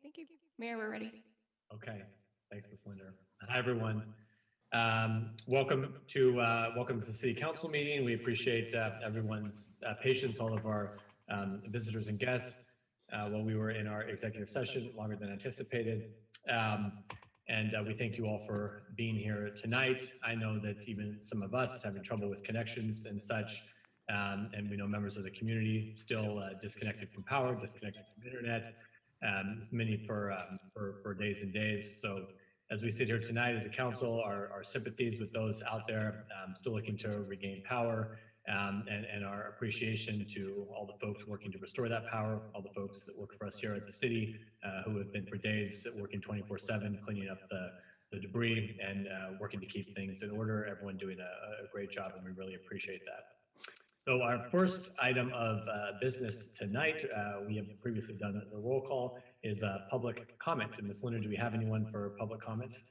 Thank you. Mayor, we're ready. Okay, thanks, Ms. Linder. Hi, everyone. Welcome to the City Council meeting. We appreciate everyone's patience, all of our visitors and guests while we were in our executive session, longer than anticipated. And we thank you all for being here tonight. I know that even some of us having trouble with connections and such, and we know members of the community still disconnected from power, disconnected from internet, many for days and days. So as we sit here tonight as a council, our sympathies with those out there still looking to regain power, and our appreciation to all the folks working to restore that power, all the folks that work for us here at the city who have been for days working 24/7, cleaning up the debris and working to keep things in order. Everyone doing a great job, and we really appreciate that. So our first item of business tonight, we have previously done the roll call, is public comment. And Ms. Linder, do we have anyone for public comment?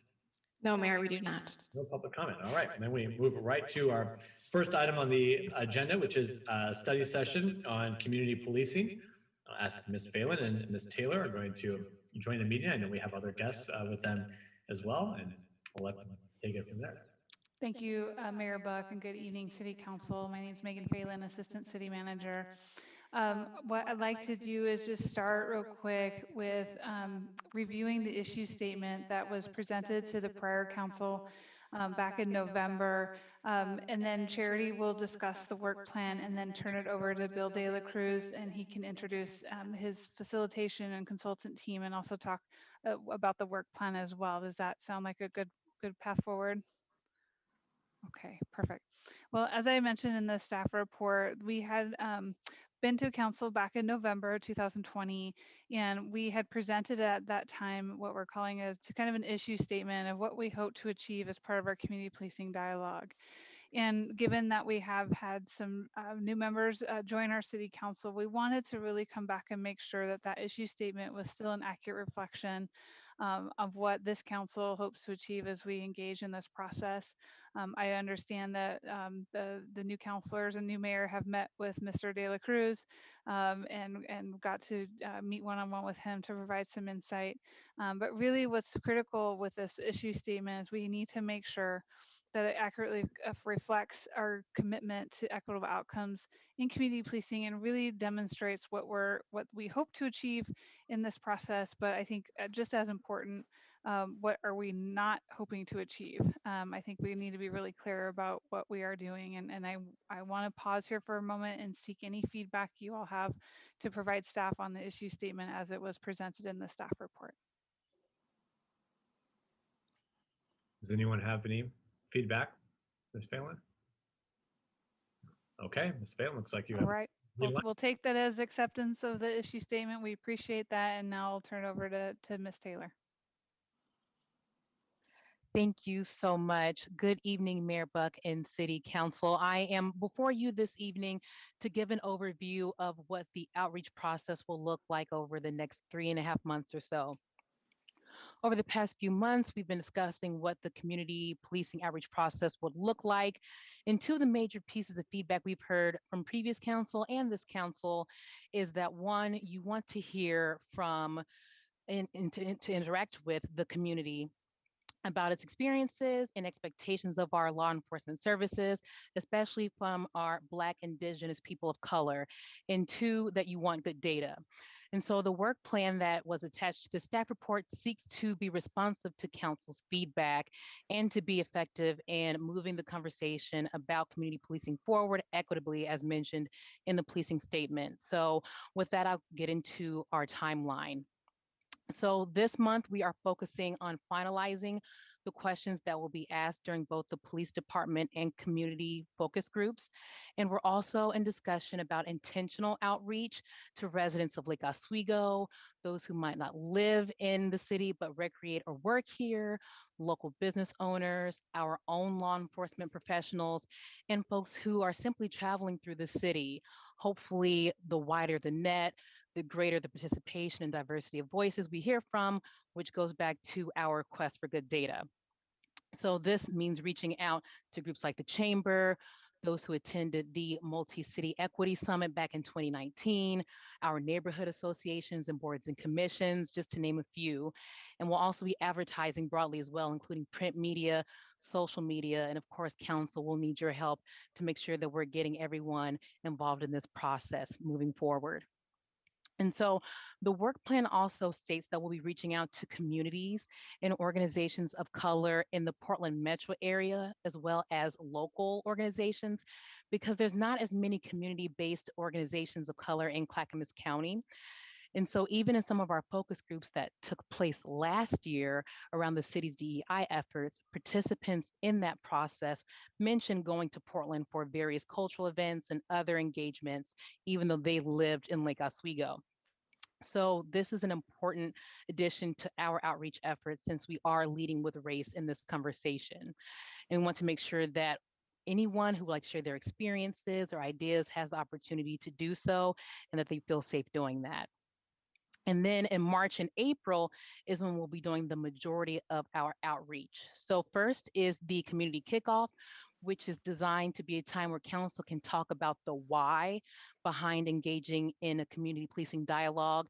No, Mayor, we do not. No public comment. All right. And then we move right to our first item on the agenda, which is a study session on community policing. I'll ask Ms. Phelan and Ms. Taylor are going to join the meeting. I know we have other guests with them as well, and we'll let them take it from there. Thank you, Mayor Buck, and good evening, City Council. My name is Megan Phelan, Assistant City Manager. What I'd like to do is just start real quick with reviewing the issue statement that was presented to the prior council back in November. And then Charity will discuss the work plan and then turn it over to Bill De La Cruz, and he can introduce his facilitation and consultant team and also talk about the work plan as well. Does that sound like a good path forward? Okay, perfect. Well, as I mentioned in the staff report, we had been to council back in November 2020, and we had presented at that time what we're calling kind of an issue statement of what we hope to achieve as part of our community policing dialogue. And given that we have had some new members join our city council, we wanted to really come back and make sure that that issue statement was still an accurate reflection of what this council hopes to achieve as we engage in this process. I understand that the new councilors and new mayor have met with Mr. De La Cruz and got to meet one-on-one with him to provide some insight. But really what's critical with this issue statement is we need to make sure that it accurately reflects our commitment to equitable outcomes in community policing and really demonstrates what we hope to achieve in this process. But I think just as important, what are we not hoping to achieve? I think we need to be really clear about what we are doing. And I want to pause here for a moment and seek any feedback you all have to provide staff on the issue statement as it was presented in the staff report. Does anyone have any feedback, Ms. Phelan? Okay, Ms. Phelan, looks like you have. All right, we'll take that as acceptance of the issue statement. We appreciate that. And now I'll turn it over to Ms. Taylor. Thank you so much. Good evening, Mayor Buck and City Council. I am before you this evening to give an overview of what the outreach process will look like over the next 3.5 months or so. Over the past few months, we've been discussing what the community policing outreach process would look like. And two of the major pieces of feedback we've heard from previous council and this council is that one, you want to hear from and to interact with the community about its experiences and expectations of our law enforcement services, especially from our Black, Indigenous people of color. And two, that you want good data. And so the work plan that was attached to the staff report seeks to be responsive to council's feedback and to be effective in moving the conversation about community policing forward equitably, as mentioned in the policing statement. So with that, I'll get into our timeline. So this month, we are focusing on finalizing the questions that will be asked during both the police department and community focus groups. And we're also in discussion about intentional outreach to residents of Lake Oswego, those who might not live in the city but recreate or work here, local business owners, our own law enforcement professionals, and folks who are simply traveling through the city. Hopefully, the wider the net, the greater the participation and diversity of voices we hear from, which goes back to our quest for good data. So this means reaching out to groups like the Chamber, those who attended the Multi-City Equity Summit back in 2019, our neighborhood associations and boards and commissions, just to name a few. And we'll also be advertising broadly as well, including print media, social media, and of course, council will need your help to make sure that we're getting everyone involved in this process moving forward. And so the work plan also states that we'll be reaching out to communities and organizations of color in the Portland metro area, as well as local organizations, because there's not as many community-based organizations of color in Clackamas County. And so even in some of our focus groups that took place last year around the city's DEI efforts, participants in that process mentioned going to Portland for various cultural events and other engagements, even though they lived in Lake Oswego. So this is an important addition to our outreach efforts since we are leading with race in this conversation. And we want to make sure that anyone who would like to share their experiences or ideas has the opportunity to do so and that they feel safe doing that. And then in March and April is when we'll be doing the majority of our outreach. So first is the community kickoff, which is designed to be a time where council can talk about the why behind engaging in a community policing dialogue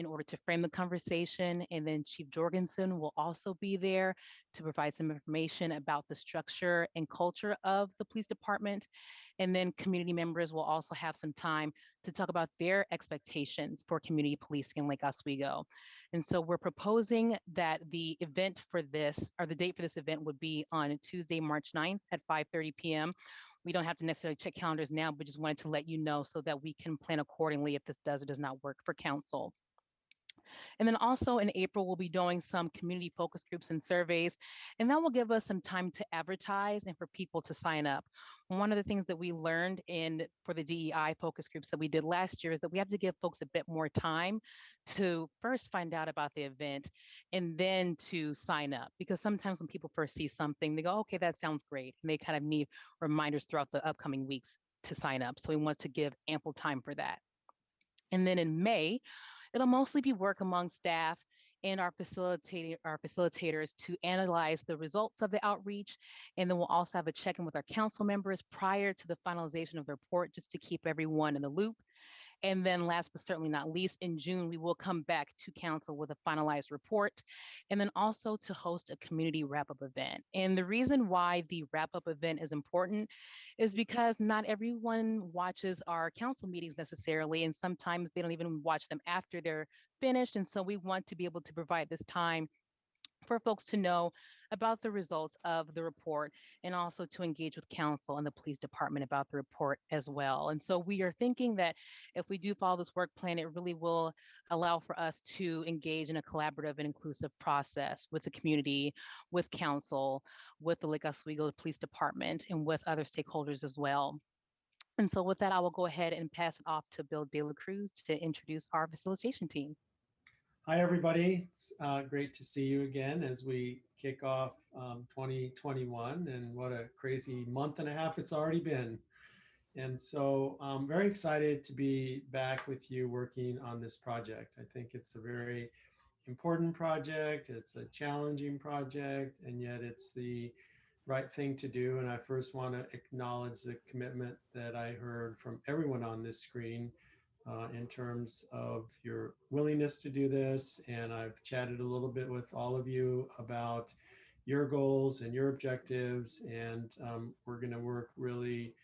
in order to frame the conversation. And then Chief Jorgensen will also be there to provide some information about the structure and culture of the police department. And then community members will also have some time to talk about their expectations for community policing in Lake Oswego. And so we're proposing that the event for this, or the date for this event would be on Tuesday, March 9th at 5:30 p.m. We don't have to necessarily check calendars now, but just wanted to let you know so that we can plan accordingly if this does or does not work for council. And then also in April, we'll be doing some community focus groups and surveys, and that will give us some time to advertise and for people to sign up. One of the things that we learned for the DEI focus groups that we did last year is that we have to give folks a bit more time to first find out about the event and then to sign up. Because sometimes when people first see something, they go, okay, that sounds great. And they kind of need reminders throughout the upcoming weeks to sign up. So we want to give ample time for that. And then in May, it'll mostly be work among staff and our facilitators to analyze the results of the outreach. And then we'll also have a check-in with our council members prior to the finalization of the report, just to keep everyone in the loop. And then last but certainly not least, in June, we will come back to council with a finalized report, and then also to host a community wrap-up event. And the reason why the wrap-up event is important is because not everyone watches our council meetings necessarily, and sometimes they don't even watch them after they're finished. And so we want to be able to provide this time for folks to know about the results of the report and also to engage with council and the police department about the report as well. And so we are thinking that if we do follow this work plan, it really will allow for us to engage in a collaborative and inclusive process with the community, with council, with the Lake Oswego Police Department, and with other stakeholders as well. And so with that, I will go ahead and pass it off to Bill De La Cruz to introduce our facilitation team. Hi, everybody. It's great to see you again as we kick off 2021. And what a crazy month and a half it's already been. And so I'm very excited to be back with you working on this project. I think it's a very important project. It's a challenging project, and yet it's the right thing to do. And I first want to acknowledge the commitment that I heard from everyone on this screen in terms of your willingness to do this. And I've chatted a little bit with all of you about your goals and your objectives. And we're going to work really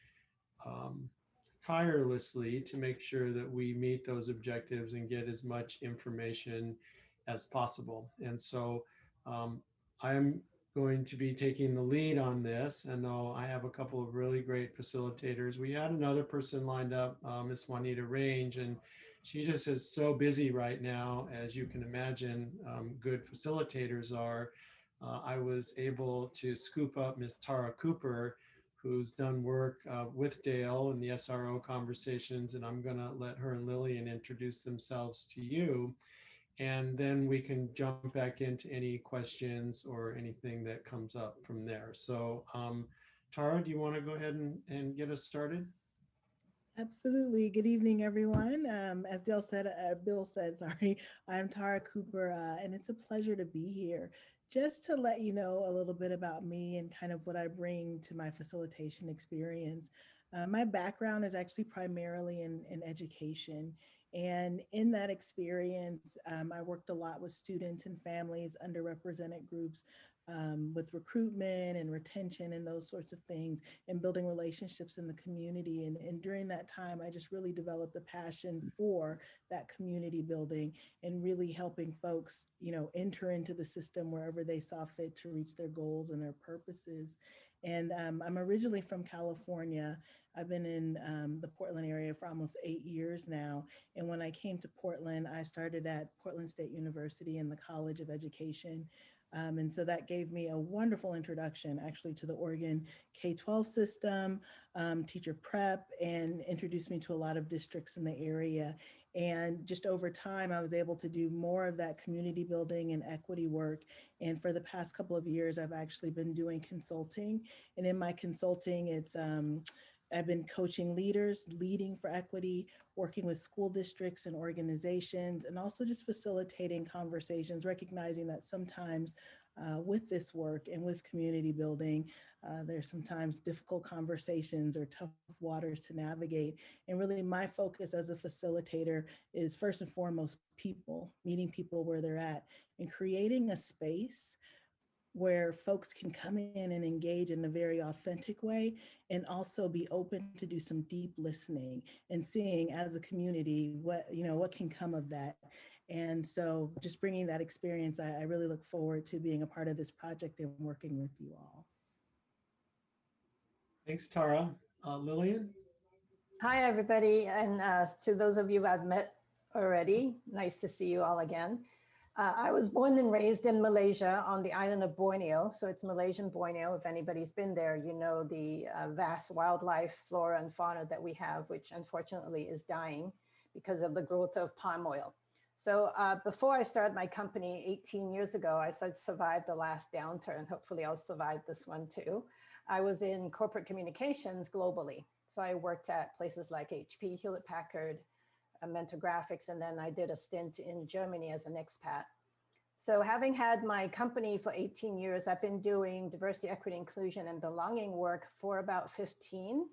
tirelessly to make sure that we meet those objectives and get as much information as possible. And so I'm going to be taking the lead on this. And I have a couple of really great facilitators. We had another person lined up, Miss Juanita Range, and she just is so busy right now, as you can imagine, good facilitators are. I was able to scoop up Miss Tara Cooper, who's done work with Dale in the SRO conversations, and I'm gonna let her and Lillian introduce themselves to you. And then we can jump back into any questions or anything that comes up from there. So Tara, do you want to go ahead and get us started? Absolutely. Good evening, everyone. As Bill said, sorry, I'm Tara Cooper, and it's a pleasure to be here. Just to let you know a little bit about me and kind of what I bring to my facilitation experience. My background is actually primarily in education. And in that experience, I worked a lot with students and families, underrepresented groups, with recruitment and retention and those sorts of things, and building relationships in the community. And during that time, I just really developed a passion for that community building and really helping folks, enter into the system wherever they saw fit to reach their goals and their purposes. And I'm originally from California. I've been in the Portland area for almost 8 years now. And when I came to Portland, I started at Portland State University in the College of Education. And so that gave me a wonderful introduction actually to the Oregon K-12 system, teacher prep, and introduced me to a lot of districts in the area. And just over time, I was able to do more of that community building and equity work. And for the past couple of years, I've actually been doing consulting. And in my consulting, I've been coaching leaders, leading for equity, working with school districts and organizations, and also just facilitating conversations, recognizing that sometimes with this work and with community building, there's sometimes difficult conversations or tough waters to navigate. And really my focus as a facilitator is first and foremost people, meeting people where they're at and creating a space where folks can come in and engage in a very authentic way, and also be open to do some deep listening and seeing as a community what can come of that. And so just bringing that experience, I really look forward to being a part of this project and working with you all. Thanks, Tara. Lillian? Hi, everybody. And to those of you I've met already, nice to see you all again. I was born and raised in Malaysia on the island of Borneo. So it's Malaysian Borneo. If anybody's been there, you know the vast wildlife, flora and fauna that we have, which unfortunately is dying because of the growth of palm oil. So before I started my company 18 years ago, I survived the last downturn. Hopefully I'll survive this one too. I was in corporate communications globally. So I worked at places like HP, Hewlett Packard, Mentor Graphics, and then I did a stint in Germany as an expat. So having had my company for 18 years, I've been doing diversity, equity, inclusion, and belonging work for about 15.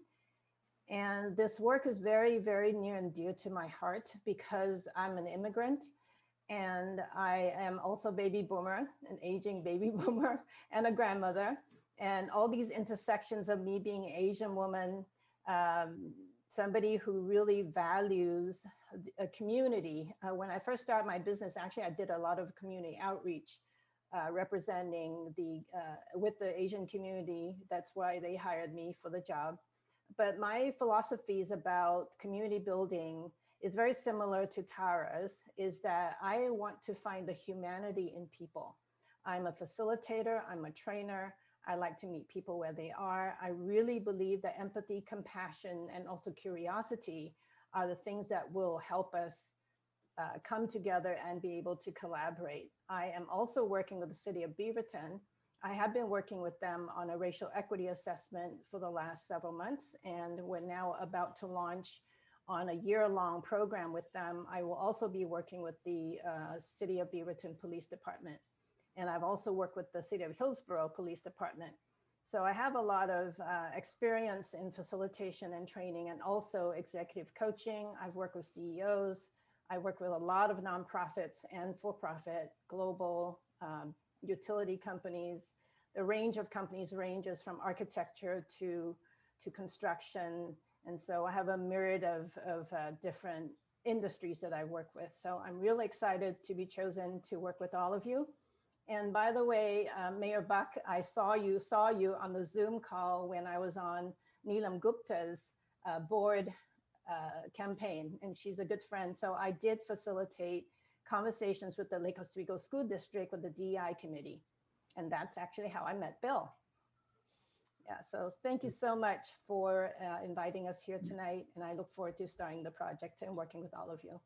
And this work is very, very near and dear to my heart because I'm an immigrant and I am also baby boomer, an aging baby boomer, and a grandmother. And all these intersections of me being an Asian woman, somebody who really values a community. When I first started my business, actually, I did a lot of community outreach, representing with the Asian community. That's why they hired me for the job. But my philosophies about community building is very similar to Tara's, is that I want to find the humanity in people. I'm a facilitator, I'm a trainer. I like to meet people where they are. I really believe that empathy, compassion, and also curiosity are the things that will help us come together and be able to collaborate. I am also working with the city of Beaverton. I have been working with them on a racial equity assessment for the last several months, and we're now about to launch on a year-long program with them. I will also be working with the city of Beaverton Police Department. And I've also worked with the City of Hillsborough Police Department. So I have a lot of experience in facilitation and training and also executive coaching. I've worked with CEOs. I work with a lot of nonprofits and for-profit global utility companies. The range of companies ranges from architecture to construction. And so I have a myriad of different industries that I work with. So I'm really excited to be chosen to work with all of you. And by the way, Mayor Buck, I saw you on the Zoom call when I was on Neelam Gupta's board campaign, and she's a good friend. So I did facilitate conversations with the Lake Oswego School District with the DEI committee. And that's actually how I met Bill. Yeah, so thank you so much for inviting us here tonight. And I look forward to starting the project and working with all of you.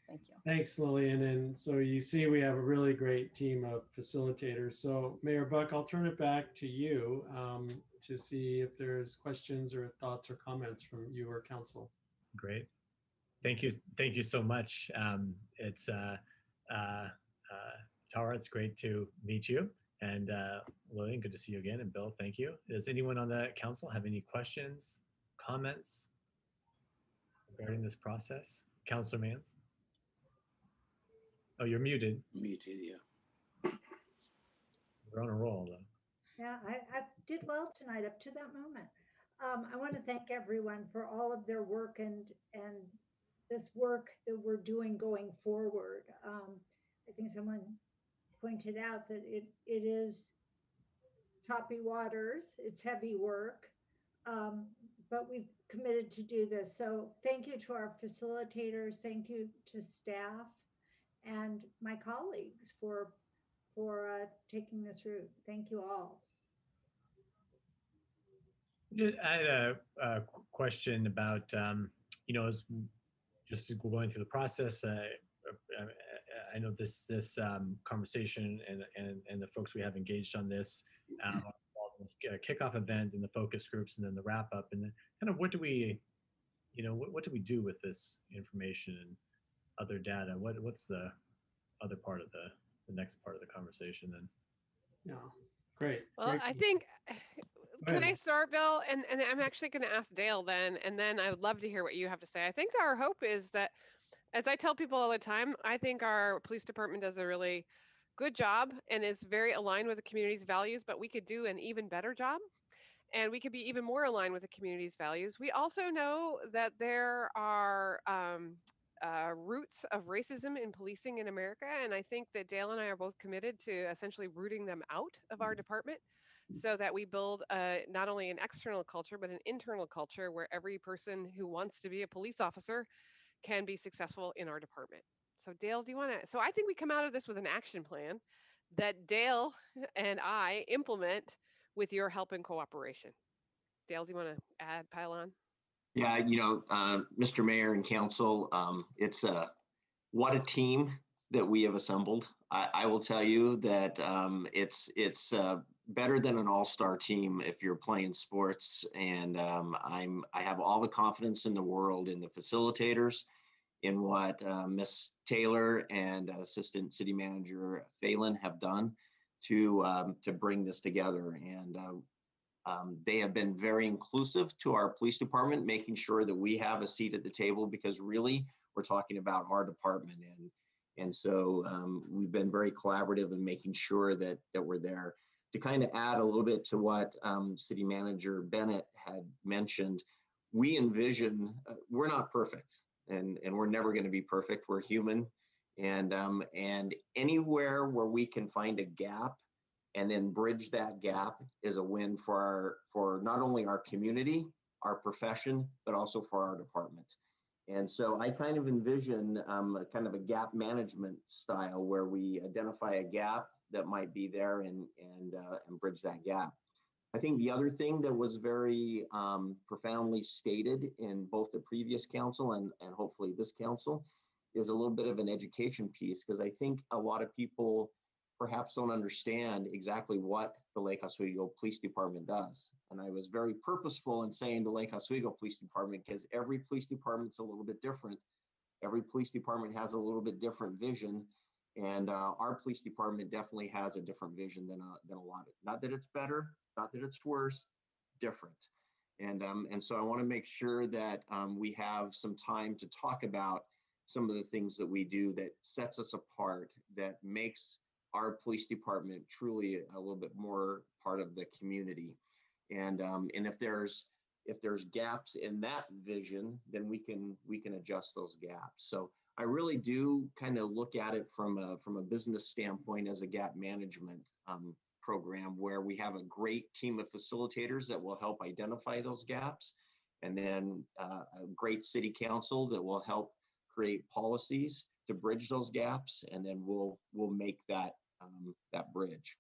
Thank you. Thanks, Lillian. And so you see, we have a really great team of facilitators. So Mayor Buck, I'll turn it back to you to see if there's questions or thoughts or comments from you or council. Great. Thank you. Thank you so much. It's Tara, it's great to meet you. And Lillian, good to see you again. And Bill, thank you. Does anyone on the council have any questions, comments regarding this process? Counselor Mans? Oh, you're muted. Muted, yeah. We're on a roll, though. Yeah, I did well tonight up to that moment. I want to thank everyone for all of their work and this work that we're doing going forward. I think someone pointed out that it is choppy waters, it's heavy work, but we've committed to do this. So thank you to our facilitators, thank you to staff and my colleagues for taking this route. Thank you all. Yeah, I had a question about, as just going through the process. I know this conversation and the folks we have engaged on this, kickoff event and the focus groups, and then the wrap up, and then kind of what do we do with this information and other data? What's the other part of the next part of the conversation then? Yeah, great. Well, Great. I think, Go can ahead. I start, Bill? And I'm actually going to ask Dale then, and then I would love to hear what you have to say. I think our hope is that, as I tell people all the time, I think our police department does a really good job and is very aligned with the community's values, but we could do an even better job. And we could be even more aligned with the community's values. We also know that there are roots of racism in policing in America. And I think that Dale and I are both committed to essentially rooting them out of our department so that we build not only an external culture, but an internal culture where every person who wants to be a police officer can be successful in our department. So Dale, do you want to? So I think we come out of this with an action plan that Dale and I implement with your help and cooperation. Dale, do you want to pile on? Yeah, Mr. Mayor and Council, it's what a team that we have assembled. I will tell you that it's better than an all-star team if you're playing sports, and I have all the confidence in the world in the facilitators, in what Ms. Taylor and Assistant City Manager Phelan have done to bring this together. And they have been very inclusive to our police department, making sure that we have a seat at the table, because really we're talking about our department. And so we've been very collaborative in making sure that we're there. To kind of add a little bit to what City Manager Bennett had mentioned, we envision, we're not perfect, and we're never going to be perfect. We're human. And anywhere where we can find a gap and then bridge that gap is a win for not only our community, our profession, but also for our department. And so I kind of envision kind of a gap management style where we identify a gap that might be there and bridge that gap. I think the other thing that was very profoundly stated in both the previous council and hopefully this council is a little bit of an education piece, because I think a lot of people perhaps don't understand exactly what the Lake Oswego Police Department does. And I was very purposeful in saying the Lake Oswego Police Department, because every police department's a little bit different. Every police department has a little bit different vision. And our police department definitely has a different vision than a lot of, not that it's better, not that it's worse, different. And so I want to make sure that we have some time to talk about some of the things that we do that sets us apart, that makes our police department truly a little bit more part of the community. And if there's gaps in that vision, then we can adjust those gaps. So I really do kind of look at it from a business standpoint as a gap management program, where we have a great team of facilitators that will help identify those gaps, and then a great city council that will help create policies to bridge those gaps, and then we'll make that bridge.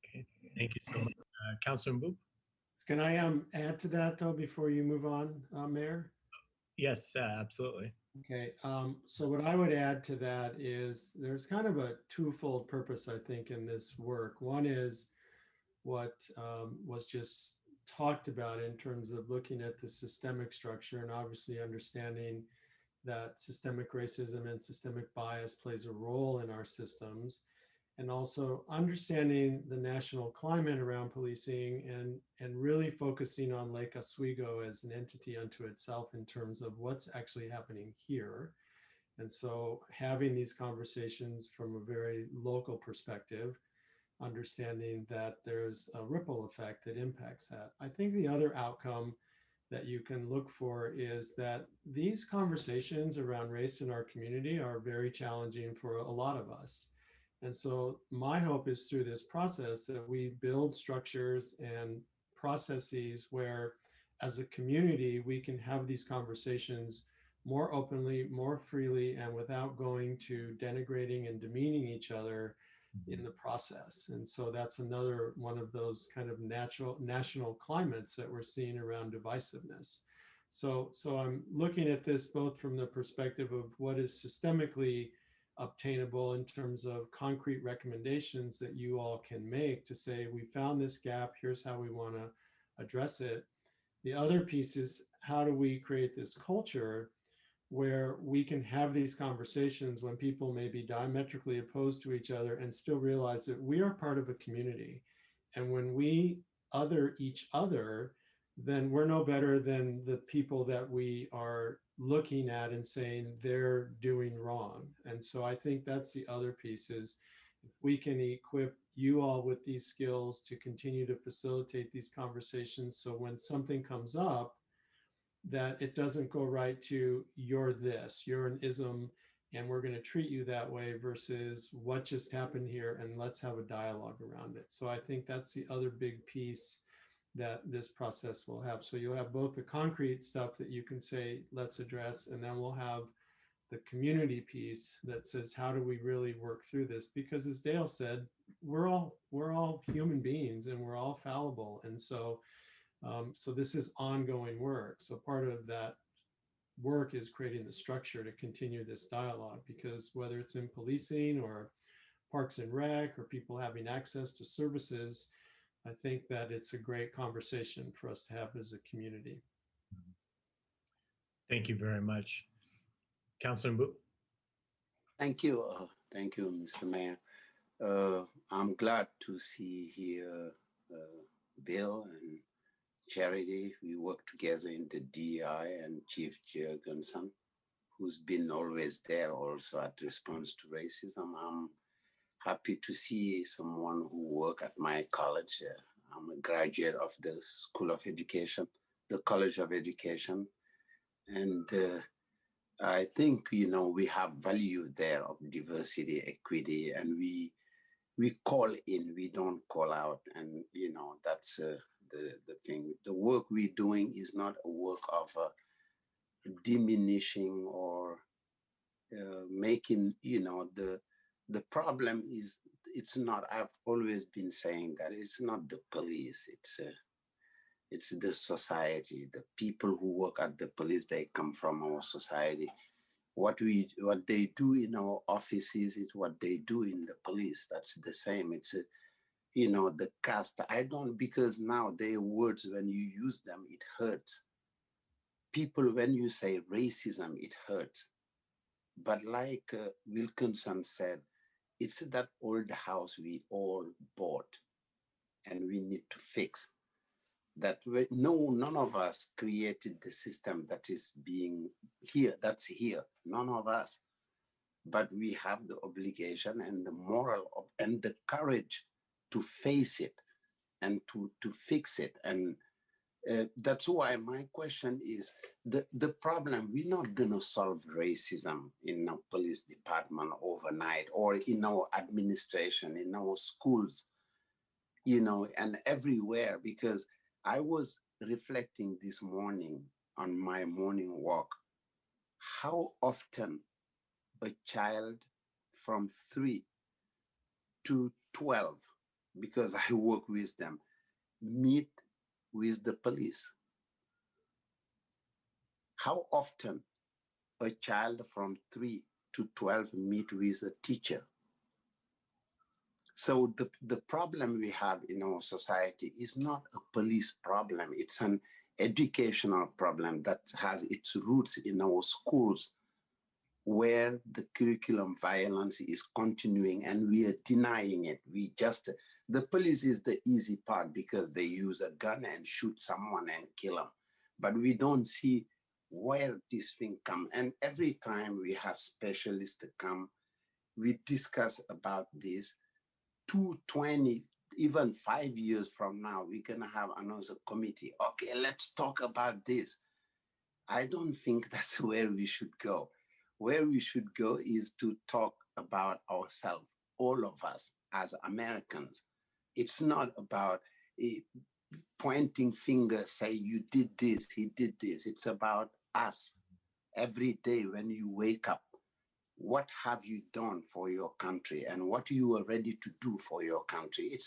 Okay, thank you so much. Councilor Mboop? Can I add to that though before you move on, Mayor? Yes, absolutely. Okay, so what I would add to that is there's kind of a twofold purpose, I think, in this work. One is what was just talked about in terms of looking at the systemic structure and obviously understanding that systemic racism and systemic bias plays a role in our systems. and also understanding the national climate around policing and really focusing on Lake Oswego as an entity unto itself in terms of what's actually happening here. And so having these conversations from a very local perspective, understanding that there's a ripple effect that impacts that. I think the other outcome that you can look for is that these conversations around race in our community are very challenging for a lot of us. And so my hope is through this process that we build structures and processes where as a community, we can have these conversations more openly, more freely, and without going to denigrating and demeaning each other in the process. And so that's another one of those kind of national climates that we're seeing around divisiveness. So I'm looking at this both from the perspective of what is systemically obtainable in terms of concrete recommendations that you all can make to say, we found this gap, here's how we want to address it. The other piece is, how do we create this culture where we can have these conversations when people may be diametrically opposed to each other and still realize that we are part of a community. And when we other each other, then we're no better than the people that we are looking at and saying they're doing wrong. And so I think that's the other piece, is if we can equip you all with these skills to continue to facilitate these conversations, so when something comes up, that it doesn't go right to you're this, you're an ism, and we're going to treat you that way versus what just happened here, and let's have a dialogue around it. So I think that's the other big piece that this process will have. So you'll have both the concrete stuff that you can say, let's address, and then we'll have the community piece that says, how do we really work through this? Because as Dale said, we're all human beings and we're all fallible. And so this is ongoing work. So part of that work is creating the structure to continue this dialogue, because whether it's in policing or parks and rec or people having access to services, I think that it's a great conversation for us to have as a community. Thank you very much. Councilor Mbu. Thank you, Mr. Mayor. I'm glad to see here Bill and Charity. We work together in the DI, and Chief Jurgensen, who's been always there also at response to racism. I'm happy to see someone who work at my college. I'm a graduate of the School of Education, the College of Education. And I think, we have value there of diversity, equity, and we call in, we don't call out. And, that's the thing. The work we're doing is not a work of diminishing or making, the problem is, it's not, I've always been saying that it's not the police, it's the society. The people who work at the police, they come from our society. What they do in our offices is what they do in the police. That's the same. It's the caste. Because now their words, when you use them, it hurts. People, when you say racism, it hurts. But like Wilkinson said, it's that old house we all bought and we need to fix. None of us created the system that is being here, that's here, none of us. But we have the obligation and the moral and the courage to face it and to fix it. And that's why my question is, the problem, we're not gonna solve racism in our police department overnight, or in our administration, in our schools, and everywhere, because I was reflecting this morning on my morning walk, how often a child from 3 to 12, because I work with them, meet with the police. How often a child from 3 to 12 meet with a teacher. So the problem we have in our society is not a police problem. It's an educational problem that has its roots in our schools. where the curriculum violence is continuing and we are denying it. The police is the easy part because they use a gun and shoot someone and kill them. But we don't see where this thing come. And every time we have specialists come, we discuss about this. 20, even 5 years from now, we're gonna have another committee. Okay, let's talk about this. I don't think that's where we should go. Where we should go is to talk about ourselves, all of us as Americans. It's not about pointing fingers, say you did this, he did this. It's about us. Every day when you wake up, what have you done for your country and what you are ready to do for your country?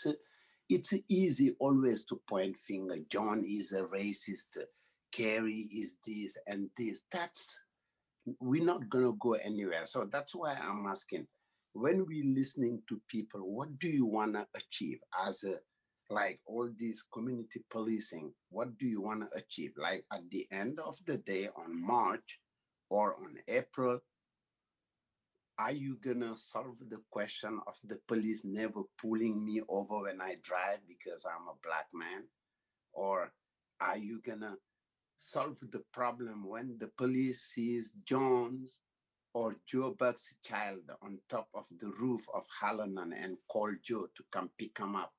It's easy always to point finger. John is a racist. Kerry is this and this. We're not going to go anywhere. So that's why I'm asking, when we're listening to people, what do you want to achieve as like all this community policing? What do you want to achieve? Like at the end of the day on March or on April, are you going to solve the question of the police never pulling me over when I drive because I'm a black man? Or are you going to solve the problem when the police sees Jones or Joe Buck's child on top of the roof of Hallinan and call Joe to come pick him up?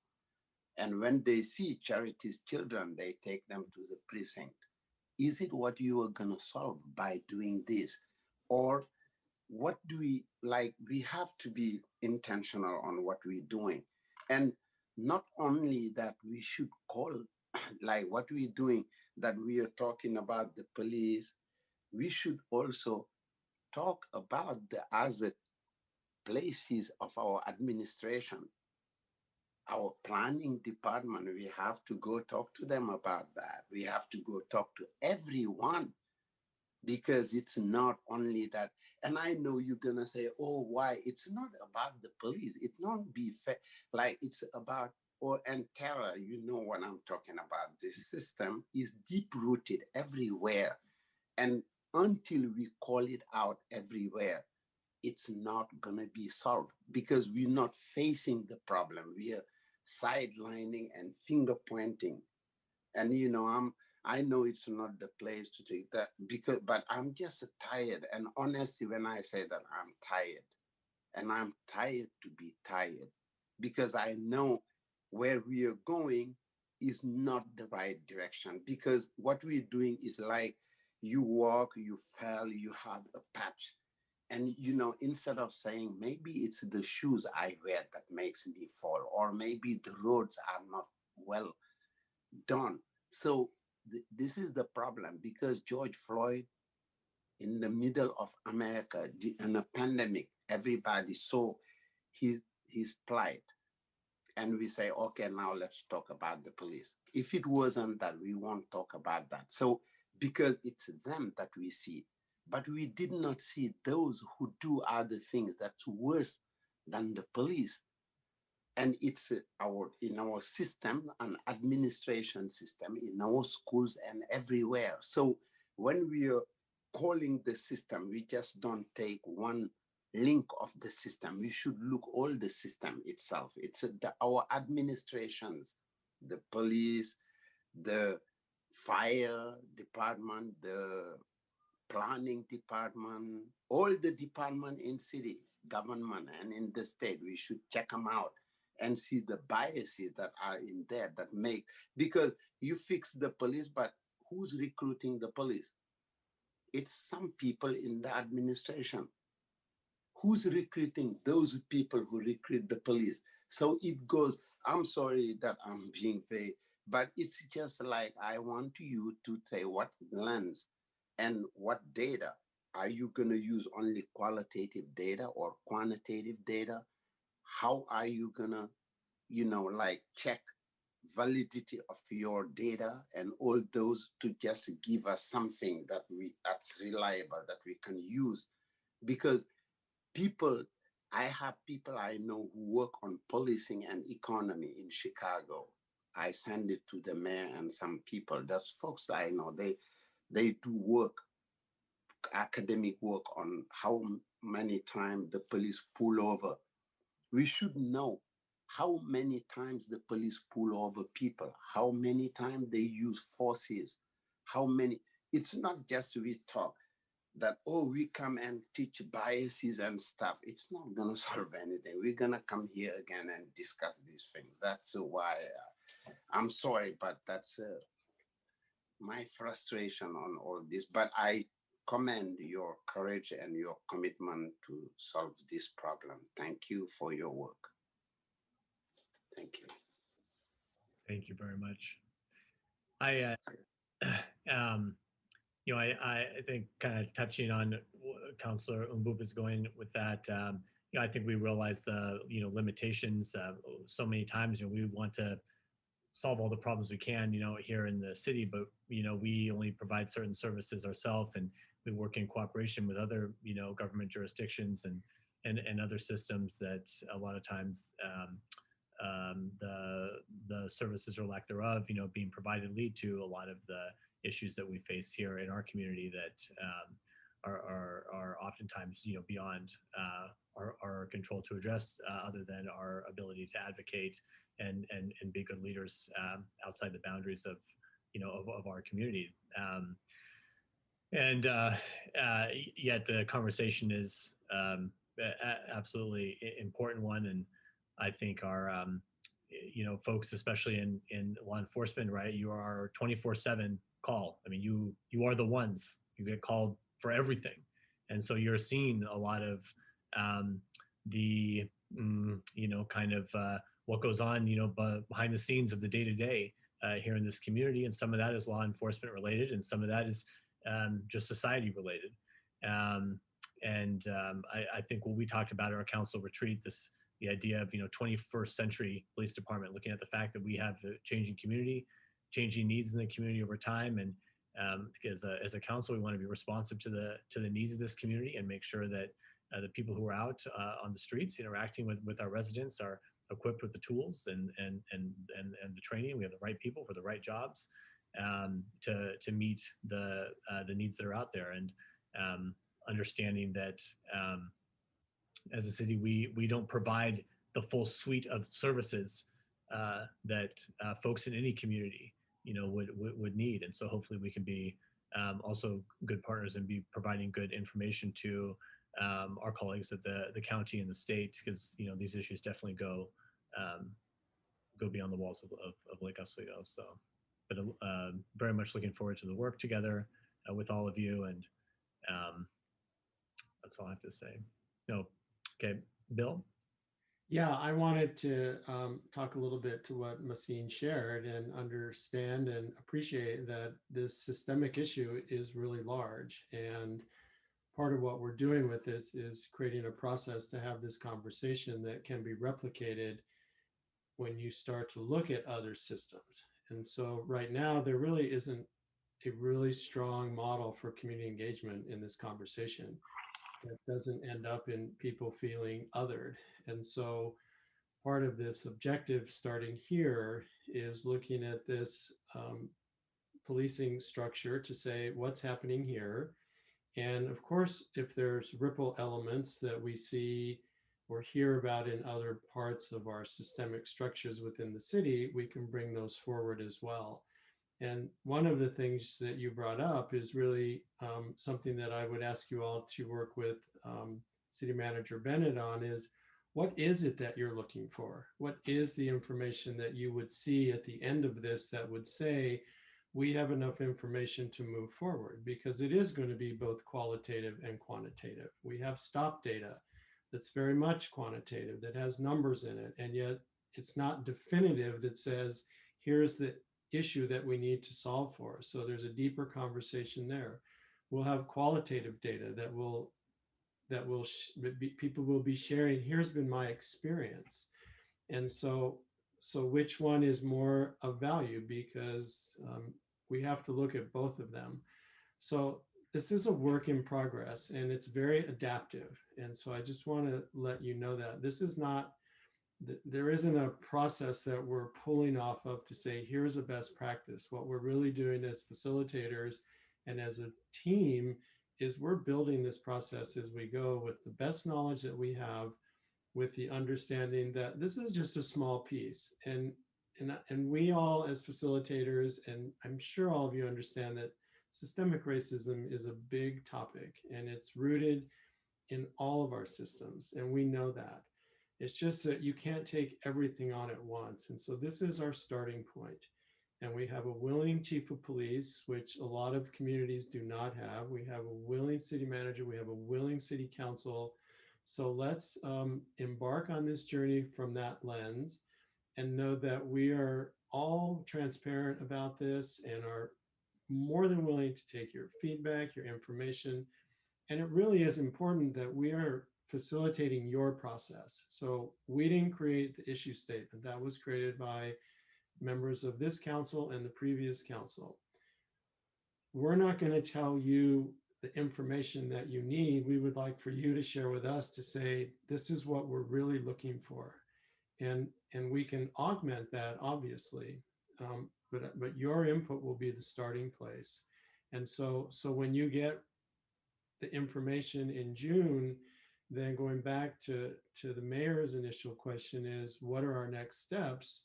And when they see Charity's children, they take them to the precinct. Is it what you are going to solve by doing this? Or what do we like? We have to be intentional on what we're doing. And not only that, we should call like what we're doing, that we are talking about the police, we should also talk about the other places of our administration. Our planning department, we have to go talk to them about that. We have to go talk to everyone, because it's not only that. And I know you're gonna say, oh, why? It's not about the police. It's not be fair. Like it's about, and terror, you know what I'm talking about. This system is deep rooted everywhere. And until we call it out everywhere, it's not gonna be solved, because we're not facing the problem. We are sidelining and finger pointing. And I know it's not the place to take that, but I'm just tired. And honestly, when I say that I'm tired, and I'm tired to be tired, because I know where we are going is not the right direction. Because what we're doing is like you walk, you fell, you have a patch. And, instead of saying maybe it's the shoes I wear that makes me fall, or maybe the roads are not well done. So this is the problem, because George Floyd, in the middle of America, in a pandemic, everybody saw his plight. And we say, okay, now let's talk about the police. If it wasn't that, we won't talk about that. So because it's them that we see, but we did not see those who do other things that's worse than the police. And it's in our system, an administration system, in our schools and everywhere. So when we are calling the system, we just don't take one link of the system. We should look all the system itself. It's our administrations, the police, the fire department, the planning department, all the department in city government and in the state. We should check them out and see the biases that are in there that make, because you fix the police, but who's recruiting the police? It's some people in the administration. Who's recruiting those people who recruit the police? So it goes, I'm sorry that I'm being vague, but it's just like, I want you to say what lens and what data. Are you going to use only qualitative data or quantitative data? How are you going to, check validity of your data and all those to just give us something that's reliable, that we can use? Because I have people I know who work on policing and economy in Chicago. I send it to the mayor and some people. That's folks I know. They do work academic work on how many times the police pull over. We should know how many times the police pull over people, how many times they use forces, how many. It's not just we talk that, oh, we come and teach biases and stuff. It's not going to solve anything. We're going to come here again and discuss these things. That's why I'm sorry, but that's my frustration on all this. But I commend your courage and your commitment to solve this problem. Thank you for your work. Thank you. Thank you very much. I think kind of touching on Councillor Umbup is going with that. I think we realize the limitations. So many times, we want to solve all the problems we can, here in the city, but we only provide certain services ourselves, and we work in cooperation with other government jurisdictions and other systems that a lot of times the services or lack thereof being provided lead to a lot of the issues that we face here in our community that are oftentimes beyond our control to address, other than our ability to advocate and be good leaders outside the boundaries of of our community. Yet the conversation is absolutely important one, and I think our folks, especially in law enforcement, right? You are our 24/7 call. I mean, you are the ones you get called for everything, and so you're seeing a lot of the kind of what goes on behind the scenes of the day-to-day here in this community, and some of that is law enforcement related, and some of that is just society related. I think what we talked about at our council retreat, the idea of 21st century police department, looking at the fact that we have a changing community, changing needs in the community over time, and as a council, we want to be responsive to the needs of this community and make sure that the people who are out on the streets interacting with our residents are equipped with the tools and the training. We have the right people for the right jobs to meet the needs that are out there, and understanding that as a city, we don't provide the full suite of services that folks in any community would need. And so hopefully we can be also good partners and be providing good information to our colleagues at the county and the state, because these issues definitely go beyond the walls of Lake Oswego. So, but very much looking forward to the work together with all of you, and that's all I have to say. No, okay, Bill. Yeah, I wanted to talk a little bit to what Massine shared and understand and appreciate that this systemic issue is really large. And part of what we're doing with this is creating a process to have this conversation that can be replicated when you start to look at other systems. And so right now, there really isn't a really strong model for community engagement in this conversation that doesn't end up in people feeling othered. And so part of this objective starting here is looking at this policing structure to say what's happening here. And of course, if there's ripple elements that we see or hear about in other parts of our systemic structures within the city, we can bring those forward as well. And one of the things that you brought up is really something that I would ask you all to work with City Manager Bennett on is, what is it that you're looking for? What is the information that you would see at the end of this that would say, we have enough information to move forward? Because it is going to be both qualitative and quantitative. We have stop data that's very much quantitative, that has numbers in it, and yet it's not definitive that says, here's the issue that we need to solve for. So there's a deeper conversation there. We'll have qualitative data that people will be sharing, here's been my experience. And so which one is more of value? Because we have to look at both of them. So this is a work in progress, and it's very adaptive. And so I just want to let you know that this is not, there isn't a process that we're pulling off of to say, here's a best practice. What we're really doing as facilitators and as a team is we're building this process as we go with the best knowledge that we have, with the understanding that this is just a small piece. And we all as facilitators, and I'm sure all of you understand that systemic racism is a big topic and it's rooted in all of our systems. And we know that. It's just that you can't take everything on at once. And so this is our starting point. And we have a willing chief of police, which a lot of communities do not have. We have a willing city manager. We have a willing city council. So let's embark on this journey from that lens and know that we are all transparent about this and are more than willing to take your feedback, your information. And it really is important that we are facilitating your process. So we didn't create the issue statement. That was created by members of this council and the previous council. We're not going to tell you the information that you need. We would like for you to share with us to say, this is what we're really looking for. And we can augment that, obviously, but your input will be the starting place. And so when you get the information in June, then going back to the mayor's initial question is, what are our next steps?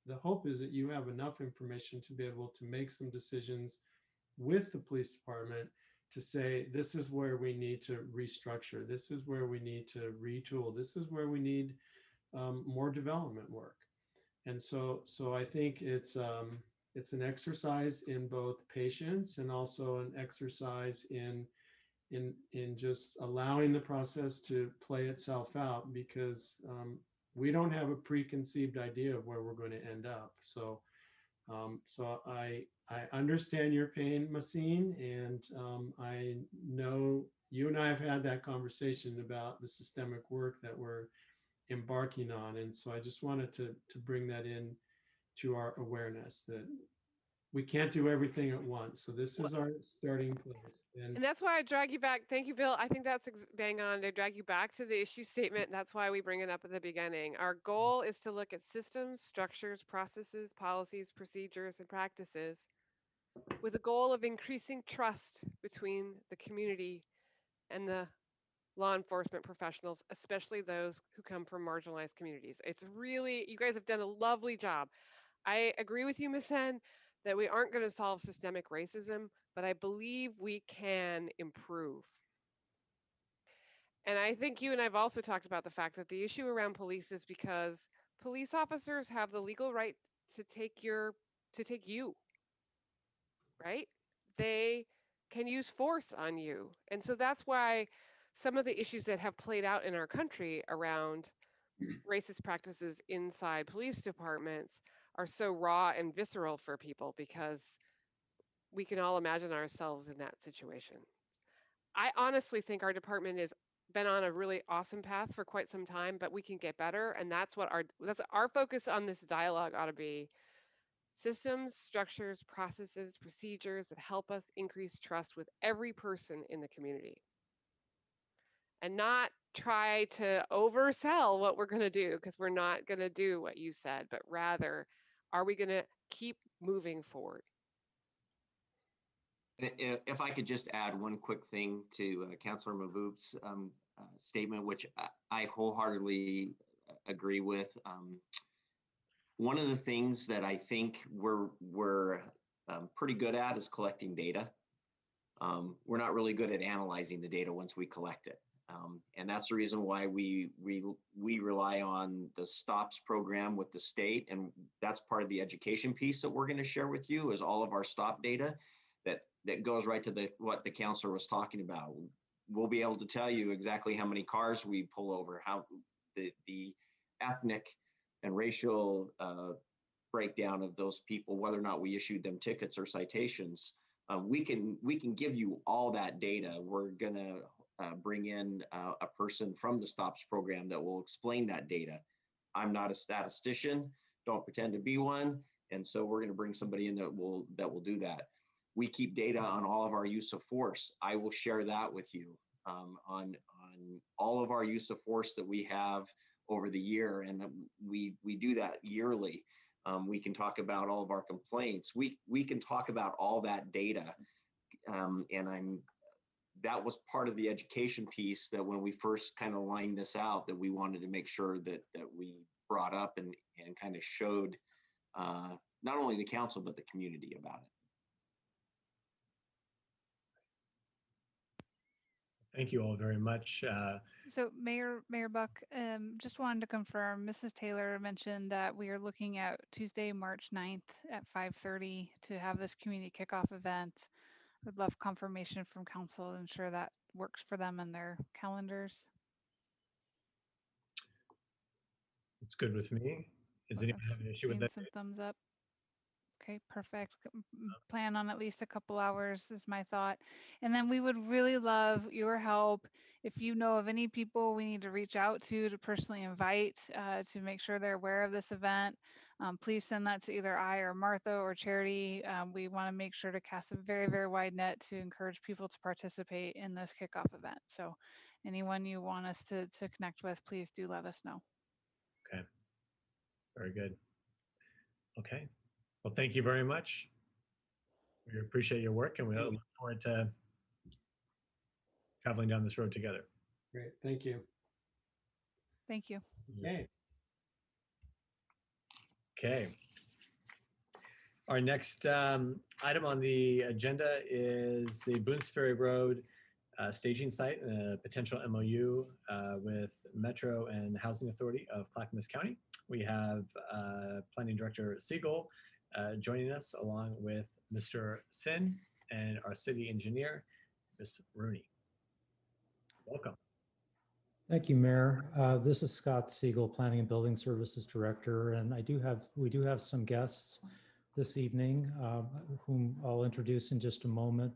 The hope is that you have enough information to be able to make some decisions with the police department to say, this is where we need to restructure. This is where we need to retool. This is where we need more development work. And so I think it's an exercise in both patience and also an exercise in just allowing the process to play itself out, because we don't have a preconceived idea of where we're going to end up. So I understand your pain, Massine, and I know you and I have had that conversation about the systemic work that we're embarking on. And so I just wanted to bring that in to our awareness that we can't do everything at once. So this is our starting place. And that's why I drag you back. Thank you, Bill. I think that's bang on. To drag you back to the issue statement. That's why we bring it up at the beginning. Our goal is to look at systems, structures, processes, policies, procedures, and practices with a goal of increasing trust between the community and the law enforcement professionals, especially those who come from marginalized communities. It's really, you guys have done a lovely job. I agree with you, Ms. Hen, that we aren't going to solve systemic racism, but I believe we can improve. And I think you and I've also talked about the fact that the issue around police is because police officers have the legal right to take you, right? They can use force on you. And so that's why some of the issues that have played out in our country around racist practices inside police departments are so raw and visceral for people, because we can all imagine ourselves in that situation. I honestly think our department has been on a really awesome path for quite some time, but we can get better. And that's our focus on this dialogue ought to be: systems, structures, processes, procedures that help us increase trust with every person in the community. And not try to oversell what we're going to do, because we're not going to do what you said, but rather, are we going to keep moving forward? If I could just add one quick thing to Councilor Mahboub's statement, which I wholeheartely agree with. One of the things that I think we're pretty good at is collecting data. We're not really good at analyzing the data once we collect it. And that's the reason why we rely on the STOPS program with the state. And that's part of the education piece that we're going to share with you, is all of our STOP data that goes right to what the counselor was talking about. We'll be able to tell you exactly how many cars we pull over, how the ethnic and racial breakdown of those people, whether or not we issued them tickets or citations. We can give you all that data. We're going to bring in a person from the STOPS program that will explain that data. I'm not a statistician, don't pretend to be one. And so we're going to bring somebody in that will do that. We keep data on all of our use of force. I will share that with you on all of our use of force that we have over the year. And we do that yearly. We can talk about all of our complaints. We can talk about all that data. And that was part of the education piece that when we first kind of lined this out, that we wanted to make sure that we brought up and kind of showed not only the council, but the community about it. Thank you all very much. So Mayor Buck, just wanted to confirm, Mrs. Taylor mentioned that we are looking at Tuesday, March 9th at 5:30 to have this community kickoff event. Would love confirmation from council to ensure that works for them and their calendars. It's good with me. Does anyone have an issue with Seeing that? some thumbs up. Okay, perfect. Plan on at least a couple hours is my thought. And then we would really love your help. If you know of any people we need to reach out to personally invite to make sure they're aware of this event, please send that to either I or Martha or Charity. We want to make sure to cast a very, very wide net to encourage people to participate in this kickoff event. So anyone you want us to connect with, please do let us know. Okay, very good. Okay, well, thank you very much. We appreciate your work and we look forward to traveling down this road together. Great, thank you. Thank you. Okay. Okay. Our next item on the agenda is the Boones Ferry Road staging site, potential MOU with Metro and Housing Authority of Clackamas County. We have Planning Director Siegel joining us along with Mr. Sin and our city engineer, Ms. Rooney. Welcome. Thank you, Mayor. This is Scott Siegel, Planning and Building Services Director, and we do have some guests this evening, whom I'll introduce in just a moment.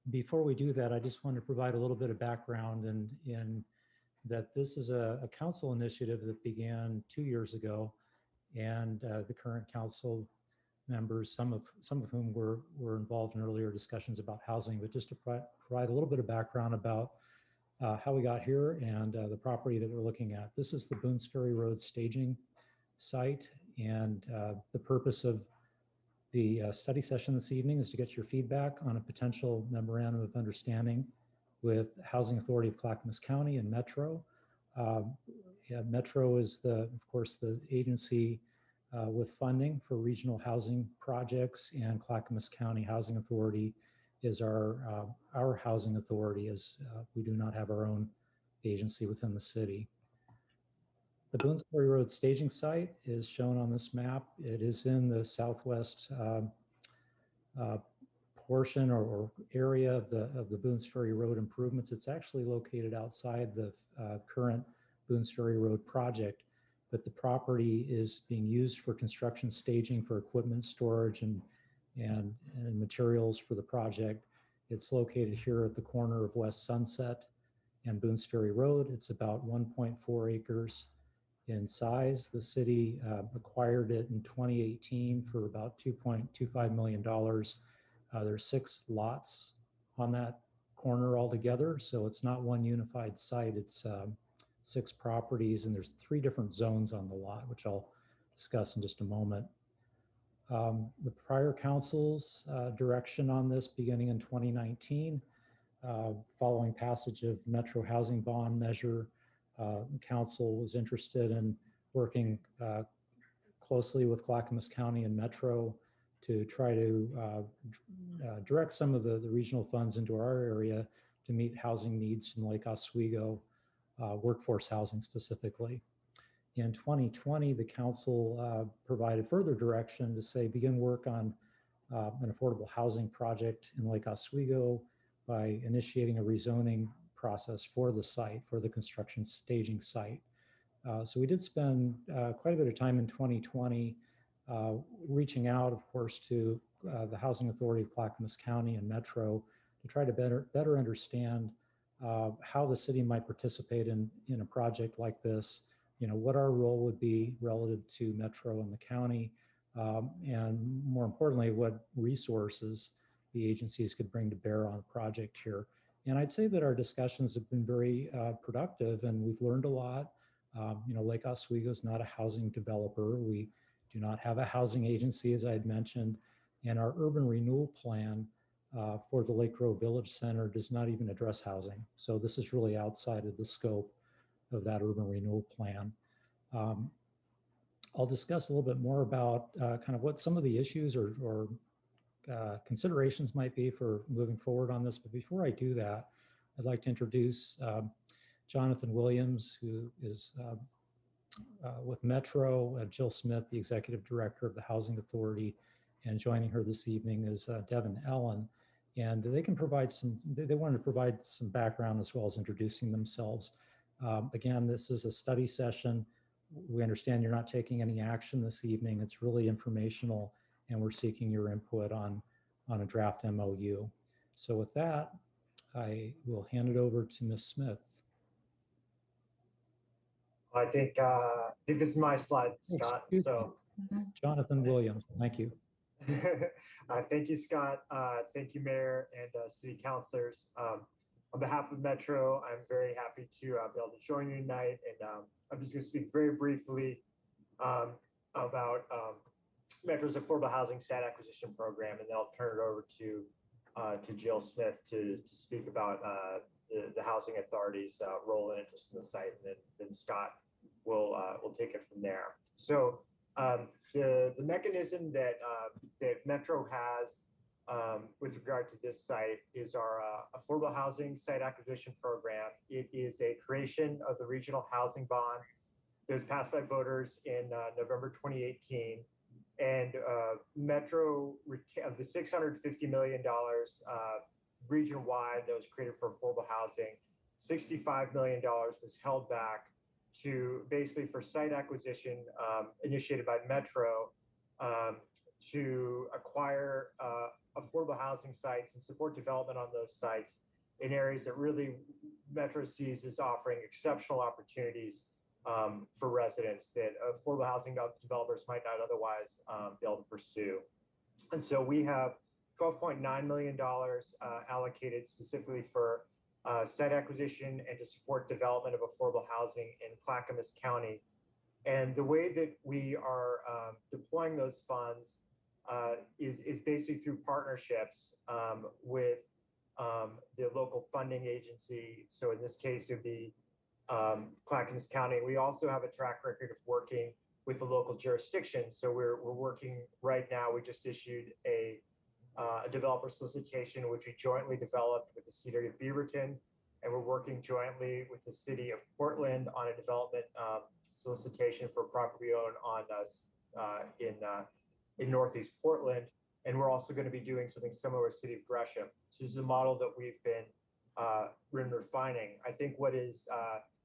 Before we do that, I just want to provide a little bit of background in that this is a council initiative that began 2 years ago, and the current council members, some of whom were involved in earlier discussions about housing, but just to provide a little bit of background about how we got here and the property that we're looking at. This is the Boones Ferry Road staging site, and the purpose of the study session this evening is to get your feedback on a potential memorandum of understanding with Housing Authority of Clackamas County and Metro. Metro is, of course, the agency with funding for regional housing projects, and Clackamas County Housing Authority is our housing authority, as we do not have our own agency within the city. The Boones Ferry Road staging site is shown on this map. It is in the southwest portion or area of the Boones Ferry Road improvements. It's actually located outside the current Boones Ferry Road project, but the property is being used for construction staging for equipment storage and materials for the project. It's located here at the corner of West Sunset and Boones Ferry Road. It's about 1.4 acres in size. The city acquired it in 2018 for about $2.25 million. There's 6 lots on that corner altogether, so it's not one unified site. It's 6 properties, and there's 3 different zones on the lot, which I'll discuss in just a moment. The prior council's direction on this beginning in 2019, following passage of Metro Housing Bond measure, the council was interested in working closely with Clackamas County and Metro to try to direct some of the regional funds into our area to meet housing needs in Lake Oswego, workforce housing specifically. In 2020, the council provided further direction to say begin work on an affordable housing project in Lake Oswego by initiating a rezoning process for the site, for the construction staging site. So we did spend quite a bit of time in 2020 reaching out, of course, to the Housing Authority of Clackamas County and Metro to try to better understand how the city might participate in a project like this, what our role would be relative to Metro and the county, and more importantly, what resources the agencies could bring to bear on a project here. And I'd say that our discussions have been very productive, and we've learned a lot. Lake Oswego is not a housing developer. We do not have a housing agency, as I had mentioned, and our urban renewal plan for the Lake Grove Village Center does not even address housing. So this is really outside of the scope of that urban renewal plan. I'll discuss a little bit more about kind of what some of the issues or considerations might be for moving forward on this. But before I do that, I'd like to introduce Jonathan Williams, who is with Metro, Jill Smith, the Executive Director of the Housing Authority, and joining her this evening is Devin Ellen. And they can provide they wanted to provide some background as well as introducing themselves. Again, this is a study session. We understand you're not taking any action this evening. It's really informational, and we're seeking your input on a draft MOU. So with that, I will hand it over to Ms. Smith. I think this is my slide, Scott. So Jonathan Williams, thank you. Thank you, Scott. Thank you, Mayor and City Councilors. On behalf of Metro, I'm very happy to be able to join you tonight. And I'm just going to speak very briefly about Metro's affordable housing site acquisition program, and then I'll turn it over to Jill Smith to speak about the housing authority's role and interest in the site, and then Scott will take it from there. So the mechanism that Metro has with regard to this site is our affordable housing site acquisition program. It is a creation of the regional housing bond that was passed by voters in November 2018. And Metro, of the $650 million region-wide that was created for affordable housing, $65 million was held back to basically for site acquisition initiated by Metro to acquire affordable housing sites and support development on those sites in areas that really Metro sees as offering exceptional opportunities for residents that affordable housing developers might not otherwise be able to pursue. And so we have $12.9 million allocated specifically for site acquisition and to support development of affordable housing in Clackamas County. And the way that we are deploying those funds is basically through partnerships with the local funding agency. So in this case, it would be Clackamas County. We also have a track record of working with the local jurisdiction. So we're working right now. We just issued a developer solicitation, which we jointly developed with the City of Beaverton, and we're working jointly with the City of Portland on a development solicitation for property owned on us in Northeast Portland. And we're also going to be doing something similar with City of Gresham. So this is a model that we've been refining. I think what is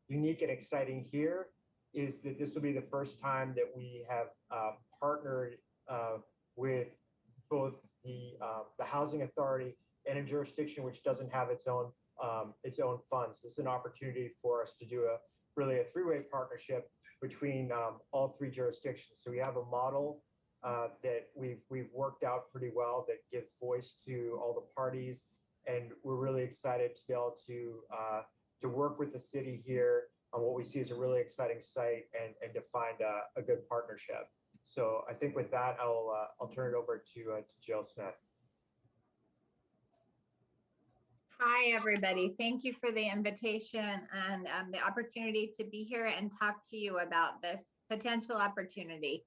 unique and exciting here is that this will be the first time that we have partnered with both the housing authority and a jurisdiction which doesn't have its own funds. This is an opportunity for us to do really a three-way partnership between all three jurisdictions. So we have a model that we've worked out pretty well that gives voice to all the parties, and we're really excited to be able to work with the city here on what we see as a really exciting site and to find a good partnership. So I think with that, I'll turn it over to Jill Smith. Hi, everybody. Thank you for the invitation and the opportunity to be here and talk to you about this potential opportunity.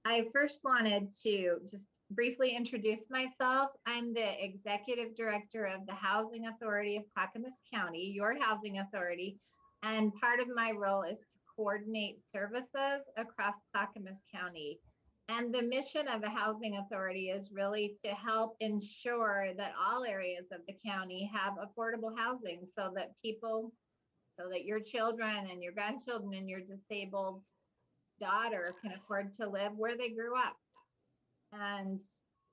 I first wanted to just briefly introduce myself. I'm the Executive Director of the Housing Authority of Clackamas County, your housing authority, and part of my role is to coordinate services across Clackamas County. And the mission of a housing authority is really to help ensure that all areas of the county have affordable housing so that your children and your grandchildren and your disabled daughter can afford to live where they grew up. And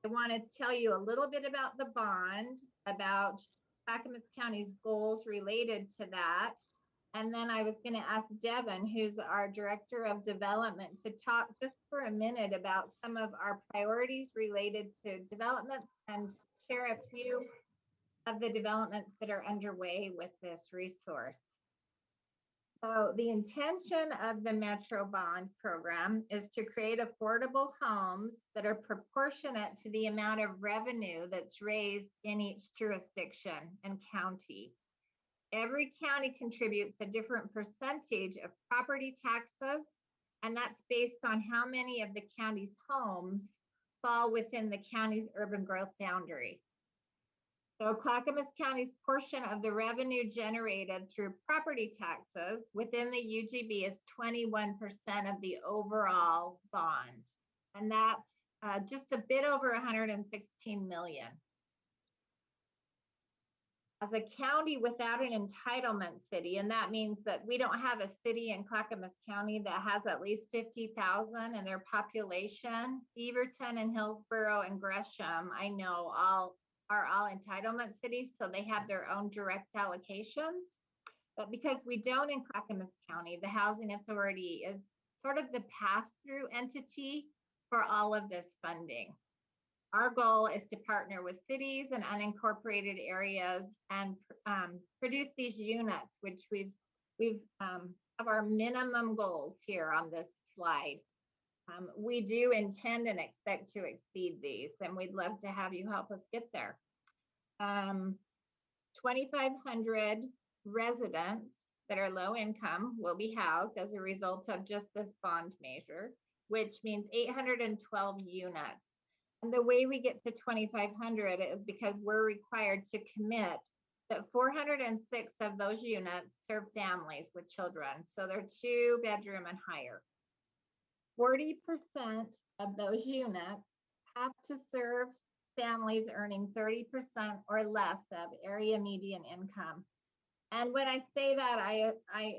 I want to tell you a little bit about the bond, about Clackamas County's goals related to that. And then I was going to ask Devin, who's our Director of Development, to talk just for a minute about some of our priorities related to developments and share a few of the developments that are underway with this resource. So the intention of the Metro Bond program is to create affordable homes that are proportionate to the amount of revenue that's raised in each jurisdiction and county. Every county contributes a different percentage of property taxes, and that's based on how many of the county's homes fall within the county's urban growth boundary. So Clackamas County's portion of the revenue generated through property taxes within the UGB is 21% of the overall bond. And that's just a bit over 116 million. As a county without an entitlement city, and that means that we don't have a city in Clackamas County that has at least 50,000 in their population. Beaverton and Hillsborough and Gresham, I know are all entitlement cities, so they have their own direct allocations. But because we don't in Clackamas County, the Housing Authority is sort of the pass-through entity for all of this funding. Our goal is to partner with cities and unincorporated areas and produce these units, which we've have our minimum goals here on this slide. We do intend and expect to exceed these, and we'd love to have you help us get there. 2,500 residents that are low income will be housed as a result of just this bond measure, which means 812 units. And the way we get to 2,500 is because we're required to commit that 406 of those units serve families with children. So they're 2-bedroom and higher. 40% of those units have to serve families earning 30% or less of area median income. And when I say that, I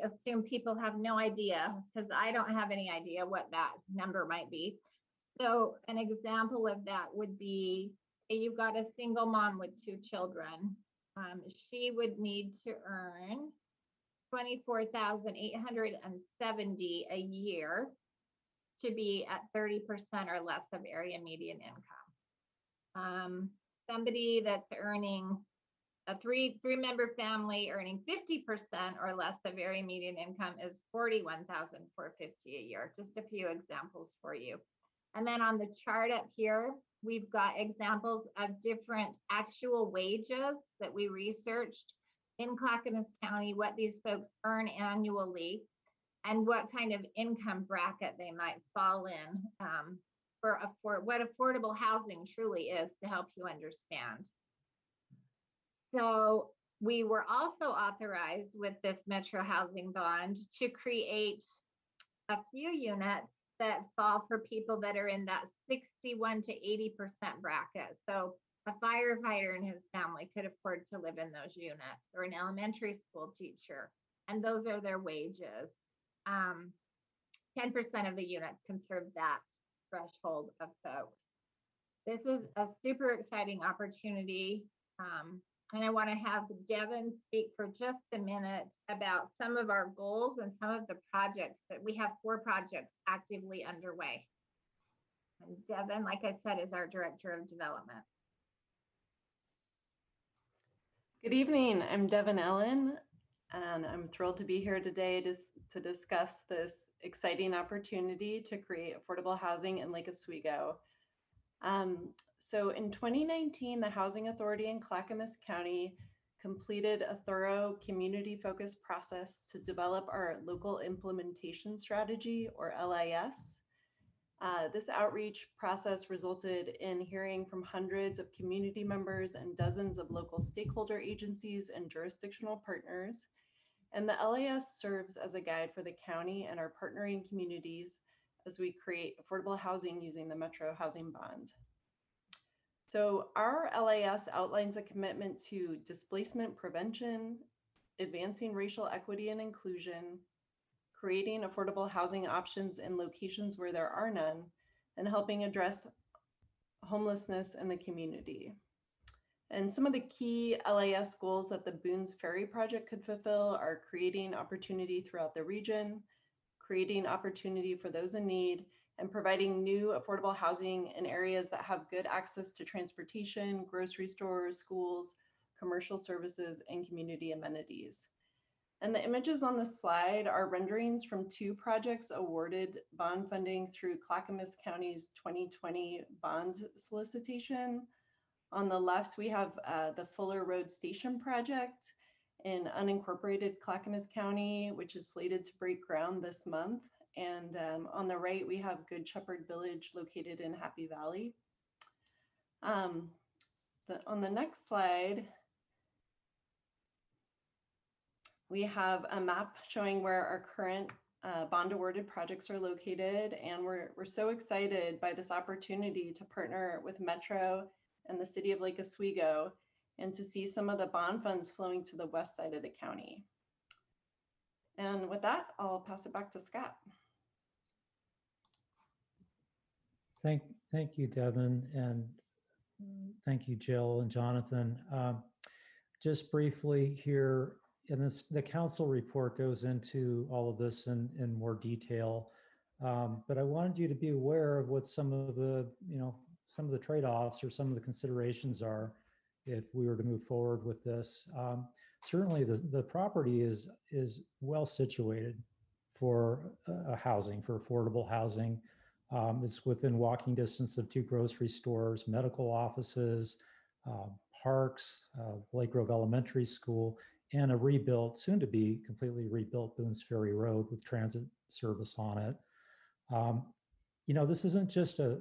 assume people have no idea, because I don't have any idea what that number might be. So an example of that would be, say you've got a single mom with 2 children. She would need to earn $24,870 a year to be at 30% or less of area median income. Somebody that's earning a three-member family earning 50% or less of area median income is $41,450 a year. Just a few examples for you. And then on the chart up here, we've got examples of different actual wages that we researched in Clackamas County, what these folks earn annually, and what kind of income bracket they might fall in for what affordable housing truly is, to help you understand. So we were also authorized with this Metro Housing Bond to create a few units that fall for people that are in that 61 to 80% bracket. So a firefighter and his family could afford to live in those units, or an elementary school teacher, and those are their wages. 10% of the units can serve that threshold of folks. This is a super exciting opportunity. And I want to have Devin speak for just a minute about some of our goals and some of the projects that we have. 4 projects actively underway. And Devin, like I said, is our Director of Development. Good evening, I'm Devin Ellen, and I'm thrilled to be here today to discuss this exciting opportunity to create affordable housing in Lake Oswego. So in 2019, the Housing Authority in Clackamas County completed a thorough community-focused process to develop our local implementation strategy, or LIS. This outreach process resulted in hearing from hundreds of community members and dozens of local stakeholder agencies and jurisdictional partners. And the LIS serves as a guide for the county and our partnering communities as we create affordable housing using the Metro Housing Bond. So our LIS outlines a commitment to displacement prevention, advancing racial equity and inclusion, creating affordable housing options in locations where there are none, and helping address homelessness in the community. And some of the key LIS goals that the Boones Ferry project could fulfill are creating opportunity throughout the region, creating opportunity for those in need, and providing new affordable housing in areas that have good access to transportation, grocery stores, schools, commercial services, and community amenities. And the images on the slide are renderings from 2 projects awarded bond funding through Clackamas County's 2020 bond solicitation. On the left, we have the Fuller Road Station project in unincorporated Clackamas County, which is slated to break ground this month. And on the right, we have Good Shepherd Village located in Happy Valley. On the next slide, we have a map showing where our current bond awarded projects are located. And we're so excited by this opportunity to partner with Metro and the city of Lake Oswego and to see some of the bond funds flowing to the west side of the county. And with that, I'll pass it back to Scott. Thank you, Devin, and thank you, Jill and Jonathan. Just briefly here, and the council report goes into all of this in more detail, but I wanted you to be aware of what some of the trade-offs or some of the considerations are if we were to move forward with this. Certainly, the property is well situated for housing, for affordable housing. It's within walking distance of 2 grocery stores, medical offices, parks, Lake Grove Elementary School, and a rebuilt, soon to be completely rebuilt Boones Ferry Road with transit service on it. This isn't just a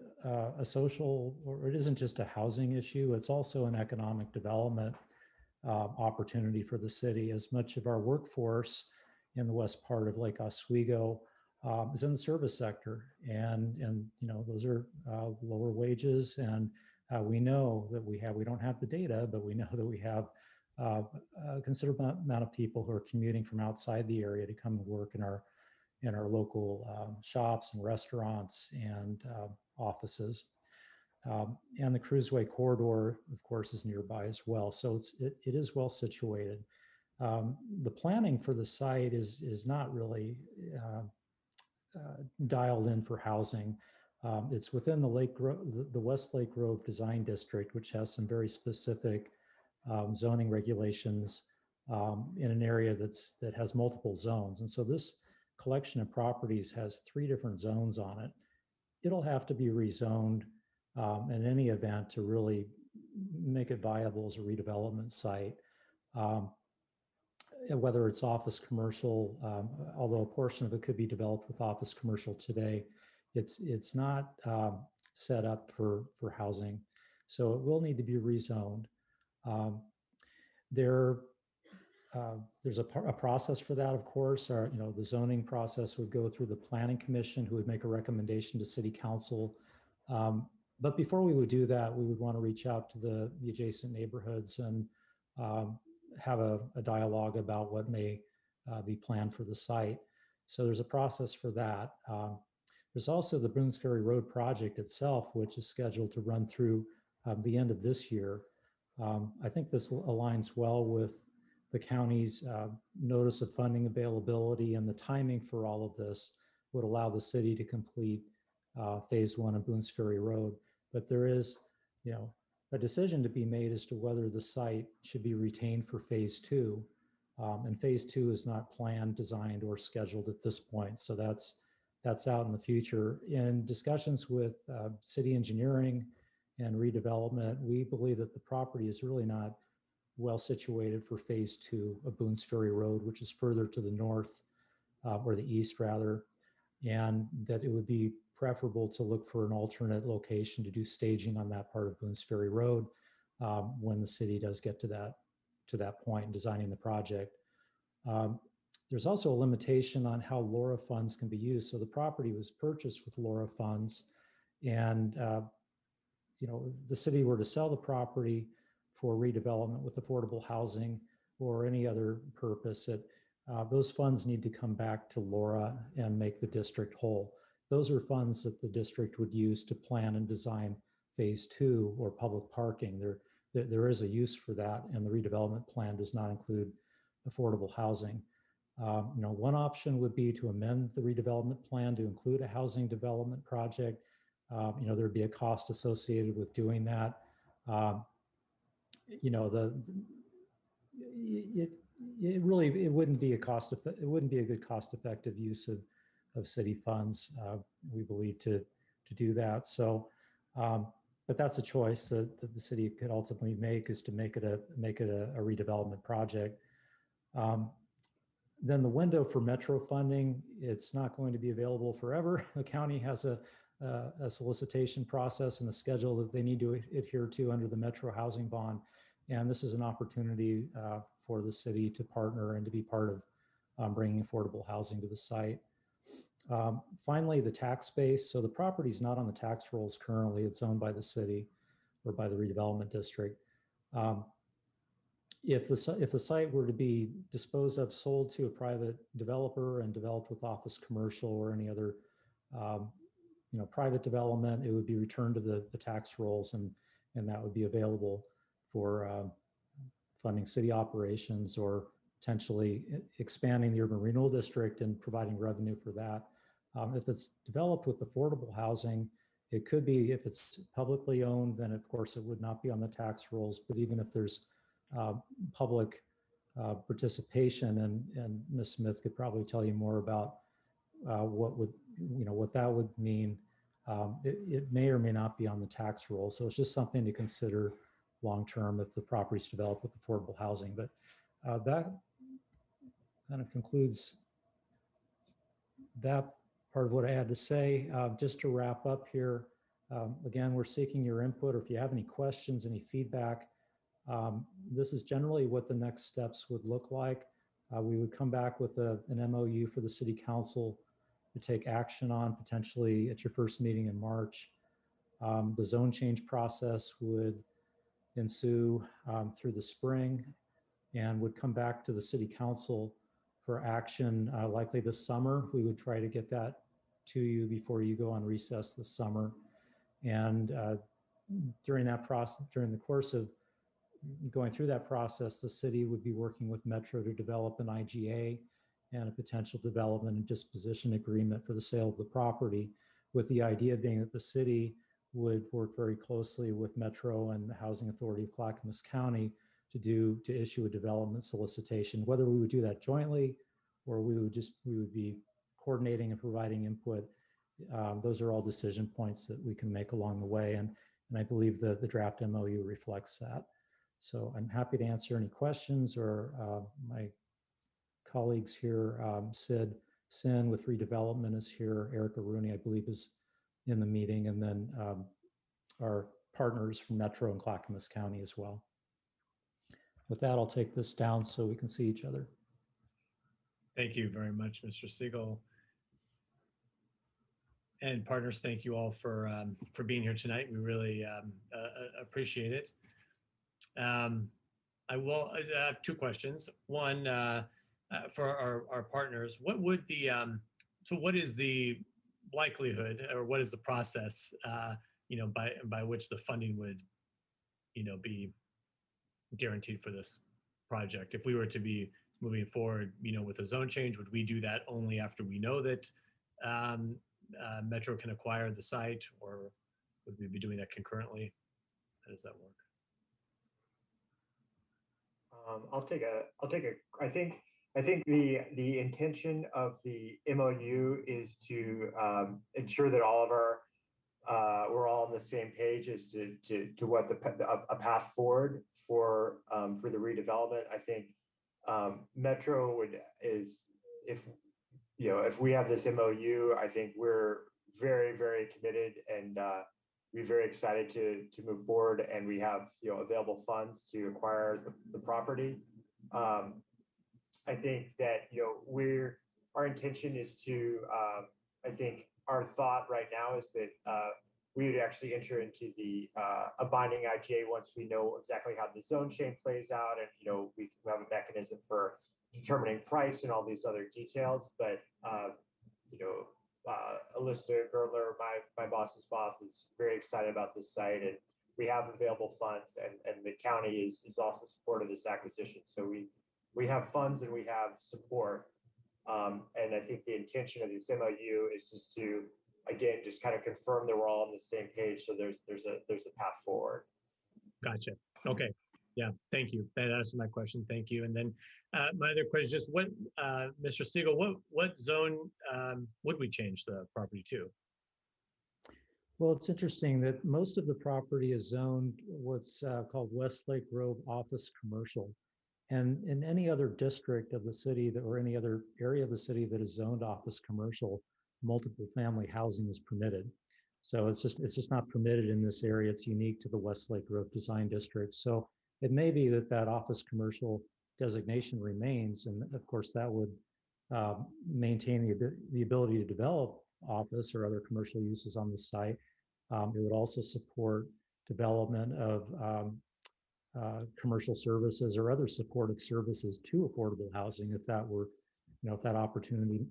social, or it isn't just a housing issue. It's also an economic development opportunity for the city, as much of our workforce in the west part of Lake Oswego is in the service sector, and those are lower wages, and we know that we don't have the data, but we know that we have a considerable amount of people who are commuting from outside the area to come and work in our local shops and restaurants and offices. And the Cruiseway corridor, of course, is nearby as well. So it is well situated. The planning for the site is not really dialed in for housing. It's within the West Lake Grove Design District, which has some very specific zoning regulations in an area that has multiple zones. And so this collection of properties has 3 different zones on it. It'll have to be rezoned in any event to really make it viable as a redevelopment site. Whether it's office commercial, although a portion of it could be developed with office commercial today, it's not set up for housing. So it will need to be rezoned. There's a process for that, of course. The zoning process would go through the Planning Commission, who would make a recommendation to City Council. But before we would do that, we would want to reach out to the adjacent neighborhoods and have a dialogue about what may be planned for the site. So there's a process for that. There's also the Boones Ferry Road project itself, which is scheduled to run through the end of this year. I think this aligns well with the county's notice of funding availability, and the timing for all of this would allow the city to complete phase 1 of Boones Ferry Road. But there is, a decision to be made as to whether the site should be retained for phase 2. And phase 2 is not planned, designed, or scheduled at this point. So that's out in the future. In discussions with city engineering and redevelopment, we believe that the property is really not well situated for phase 2 of Boones Ferry Road, which is further to the north, or the east rather, and that it would be preferable to look for an alternate location to do staging on that part of Boones Ferry Road when the city does get to that point in designing the project. There's also a limitation on how LORA funds can be used. So the property was purchased with LORA funds, and the city were to sell the property for redevelopment with affordable housing or any other purpose, those funds need to come back to LORA and make the district whole. Those are funds that the district would use to plan and design phase 2 or public parking. There is a use for that, and the redevelopment plan does not include affordable housing. One option would be to amend the redevelopment plan to include a housing development project. There'd be a cost associated with doing it wouldn't be a good cost-effective use of city funds, we believe, to do that. So, but that's a choice that the city could ultimately make, is to make it a redevelopment project. Then the window for Metro funding, it's not going to be available forever. The county has a solicitation process and a schedule that they need to adhere to under the Metro housing bond. And this is an opportunity for the city to partner and to be part of bringing affordable housing to the site. Finally, the tax base. So the property is not on the tax rolls currently. It's owned by the city or by the redevelopment district. If the site were to be disposed of, sold to a private developer and developed with office commercial or any other private development, it would be returned to the tax rolls, and that would be available for funding city operations or potentially expanding the urban renewal district and providing revenue for that. If it's developed with affordable housing, it could be, if it's publicly owned, then of course it would not be on the tax rolls. But even if there's public participation, and Ms. Smith could probably tell you more about what that would mean. It may or may not be on the tax roll. So it's just something to consider long-term if the property's developed with affordable housing. But that kind of concludes that part of what I had to say. Just to wrap up here, again, we're seeking your input, or if you have any questions, any feedback. This is generally what the next steps would look like. We would come back with an MOU for the city council to take action on, potentially at your first meeting in March. The zone change process would ensue through the spring and would come back to the city council for action likely this summer. We would try to get that to you before you go on recess this summer. And during that process, during the course of going through that process, the city would be working with Metro to develop an IGA and a potential development and disposition agreement for the sale of the property, with the idea being that the city would work very closely with Metro and the Housing Authority of Clackamas County to issue a development solicitation. Whether we would do that jointly or we would be coordinating and providing input, those are all decision points that we can make along the way. And I believe the draft MOU reflects that. So I'm happy to answer any questions, or my colleagues here, Sid Sin with Redevelopment is here. Erica Rooney, I believe, is in the meeting. And then our partners from Metro and Clackamas County as well. With that, I'll take this down so we can see each other. Thank you very much, Mr. Siegel. And partners, thank you all for being here tonight. We really appreciate it. I have two questions. One, for our partners, what is the likelihood, or what is the process, by which the funding would, be guaranteed for this project? If we were to be moving forward, with a zone change, would we do that only after we know that Metro can acquire the site, or would we be doing that concurrently? How does that work? I think the intention of the MOU is to ensure that all of we're all on the same page as to what a path forward for the redevelopment. I think Metro if we have this MOU, I think we're very, very committed, and we're very excited to move forward, and we have available funds to acquire the property. I think that our intention is to I think our thought right now is that we would actually enter into a binding IGA once we know exactly how the zone change plays out, and we have a mechanism for determining price and all these other details. But Alyssa Gertler, my boss's boss, is very excited about this site, and we have available funds, and the county is also supportive of this acquisition. So we have funds and we have support, and I think the intention of this MOU is just to, again, just kind of confirm that we're all on the same page, so there's a path forward. Gotcha. Okay. Yeah, thank you. That answers my question. Thank you. And then my other question is just what, Mr. Siegel, what zone would we change the property to? Well, it's interesting that most of the property is zoned what's called Westlake Grove Office Commercial. And in any other district of the city that, or any other area of the city that is zoned office commercial, multiple family housing is permitted. So it's just not permitted in this area. It's unique to the Westlake Grove Design District. So it may be that that office commercial designation remains, and of course that would maintain the ability to develop office or other commercial uses on the site. It would also support development of commercial services or other supportive services to affordable housing if that were, if that opportunity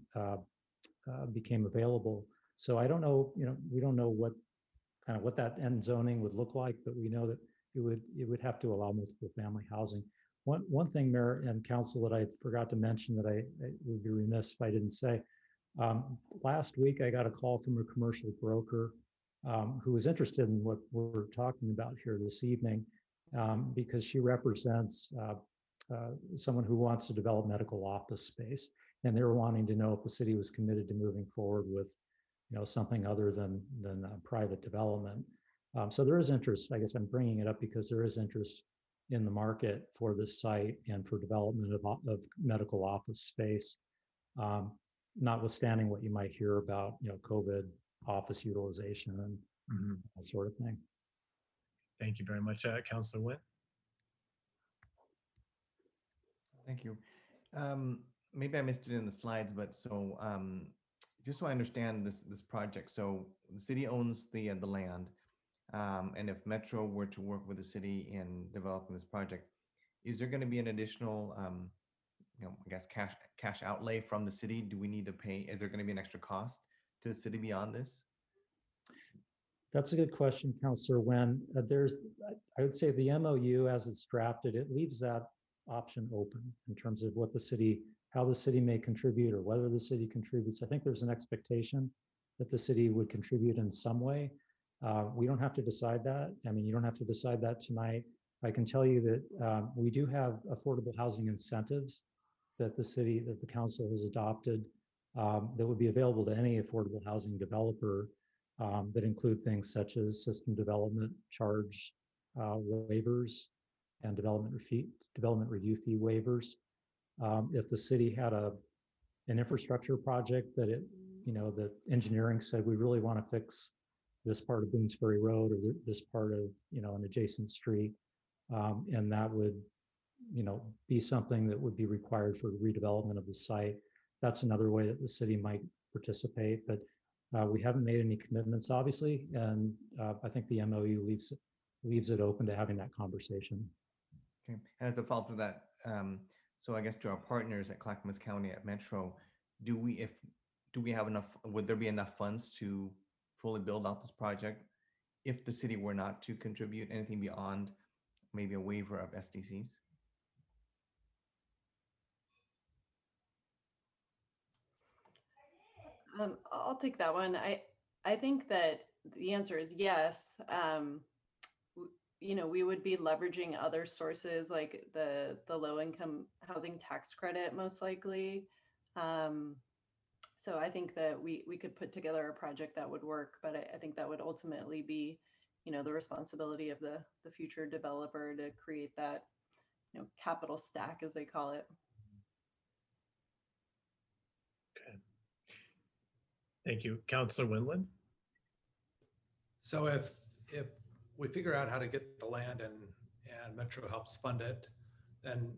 became available. So I don't know, we don't know what that end zoning would look like, but we know that it would have to allow multiple family housing. One thing, Mayor and Council, that I forgot to mention that I would be remiss if I didn't say, last week I got a call from a commercial broker who was interested in what we're talking about here this evening, because she represents someone who wants to develop medical office space, and they were wanting to know if the city was committed to moving forward with something other than private development. So there is interest. I guess I'm bringing it up because there is interest in the market for this site and for development of medical office space, notwithstanding what you might hear about COVID office utilization and that sort of thing. Thank you very much, Councilor Nguyen. Thank you. Maybe I missed it in the slides, but so just so I understand this project, so the city owns the land, and if Metro were to work with the city in developing this project, is there going to be an additional, I guess cash outlay from the city? Do we need to pay? Is there going to be an extra cost to the city beyond this? That's a good question, Councilor Nguyen. I would say the MOU as it's drafted, it leaves that option open in terms of how the city may contribute or whether the city contributes. I think there's an expectation that the city would contribute in some way. We don't have to decide that. I mean, you don't have to decide that tonight. I can tell you that we do have affordable housing incentives that the council has adopted that would be available to any affordable housing developer that include things such as system development charge waivers and development review fee waivers. If the city had an infrastructure project that that engineering said we really want to fix this part of Boones Ferry Road or this part of an adjacent street, and that would be something that would be required for redevelopment of the site. That's another way that the city might participate, but we haven't made any commitments, obviously, and I think the MOU leaves it open to having that conversation. Okay, and as a follow-up to that, so I guess to our partners at Clackamas County at Metro, do we have enough? Would there be enough funds to fully build out this project if the city were not to contribute anything beyond maybe a waiver of SDCs? I'll take that one. I think that the answer is yes. We would be leveraging other sources like the low-income housing tax credit, most likely. So I think that we could put together a project that would work, but I think that would ultimately be, the responsibility of the future developer to create that, capital stack, as they call it. Okay. Thank you. Councilor Wendland. So if we figure out how to get the land and Metro helps fund it, then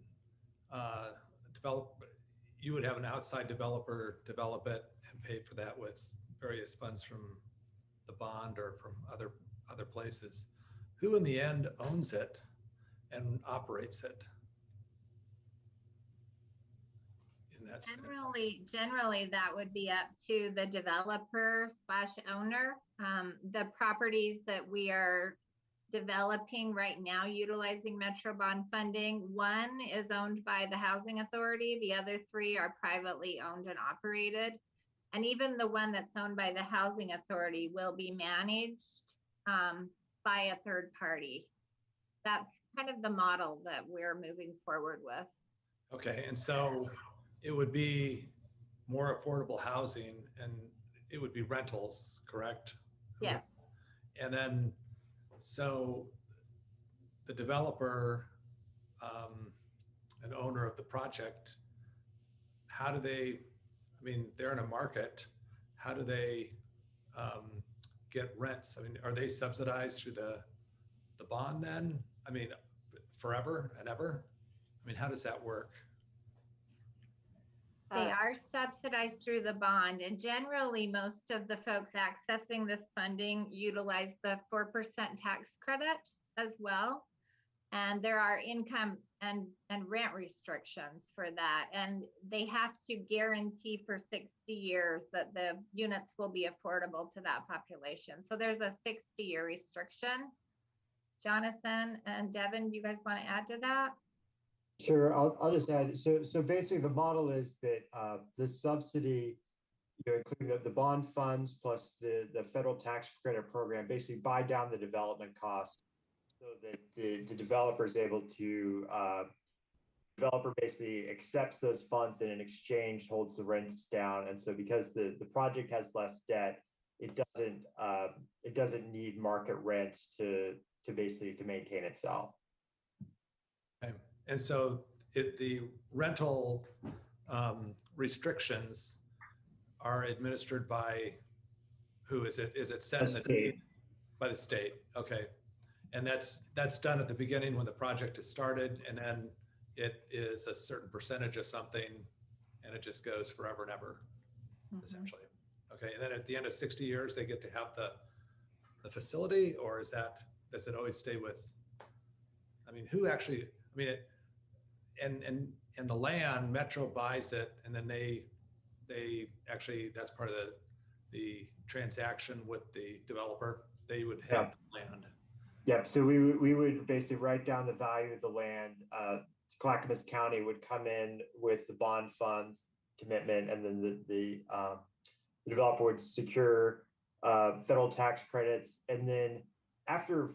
you would have an outside developer develop it and pay for that with various funds from the bond or from other places. Who in the end owns it and operates it? In that sense. Generally, that would be up to the developer / owner. The properties that we are developing right now utilizing Metro bond funding, one is owned by the Housing Authority, the other 3 are privately owned and operated. And even the one that's owned by the Housing Authority will be managed by a third party. That's kind of the model that we're moving forward with. Okay, and so it would be more affordable housing and it would be rentals, correct? Yes. And then, so the developer and owner of the project, how do they, I mean, they're in a market, how do they get rents? I mean, are they subsidized through the bond then? I mean, forever and ever? I mean, how does that work? They are subsidized through the bond, and generally most of the folks accessing this funding utilize the 4% tax credit as well. And there are income and rent restrictions for that. And they have to guarantee for 60 years that the units will be affordable to that population. So there's a 60-year restriction. Jonathan and Devin, do you guys want to add to that? Sure, I'll just add. So basically, the model is that the subsidy, including the bond funds plus the federal tax credit program, basically buy down the development costs, so that the developer is able to developer basically accepts those funds and in exchange holds the rents down. And so because the project has less debt, it doesn't need market rents to basically to maintain itself. Okay. And so the rental restrictions are administered by who? Is it set in the state? By the state? Okay. And that's done at the beginning when the project is started, and then it is a certain percentage of something, and it just goes forever and ever, essentially. Okay. And then at the end of 60 years, they get to have the facility, or does it always stay with? I mean, who actually? I mean, and the land, Metro buys it, and then they actually, that's part of the transaction with the developer. They would have the land. Yep. So we would basically write down the value of the land. Clackamas County would come in with the bond funds commitment, and then the developer would secure federal tax credits, and then after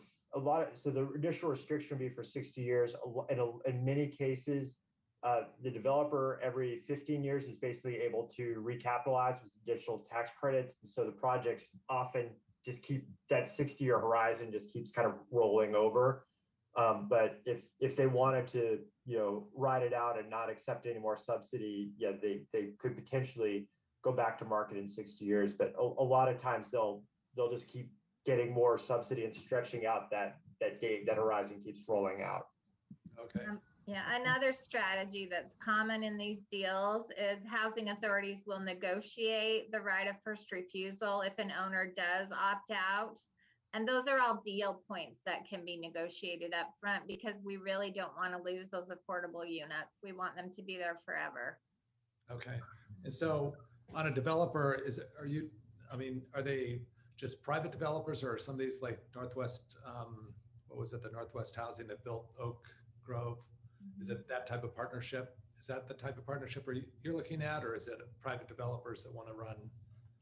so the initial restriction would be for 60 years. In many cases, the developer every 15 years is basically able to recapitalize with additional tax credits. And so the projects often just keep that 60-year horizon just keeps kind of rolling over. But if they wanted to, ride it out and not accept any more subsidy, they could potentially go back to market in 60 years. But a lot of times they'll just keep getting more subsidy and stretching out that horizon keeps rolling out. Okay. Yeah, another strategy that's common in these deals is housing authorities will negotiate the right of first refusal if an owner does opt out. And those are all deal points that can be negotiated up front, because we really don't want to lose those affordable units. We want them to be there forever. Okay. And so on a developer, are they just private developers, or are some of these like Northwest, the Northwest Housing that built Oak Grove? Is it that type of partnership? Is that the type of partnership you're looking at, or is it private developers that want to run?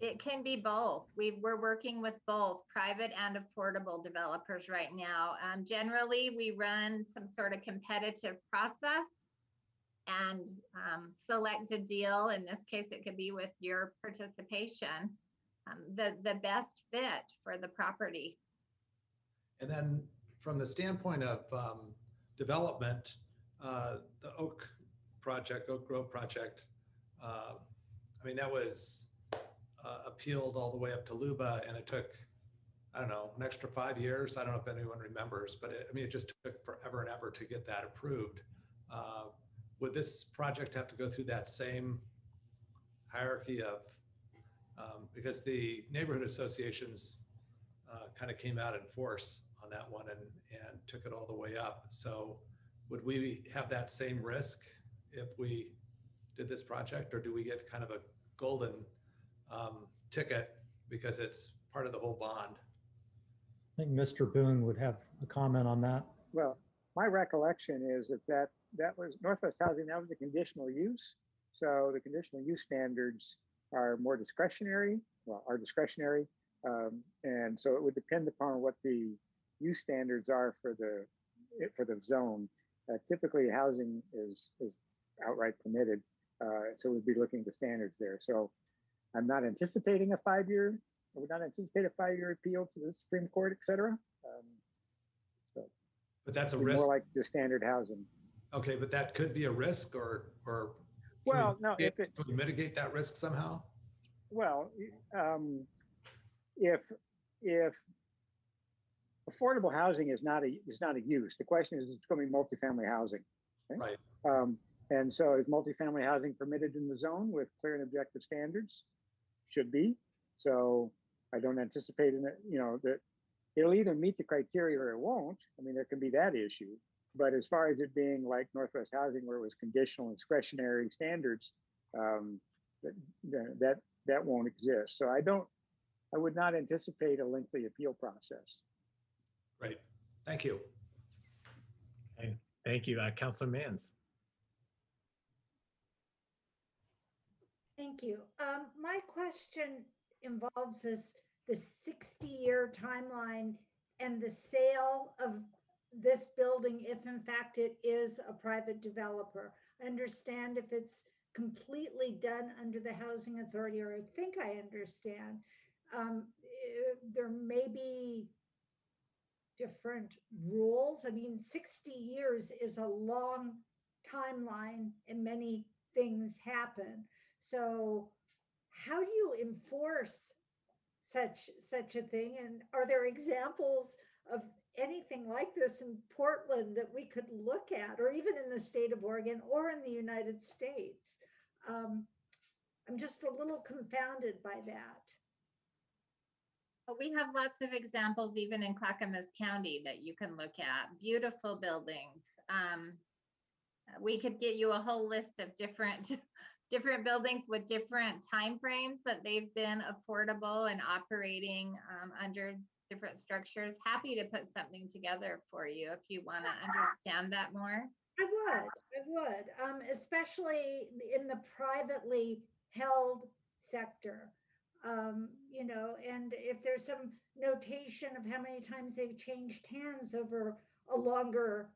It can be both. We're working with both private and affordable developers right now. Generally, we run some sort of competitive process and select a deal. In this case, it could be with your participation, the best fit for the property. And then from the standpoint of development, the Oak Grove project, that was appealed all the way up to LUBA, and it took, I don't know, an extra 5 years. I don't know if anyone remembers, but it just took forever and ever to get that approved. Would this project have to go through that same hierarchy of, because the neighborhood associations kind of came out in force on that one and took it all the way up. So would we have that same risk if we did this project, or do we get kind of a golden ticket because it's part of the whole bond? I think Mr. Boone would have a comment on that. Well, my recollection is that was Northwest Housing, that was a conditional use. So the conditional use standards are more discretionary, are discretionary. And so it would depend upon what the use standards are for the for the zone. Typically, housing is outright permitted, so we'd be looking at the standards there. So I'm not anticipating a 5-year. I would not anticipate a 5-year appeal to the Supreme Court, et cetera. But that's a More risk. like the standard housing. Okay, but that could be a risk, or Well, no, if it, can we mitigate that risk somehow? well, if affordable housing is not a use, the question is, it's going to be multifamily housing. Okay? Right. And so is multifamily housing permitted in the zone with clear and objective standards? Should be. So I don't anticipate that it'll either meet the criteria or it won't. I mean, there can be that issue. But as far as it being like Northwest Housing, where it was conditional and discretionary standards, that won't exist. So I would not anticipate a lengthy appeal process. Great. Thank you. Okay. Thank you. Councilor Mans. Thank you. My question involves the 60-year timeline and the sale of this building, if in fact it is a private developer. I understand if it's completely done under the housing authority, or I think I understand, there may be different rules. I mean, 60 years is a long timeline and many things happen. So how do you enforce such a thing? And are there examples of anything like this in Portland that we could look at, or even in the state of Oregon or in the United States? I'm just a little confounded by that. But we have lots of examples, even in Clackamas County, that you can look at. Beautiful buildings. We could get you a whole list of different buildings with different timeframes that they've been affordable and operating under different structures. Happy to put something together for you if you want to understand that more. I would, especially in the privately held sector. And if there's some notation of how many times they've changed hands over a longer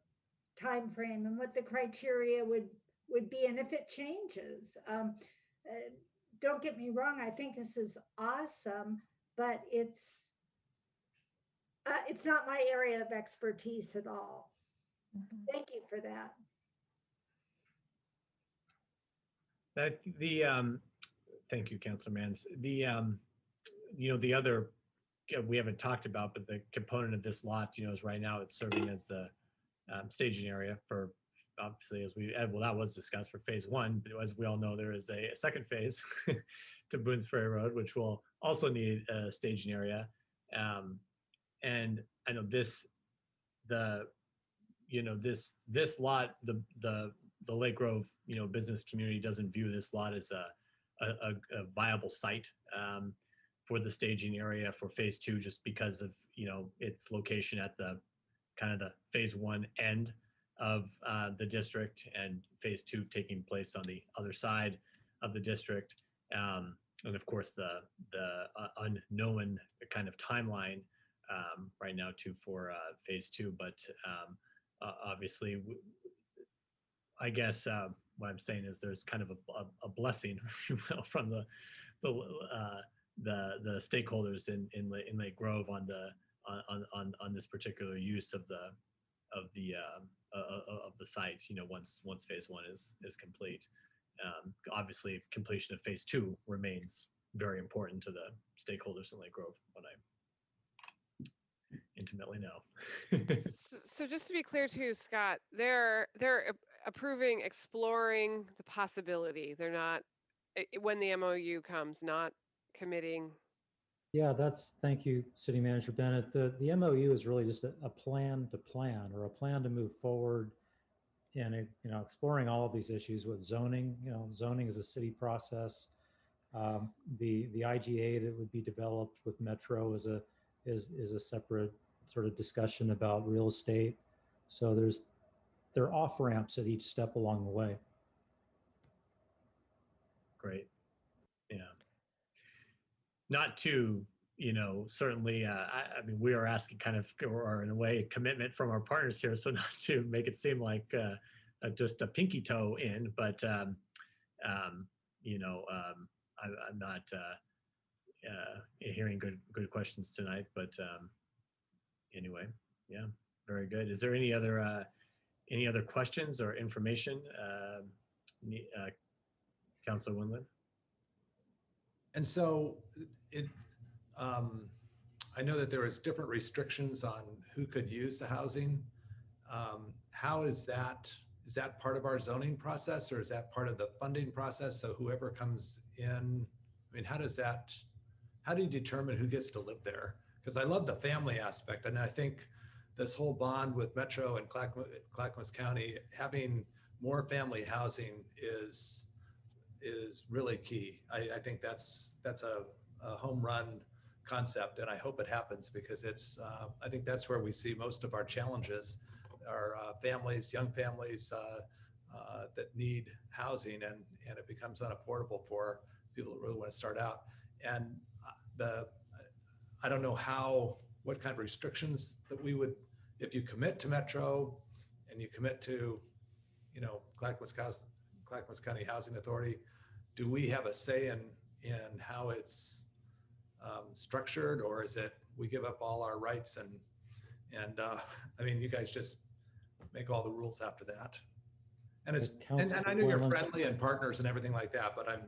time frame and what the criteria would be, and if it changes. Don't get me wrong, I think this is awesome, but it's not my area of expertise at all. Thank you for that. Thank you, Councilor Mans. The other we haven't talked about, but the component of this lot, is right now it's serving as the staging area for, obviously, that was discussed for phase 1, but as we all know, there is a second phase to Boones Ferry Road, which will also need a staging area. And I know this lot, the Lake Grove, business community doesn't view this lot as a viable site for the staging area for phase 2, just because of, its location at the kind of the phase 1 end of the district, and phase 2 taking place on the other side of the district. And of course, the unknown kind of timeline right now too for phase 2. But obviously, I guess what I'm saying is there's kind of a blessing from the stakeholders in Lake Grove on this particular use of the site. Once phase 1 is complete. Obviously, completion of phase 2 remains very important to the stakeholders in Lake Grove, what I intimately know. So just to be clear too, Scott, they're approving, exploring the possibility. They're not, when the MOU comes, not committing. Yeah, thank you, City Manager Bennett. The MOU is really just a plan to plan, or a plan to move forward in exploring all of these issues with zoning. Zoning is a city process. The IGA that would be developed with Metro is a separate sort of discussion about real estate. So there are off ramps at each step along the way. Great. Yeah. Not to certainly, I mean, we are asking kind of, or in a way, a commitment from our partners here. So not to make it seem like just a pinky toe in, but, I'm not hearing good questions tonight, but anyway, yeah, very good. Is there any other questions or information, Councilor Windland? And so I know that there was different restrictions on who could use the housing. How is that? Is that part of our zoning process, or is that part of the funding process? So whoever comes in, I mean, how do you determine who gets to live there? Because I love the family aspect. And I think this whole bond with Metro and Clackamas County, having more family housing is really key. I think that's a home run concept, and I hope it happens, because it's I think that's where we see most of our challenges are families, young families that need housing, and it becomes unaffordable for people that really want to start out. And I don't know what kind of restrictions that we would, if you commit to Metro and you commit to, Clackamas County Housing Authority, do we have a say in how it's structured, or is it we give up all our rights and I mean, you guys just make all the rules after that? And it's and I know you're friendly and partners and everything like that, but I'm,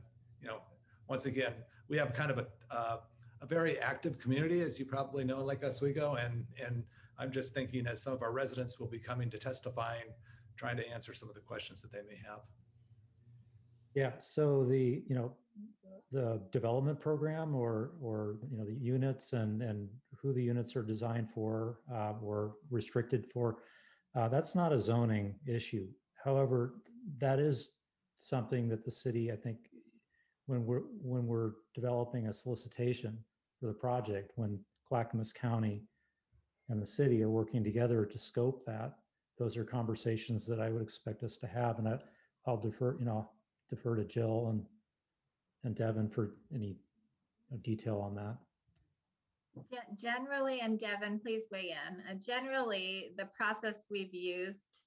once again, we have kind of a very active community, as you probably know, like Oswego, and I'm just thinking, as some of our residents will be coming to testifying, trying to answer some of the questions that they may have. Yeah, so the development program or the units and who the units are designed for or restricted for, that's not a zoning issue. However, that is something that the city, I think, when we're developing a solicitation for the project, when Clackamas County and the city are working together to scope that, those are conversations that I would expect us to have. And I'll defer to Jill and Devin for any detail on that. Generally, and Devin, please weigh in. Generally, the process we've used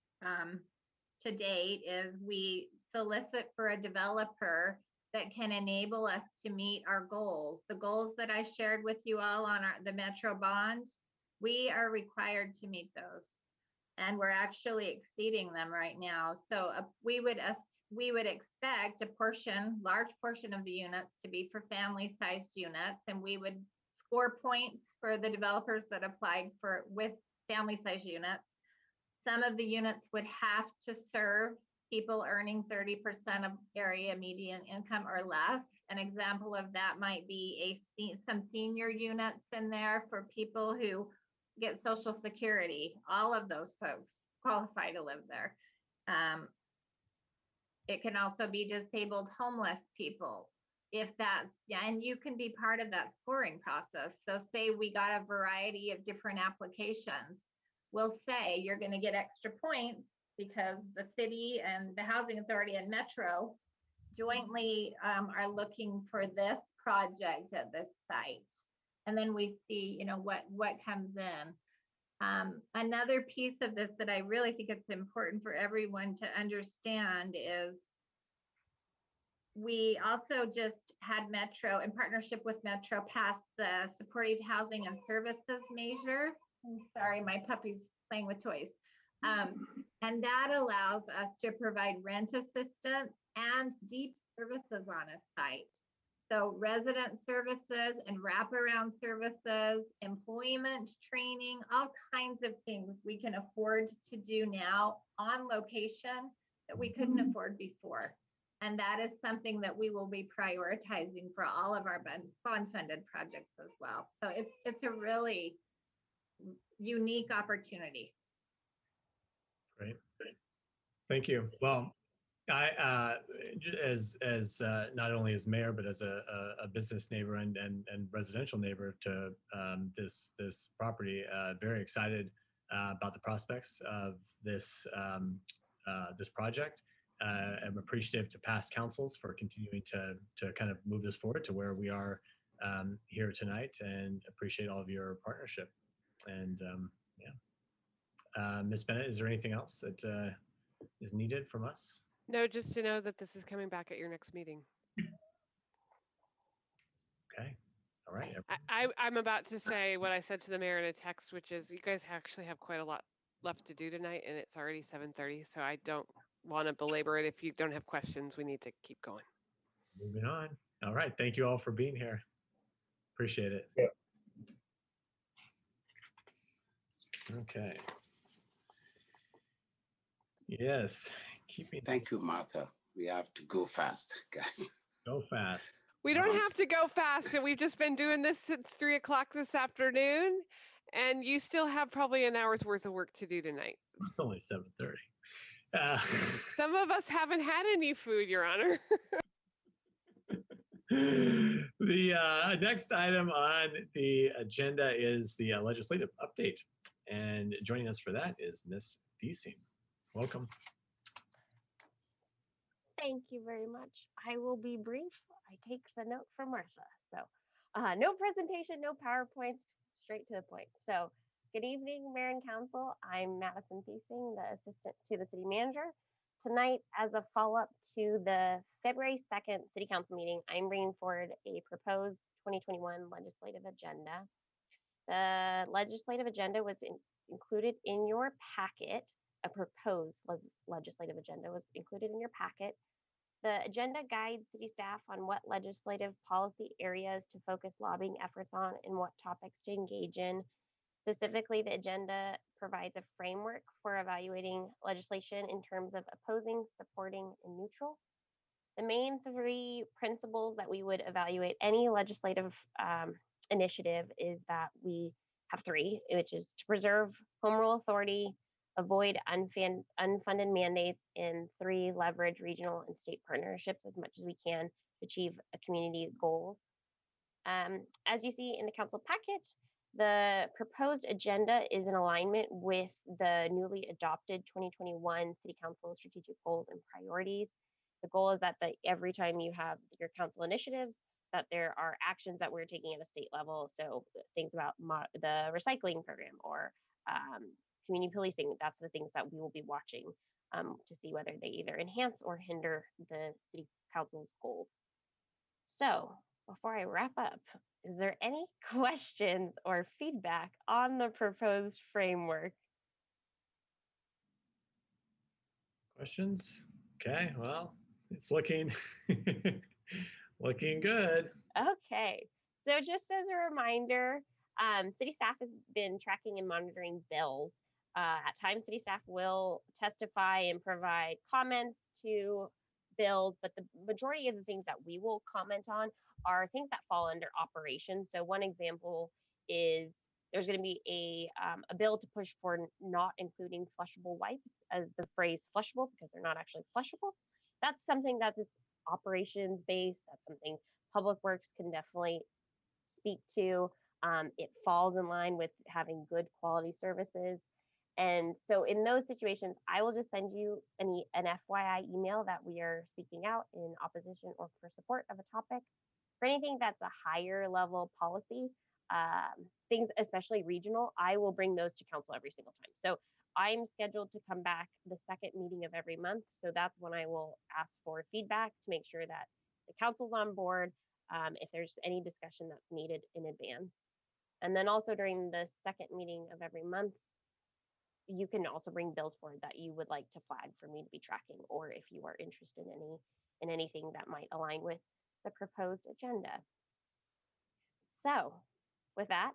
to date is we solicit for a developer that can enable us to meet our goals. The goals that I shared with you all on the Metro bond, we are required to meet those. And we're actually exceeding them right now. So we would expect large portion of the units to be for family-sized units, and we would score points for the developers that applied with family-sized units. Some of the units would have to serve people earning 30% of area median income or less. An example of that might be some senior units in there for people who get Social Security. All of those folks qualify to live there. It can also be disabled homeless people, and you can be part of that scoring process. So say we got a variety of different applications. We'll say you're going to get extra points because the city and the Housing Authority and Metro jointly are looking for this project at this site. And then we see, what comes in. Another piece of this that I really think it's important for everyone to understand is we also just had Metro, in partnership with Metro, pass the Supportive Housing and Services measure. I'm sorry, my puppy's playing with toys. And that allows us to provide rent assistance and deep services on a site. So resident services and wraparound services, employment training, all kinds of things we can afford to do now on location that we couldn't afford before. And that is something that we will be prioritizing for all of our bond funded projects as well. So it's a really unique opportunity. Great. Thank you. Well, I, as not only as mayor, but as a business neighbor and residential neighbor to this property, very excited about the prospects of this this project. I'm appreciative to past councils for continuing to kind of move this forward to where we are here tonight, and appreciate all of your partnership. And Ms. Bennett, is there anything else that is needed from us? No, just to know that this is coming back at your next meeting. Okay. All right. I'm about to say what I said to the mayor in a text, which is you guys actually have quite a lot left to do tonight, and it's already 7:30, so I don't want to belabor it. If you don't have questions, we need to keep going. Moving on. All right. Thank you all for being here. Appreciate it. Yeah. Okay. Yes. Thank you, Martha. We have to go fast, guys. Go fast. We don't have to go fast, and we've just been doing this since 3 o'clock this afternoon, and you still have probably an hour's worth of work to do tonight. It's only 7:30. Some of us haven't had any food, Your Honor. The next item on the agenda is the legislative update. And joining us for that is Ms. Deasing. Welcome. Thank you very much. I will be brief. I take the note from Martha. So no presentation, no PowerPoints, straight to the point. So good evening, Mayor and Council. I'm Madison Thiesing, the assistant to the city manager. Tonight, as a follow-up to the February 2nd City Council meeting, I'm bringing forward a proposed 2021 legislative agenda. The legislative agenda was included in your packet. A proposed legislative agenda was included in your packet. The agenda guides city staff on what legislative policy areas to focus lobbying efforts on and what topics to engage in. Specifically, the agenda provides a framework for evaluating legislation in terms of opposing, supporting, and neutral. The main three principles that we would evaluate any legislative initiative is that we have three, which is to preserve home rule authority, avoid unfunded mandates, and three, leverage regional and state partnerships as much as we can to achieve a community's goals. As you see in the council packet, the proposed agenda is in alignment with the newly adopted 2021 City Council strategic goals and priorities. The goal is that every time you have your council initiatives, that there are actions that we're taking at a state level. So things about the recycling program or community policing, that's the things that we will be watching to see whether they either enhance or hinder the city council's goals. So before I wrap up, is there any questions or feedback on the proposed framework? Questions? Okay, well, it's looking looking good. Okay, so just as a reminder, city staff has been tracking and monitoring bills. At times, city staff will testify and provide comments to bills, but the majority of the things that we will comment on are things that fall under operations. So one example is there's going to be a bill to push for not including flushable wipes as the phrase flushable because they're not actually flushable. That's something that is operations based. That's something Public Works can definitely speak to. It falls in line with having good quality services. And so in those situations, I will just send you an FYI email that we are speaking out in opposition or for support of a topic. For anything that's a higher level policy, things especially regional, I will bring those to council every single time. So I'm scheduled to come back the second meeting of every month. So that's when I will ask for feedback to make sure that the council's on board if there's any discussion that's needed in advance. And then also during the second meeting of every month, you can also bring bills forward that you would like to flag for me to be tracking, or if you are interested in anything that might align with the proposed agenda. So with that,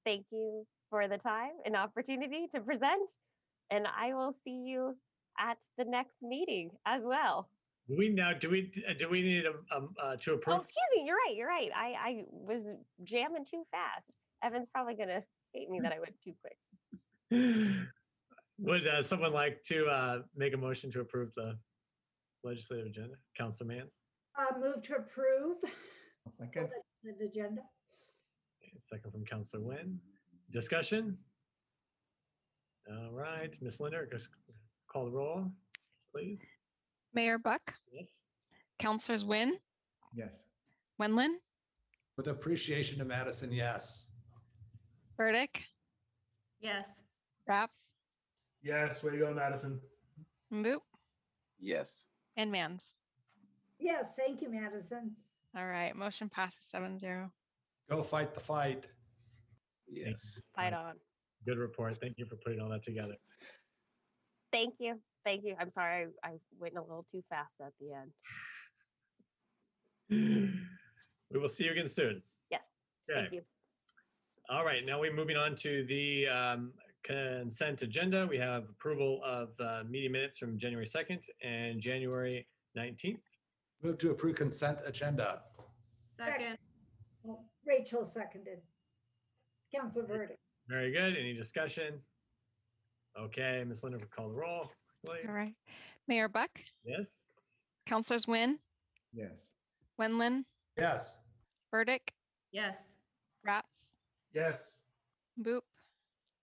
thank you for the time and opportunity to present, and I will see you at the next meeting as well. Do we need to approve? Oh, excuse me. You're right. I was jamming too fast. Evan's probably gonna hate me that I went too quick. Would someone like to make a motion to approve the legislative agenda? Councilor Mans? Move to approve. Second. The agenda. Second from Councilor Nguyen. Discussion? All right, Ms. Linder, just call the roll, please. Mayor Buck? Yes. Councilors Nguyen? Yes. Wendland? With appreciation to Madison, yes. Burdick, Yes. Rapp, Yes, way to go, Madison. Boop, Yes. and Mans. Yes, thank you, Madison. All right, motion passes 7-0. Go fight the fight. Yes. Fight on. Good report. Thank you for putting all that together. Thank you. Thank you. I'm sorry I went a little too fast at the end. We will see you again soon. Yes. Okay. Thank you. All right, now we're moving on to the consent agenda. We have approval of meeting minutes from January 2nd and January 19th. Move to approve consent agenda. Second. Rachel seconded. Council Verdict. Very good. Any discussion? Okay, Ms. Linder, call the roll. Please. All right. Mayor Buck, Yes. Councilors Wynn, Yes. Wendland, Yes. Burdick, Yes. Rapp, Yes. Boop,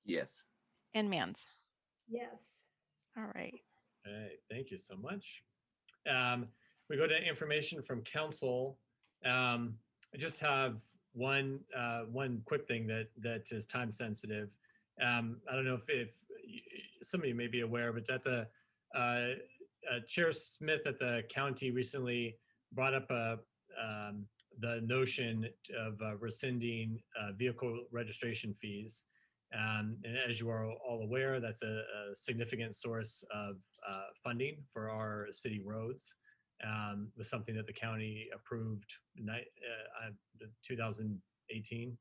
Yes. and Mans. Yes. All right. Okay, thank you so much. We go to information from council. I just have one quick thing that is time sensitive. I don't know if some of you may be aware, but that the Chair Smith at the county recently brought up the notion of rescinding vehicle registration fees. And as you are all aware, that's a significant source of funding for our city roads. Was something that the county approved 2018,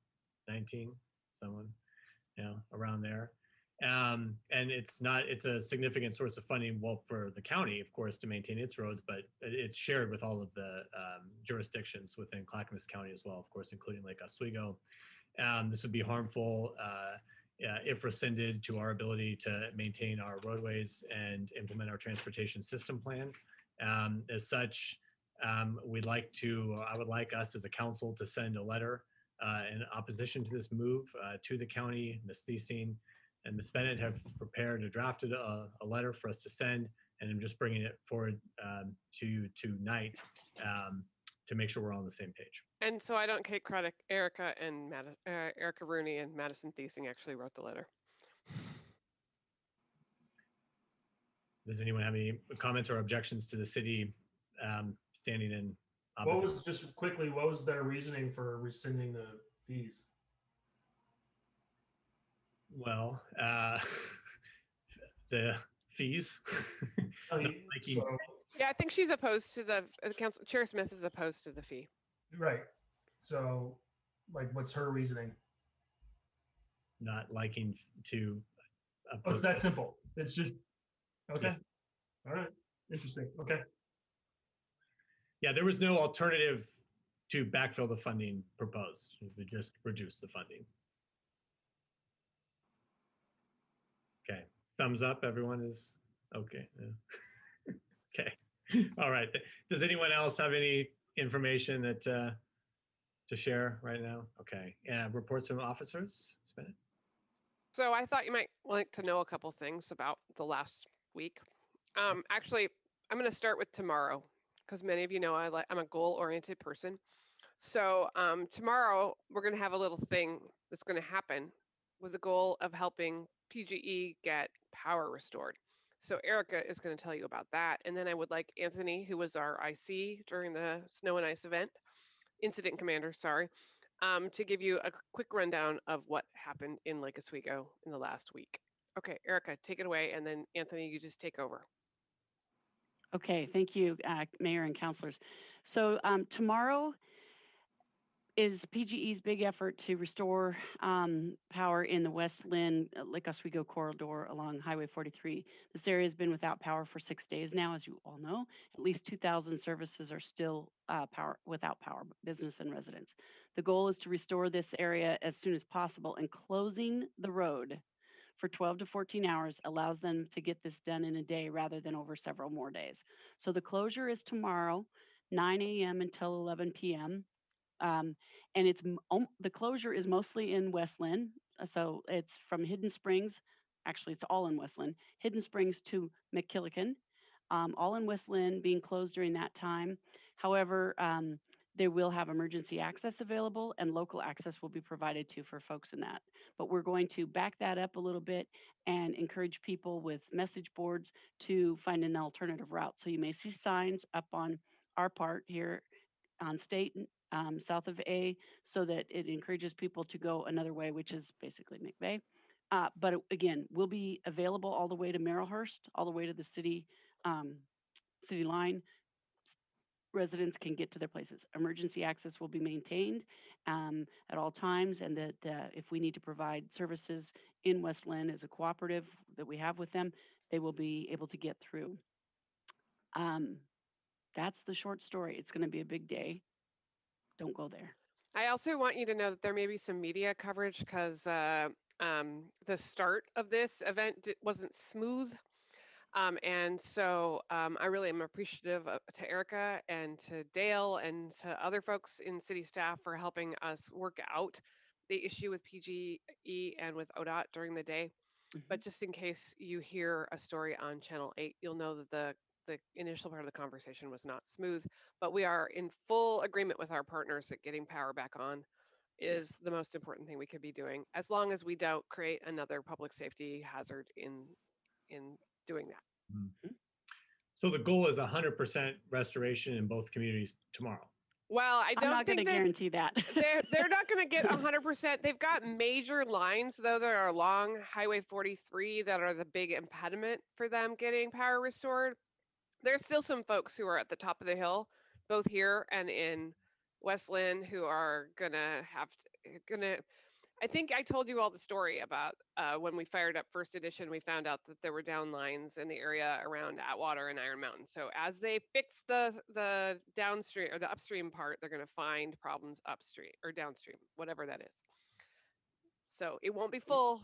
19, someone, around there. And it's a significant source of funding, well, for the county, of course, to maintain its roads, but it's shared with all of the jurisdictions within Clackamas County as well, of course, including Lake Oswego. This would be harmful if rescinded to our ability to maintain our roadways and implement our transportation system plan. As such, I would like us as a council to send a letter in opposition to this move to the county. Ms. Thiesing and Ms. Bennett have prepared and drafted a letter for us to send, and I'm just bringing it forward to you tonight to make sure we're all on the same page. And so I don't take credit. Erica Rooney and Madison Thiesing actually wrote the letter. Does anyone have any comments or objections to the city standing in opposition? What was their reasoning for rescinding the fees? Well, the fees. Yeah, I think she's opposed to the council. Chair Smith is opposed to the fee. Right. So, what's her reasoning? Not liking to. Oh, it's that simple. It's just okay. Yeah. All right. Interesting. Okay. Yeah, there was no alternative to backfill the funding proposed. We just reduce the funding. Okay. Thumbs up. Everyone is okay. Yeah. Okay. All right. Does anyone else have any information that to share right now? Okay. Yeah. Reports from officers. Spend it. So I thought you might like to know a couple things about the last week. Actually, I'm going to start with tomorrow because many of you know I'm a goal-oriented person. So tomorrow we're going to have a little thing that's going to happen with the goal of helping PGE get power restored. So Erica is going to tell you about that. And then I would like Anthony, who was our IC during the snow and ice event, incident commander, sorry, to give you a quick rundown of what happened in Lake Oswego in the last week. Okay, Erica, take it away. And then Anthony, you just take over. Okay, thank you, Mayor and councilors. So tomorrow is PGE's big effort to restore power in the West Lynn Lake Oswego corridor along Highway 43. This area has been without power for 6 days now, as you all know. At least 2,000 services are still without power, business and residents. The goal is to restore this area as soon as possible, and closing the road for 12 to 14 hours allows them to get this done in a day rather than over several more days. So the closure is tomorrow, 9 a.m. until 11 p.m. And the closure is mostly in West Lynn. So it's from Hidden Springs. Actually, it's all in West Lynn. Hidden Springs to McKillican, all in West Lynn, being closed during that time. However, They will have emergency access available, and local access will be provided too for folks in that. But we're going to back that up a little bit and encourage people with message boards to find an alternative route. So you may see signs up on our part here on State, south of A, so that it encourages people to go another way, which is basically McVeigh. But again, we'll be available all the way to Merrillhurst, all the way to the city city line. Residents can get to their places. Emergency access will be maintained at all times, and that if we need to provide services in West Lynn as a cooperative that we have with them, they will be able to get through. That's the short story. It's going to be a big day. Don't go there. I also want you to know that there may be some media coverage because the start of this event wasn't smooth. And so I really am appreciative to Erica and to Dale and to other folks in city staff for helping us work out the issue with PGE and with ODOT during the day. But just in case you hear a story on Channel 8, you'll know that the initial part of the conversation was not smooth, but we are in full agreement with our partners that getting power back on is the most important thing we could be doing, as long as we don't create another public safety hazard in doing that. So the goal is 100% restoration in both communities tomorrow. Well, I don't I'm not going to guarantee that. they're not going to get 100%. They've got major lines, though, that are along Highway 43 that are the big impediment for them getting power restored. There's still some folks who are at the top of the hill, both here and in West Lynn, who are I think I told you all the story about when we fired up First Edition, we found out that there were down lines in the area around Atwater and Iron Mountain. So as they fix the downstream or the upstream part, they're going to find problems upstream or downstream, whatever that is. So it won't be full,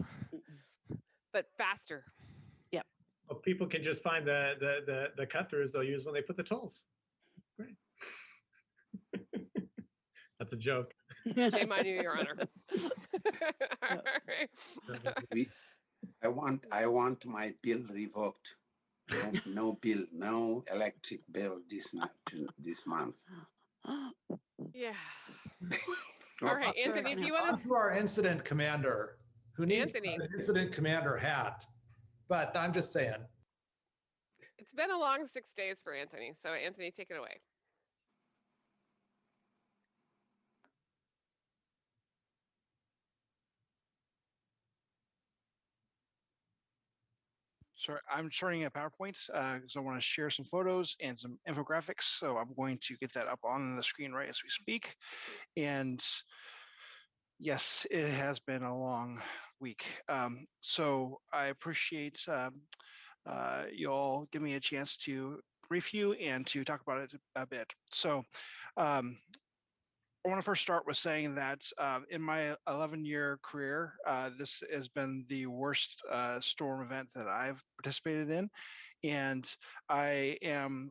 but faster. Yep. Well, people can just find the cut-throughs they'll use when they put the tolls. Great. That's a joke. Shame on you, Your Honor. I want my bill revoked. No bill, no electric bill this month. Yeah. All right, Anthony, if you want to our incident commander, who needs Anthony. an incident commander hat, but I'm just saying. It's been a long 6 days for Anthony, so Anthony, take it away. So I'm showing a PowerPoint because I want to share some photos and some infographics. So I'm going to get that up on the screen right as we speak. And yes, it has been a long week. So I appreciate you all giving me a chance to brief you and to talk about it a bit. So I want to first start with saying that in my 11-year career, this has been the worst storm event that I've participated in. And I am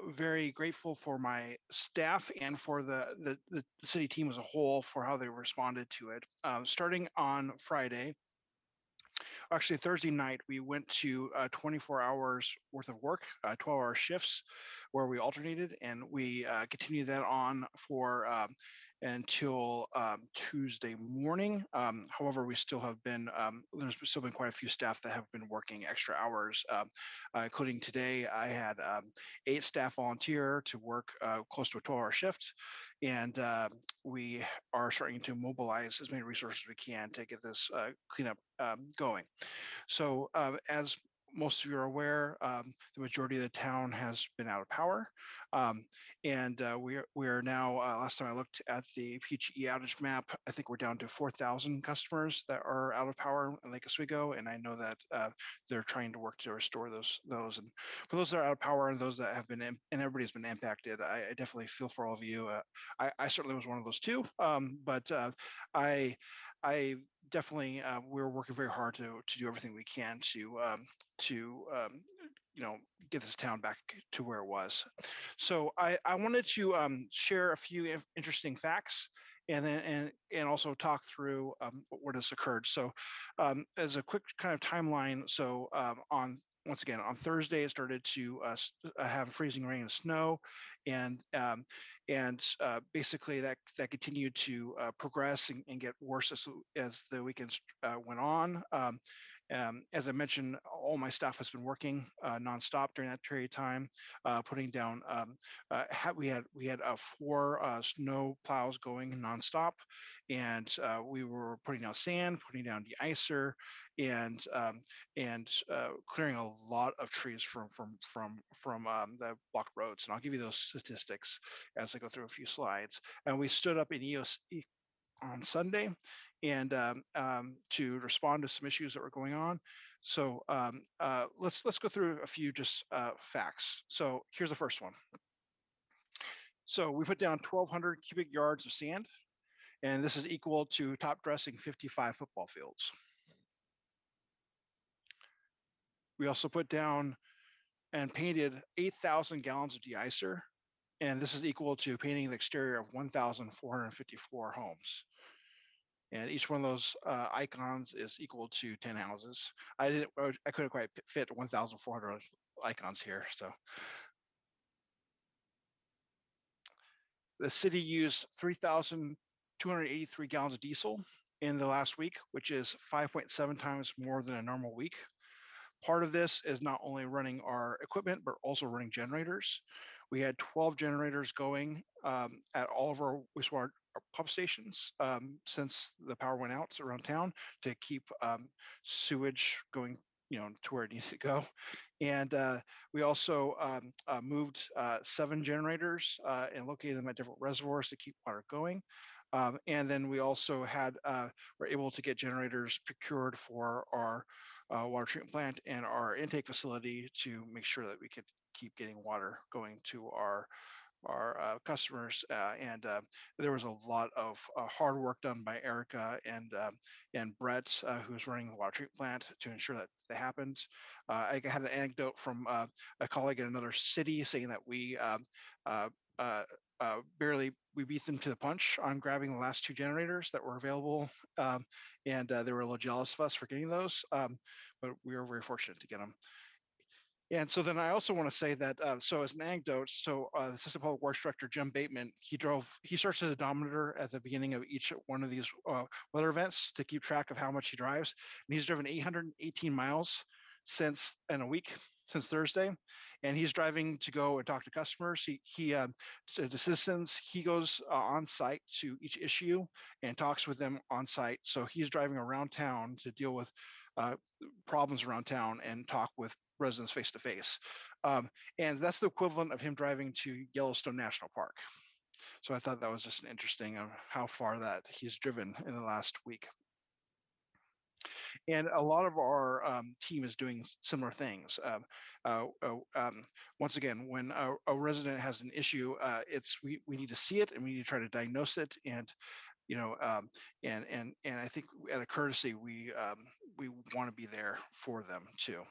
very grateful for my staff and for the city team as a whole for how they responded to it. Starting on Friday, actually Thursday night, we went to 24 hours worth of work, 12-hour shifts where we alternated, and we continued that on for until Tuesday morning. However, we still have been, there's still been quite a few staff that have been working extra hours, including today. I had 8 staff volunteer to work close to a 12-hour shift, and we are starting to mobilize as many resources as we can to get this cleanup going. So as most of you are aware, the majority of the town has been out of power. And we are now, last time I looked at the PGE outage map, I think we're down to 4,000 customers that are out of power in Lake Oswego. And I know that they're trying to work to restore those. And for those that are out of power and those that have been, and everybody's been impacted, I definitely feel for all of you. I certainly was one of those too, but I definitely, we're working very hard to do everything we can to get this town back to where it was. So I wanted to share a few interesting facts and also talk through what has occurred. So as a quick kind of timeline, so on once again, on Thursday, it started to have freezing rain and snow, and basically that continued to progress and get worse as the weekends went on. As I mentioned, all my staff has been working nonstop during that period of time, putting down. We had 4 snow plows going nonstop, and we were putting down sand, putting down de-icer, and clearing a lot of trees from the blocked roads. And I'll give you those statistics as I go through a few slides. And we stood up in EOC on Sunday and to respond to some issues that were going on. So let's go through a few just facts. So here's the first one. So we put down 1,200 cubic yards of sand, and this is equal to top dressing 55 football fields. We also put down and painted 8,000 gallons of de-icer, and this is equal to painting the exterior of 1,454 homes. And each one of those icons is equal to 10 houses. I couldn't quite fit 1,400 icons here, so. The city used 3,283 gallons of diesel in the last week, which is 5.7 times more than a normal week. Part of this is not only running our equipment, but also running generators. We had 12 generators going at all of our wastewater pump stations since the power went out around town to keep sewage going, to where it needs to go. And we also moved 7 generators and located them at different reservoirs to keep water going. And then we also were able to get generators procured for our water treatment plant and our intake facility to make sure that we could keep getting water going to our customers. And there was a lot of hard work done by Erica and Brett, who's running the water treatment plant, to ensure that that happened. I had an anecdote from a colleague in another city saying that we beat them to the punch on grabbing the last 2 generators that were available, and they were a little jealous of us for getting those, but we were very fortunate to get them. And so then I also want to say that, so as an anecdote, the Assistant Public Works Director, Jim Bateman, he starts his odometer at the beginning of each one of these weather events to keep track of how much he drives. And he's driven 818 miles since Thursday. And he's driving to go and talk to customers. To citizens, he goes on site to each issue and talks with them on site. So he's driving around town to deal with problems around town and talk with residents face to face. And that's the equivalent of him driving to Yellowstone National Park. So I thought that was just interesting of how far that he's driven in the last week. And a lot of our team is doing similar things. Once again, when a resident has an issue, we need to see it and we need to try to diagnose it. And and I think at a courtesy, we want to be there for them too.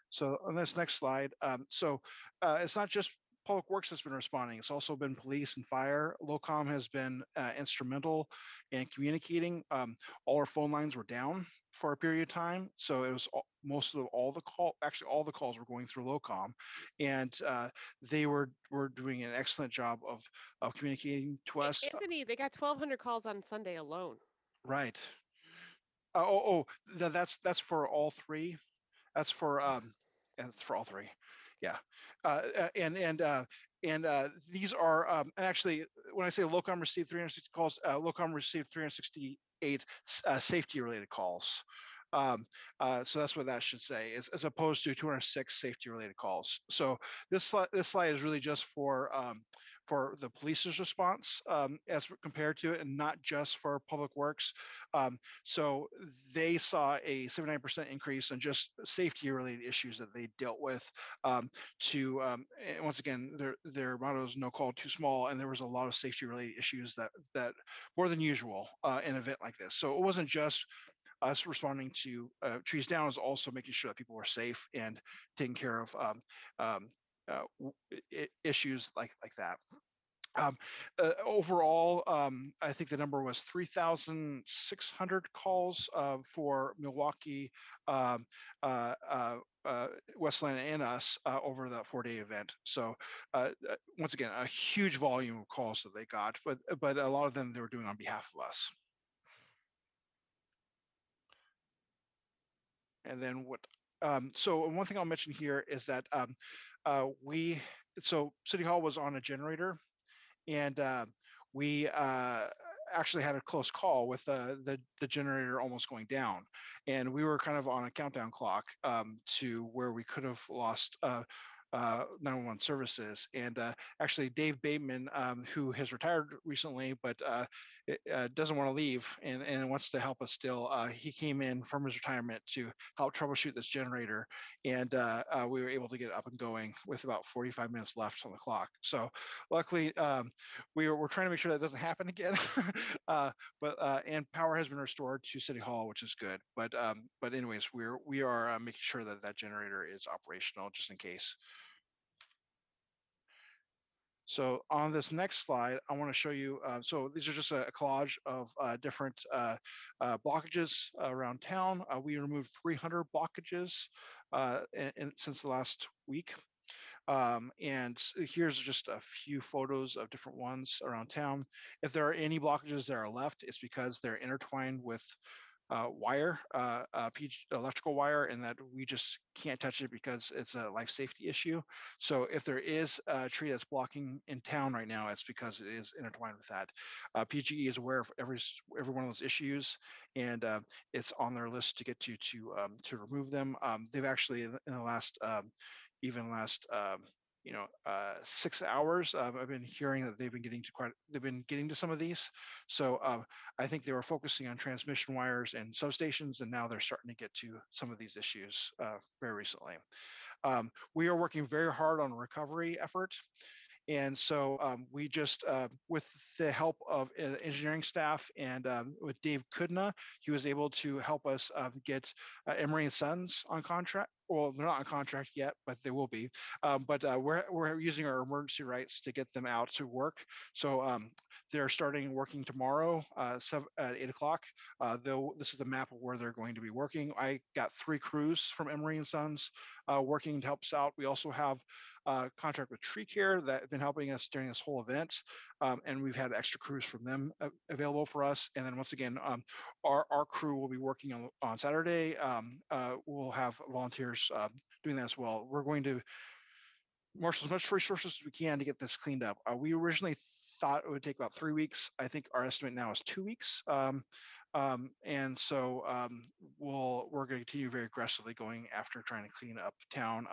So on this next slide, it's not just Public Works that's been responding. It's also been police and fire. LOCOM has been instrumental in communicating. All our phone lines were down for a period of time. So it was all the calls were going through LOCOM, and they were doing an excellent job of communicating to us. Anthony, they got 1,200 calls on Sunday alone. Right. That's for all 3. That's for all 3. Yeah. These are and actually, when I say LOCOM received 360 calls, LOCOM received 368 safety related calls. So that's what that should say, as opposed to 206 safety related calls. So this slide is really just for the police's response as compared to it, and not just for Public Works. So they saw a 79% increase in just safety related issues that they dealt with. And once again, their motto is no call too small, and there was a lot of safety related issues that more than usual in an event like this. So it wasn't just us responding to trees down, is also making sure that people were safe and taking care of issues like that. Overall, I think the number was 3,600 calls for Milwaukee, Westland, and us over the 4-day event. So once again, a huge volume of calls that they got, but a lot of them they were doing on behalf of us. And then what? So one thing I'll mention here is that City Hall was on a generator, and we actually had a close call with the generator almost going down, and we were kind of on a countdown clock to where we could have lost 911 services. And actually, Dave Bateman, who has retired recently, but doesn't want to leave and wants to help us still. He came in from his retirement to help troubleshoot this generator, and we were able to get it up and going with about 45 minutes left on the clock. So luckily, we're trying to make sure that doesn't happen again. And power has been restored to City Hall, which is good. But anyways, we are making sure that that generator is operational just in case. So on this next slide, I want to show you, so these are just a collage of different blockages around town. We removed 300 blockages since the last week. And here's just a few photos of different ones around town. If there are any blockages that are left, it's because they're intertwined with wire, electrical wire, and that we just can't touch it because it's a life safety issue. So if there is a tree that's blocking in town right now, it's because it is intertwined with that. PGE is aware of every one of those issues, and it's on their list to get to remove them. They've actually in the last 6 hours, I've been hearing that they've been getting to some of these. So I think they were focusing on transmission wires and substations, and now they're starting to get to some of these issues very recently. We are working very hard on a recovery effort. And so we just, with the help of engineering staff and with Dave Kudna, he was able to help us get Emery & Sons on contract. Well, they're not on contract yet, but they will be. But we're using our emergency rights to get them out to work. So they're starting working tomorrow at 8 o'clock. This is the map of where they're going to be working. I got 3 crews from Emery & Sons working to help us out. We also have contract with Tree Care that have been helping us during this whole event. And we've had extra crews from them available for us. And then once again, our crew will be working on Saturday. We'll have volunteers doing that as well. We're going to marshal as much resources as we can to get this cleaned up. We originally thought it would take about 3 weeks. I think our estimate now is 2 weeks. And so we're going to continue very aggressively going after trying to clean up town.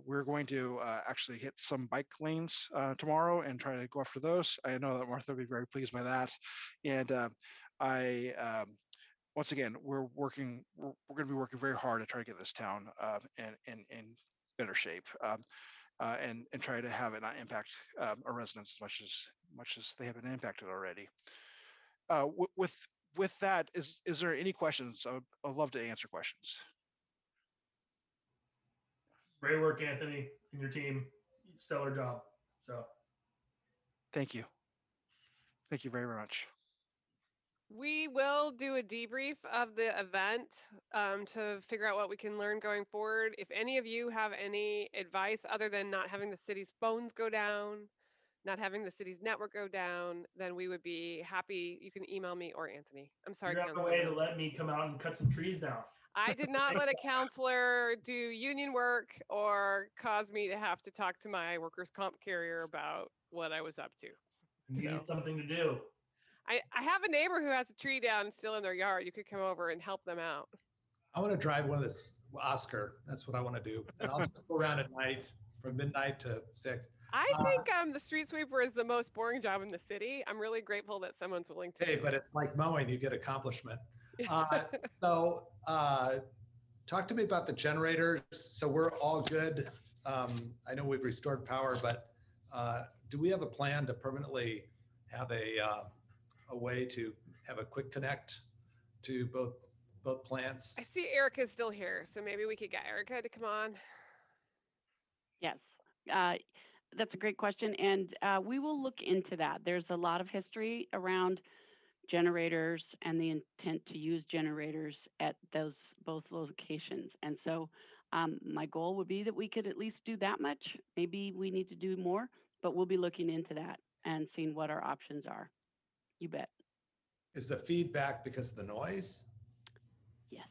We're going to actually hit some bike lanes tomorrow and try to go after those. I know that Martha will be very pleased by that. And once again, we're going to be working very hard to try to get this town in better shape. And try to have it not impact our residents as much as they have been impacted already. With that, is there any questions? I'd love to answer questions. Great work, Anthony, and your team. Stellar job. So thank you. Thank you very much. We will do a debrief of the event to figure out what we can learn going forward. If any of you have any advice other than not having the city's phones go down, not having the city's network go down, then we would be happy. You can email me or Anthony. I'm sorry, you have a way to let me come out and cut some trees down. I did not let a counselor do union work or cause me to have to talk to my workers' comp carrier about what I was up to. You need something to do. I have a neighbor who has a tree down still in their yard. You could come over and help them out. I want to drive one of this Oscar. That's what I want to do. And I'll just go around at night from midnight to 6. I think the street sweeper is the most boring job in the city. I'm really grateful that someone's willing to. Hey, but it's like mowing, you get accomplishment. So talk to me about the generators. So we're all good. I know we've restored power, but do we have a plan to permanently have a way to have a quick connect to both plants? I see Erica's still here, so maybe we could get Erica to come on. Yes. that's a great question, and we will look into that. There's a lot of history around generators and the intent to use generators at those both locations. And so my goal would be that we could at least do that much. Maybe we need to do more, but we'll be looking into that and seeing what our options are. You bet. Is the feedback because of the noise? Yes.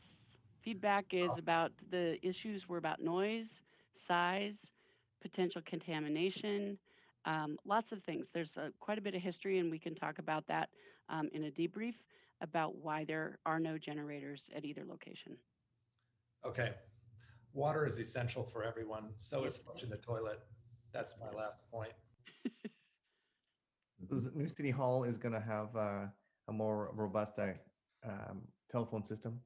Feedback is about the issues were about noise, size, potential contamination, lots of things. There's quite a bit of history, and we can talk about that in a debrief about why there are no generators at either location. Okay. Water is essential for everyone. So is flushing the toilet. That's my last point. The new city hall is going to have a more robust telephone system.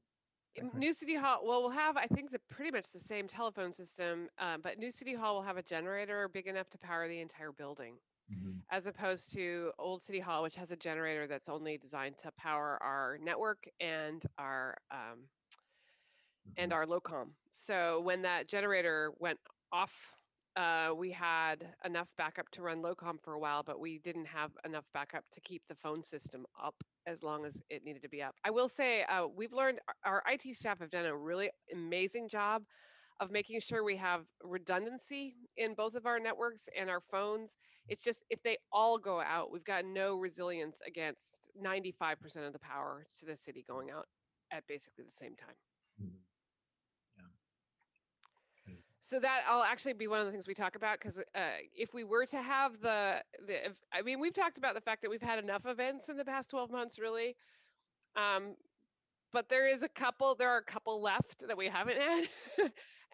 New City Hall, well, we'll have, I think, pretty much the same telephone system, but New City Hall will have a generator big enough to power the entire building, as opposed to Old City Hall, which has a generator that's only designed to power our network and our LOCOM. So when that generator went off, we had enough backup to run LOCOM for a while, but we didn't have enough backup to keep the phone system up as long as it needed to be up. I will say we've learned, our IT staff have done a really amazing job of making sure we have redundancy in both of our networks and our phones. It's just if they all go out, we've got no resilience against 95% of the power to the city going out at basically the same time. So that'll actually be one of the things we talk about, because if we were to have I mean, we've talked about the fact that we've had enough events in the past 12 months, really. But there are a couple left that we haven't had,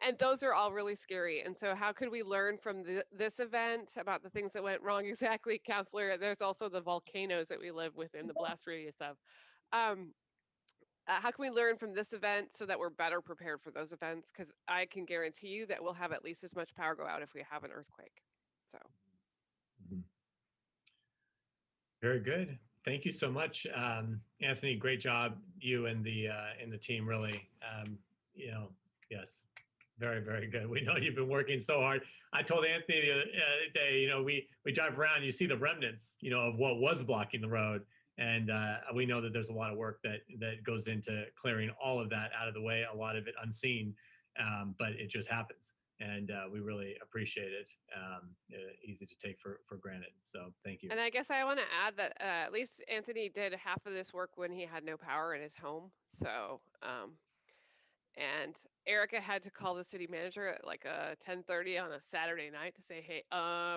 and those are all really scary. And so how could we learn from this event about the things that went wrong exactly, Counselor? There's also the volcanoes that we live within the blast radius of. How can we learn from this event so that we're better prepared for those events? Because I can guarantee you that we'll have at least as much power go out if we have an earthquake. So. Very good. Thank you so much, Anthony. Great job, you and the team. Really, yes, very, very good. We know you've been working so hard. I told Anthony the other day, we drive around, you see the remnants, of what was blocking the road. And we know that there's a lot of work that goes into clearing all of that out of the way, a lot of it unseen, but it just happens. And we really appreciate it. Easy to take for granted. So thank you. And I guess I want to add that at least Anthony did half of this work when he had no power in his home. So, and Erica had to call the city manager at like 10:30 on a Saturday night to say, hey,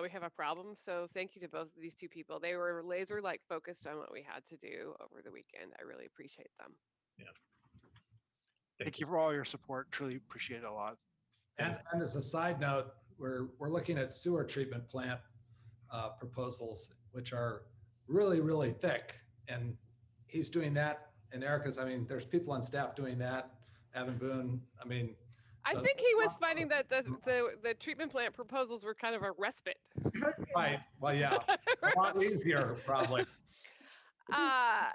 we have a problem. So thank you to both of these two people. They were laser focused on what we had to do over the weekend. I really appreciate them. Yeah. Thank you for all your support. Truly appreciate it a lot. And as a side note, we're looking at sewer treatment plant proposals, which are really, really thick. And he's doing that. And Erica's, there's people on staff doing that. Evan Boone, I think he was finding that the treatment plant proposals were kind of a respite. Right. Well, yeah, a lot easier probably. I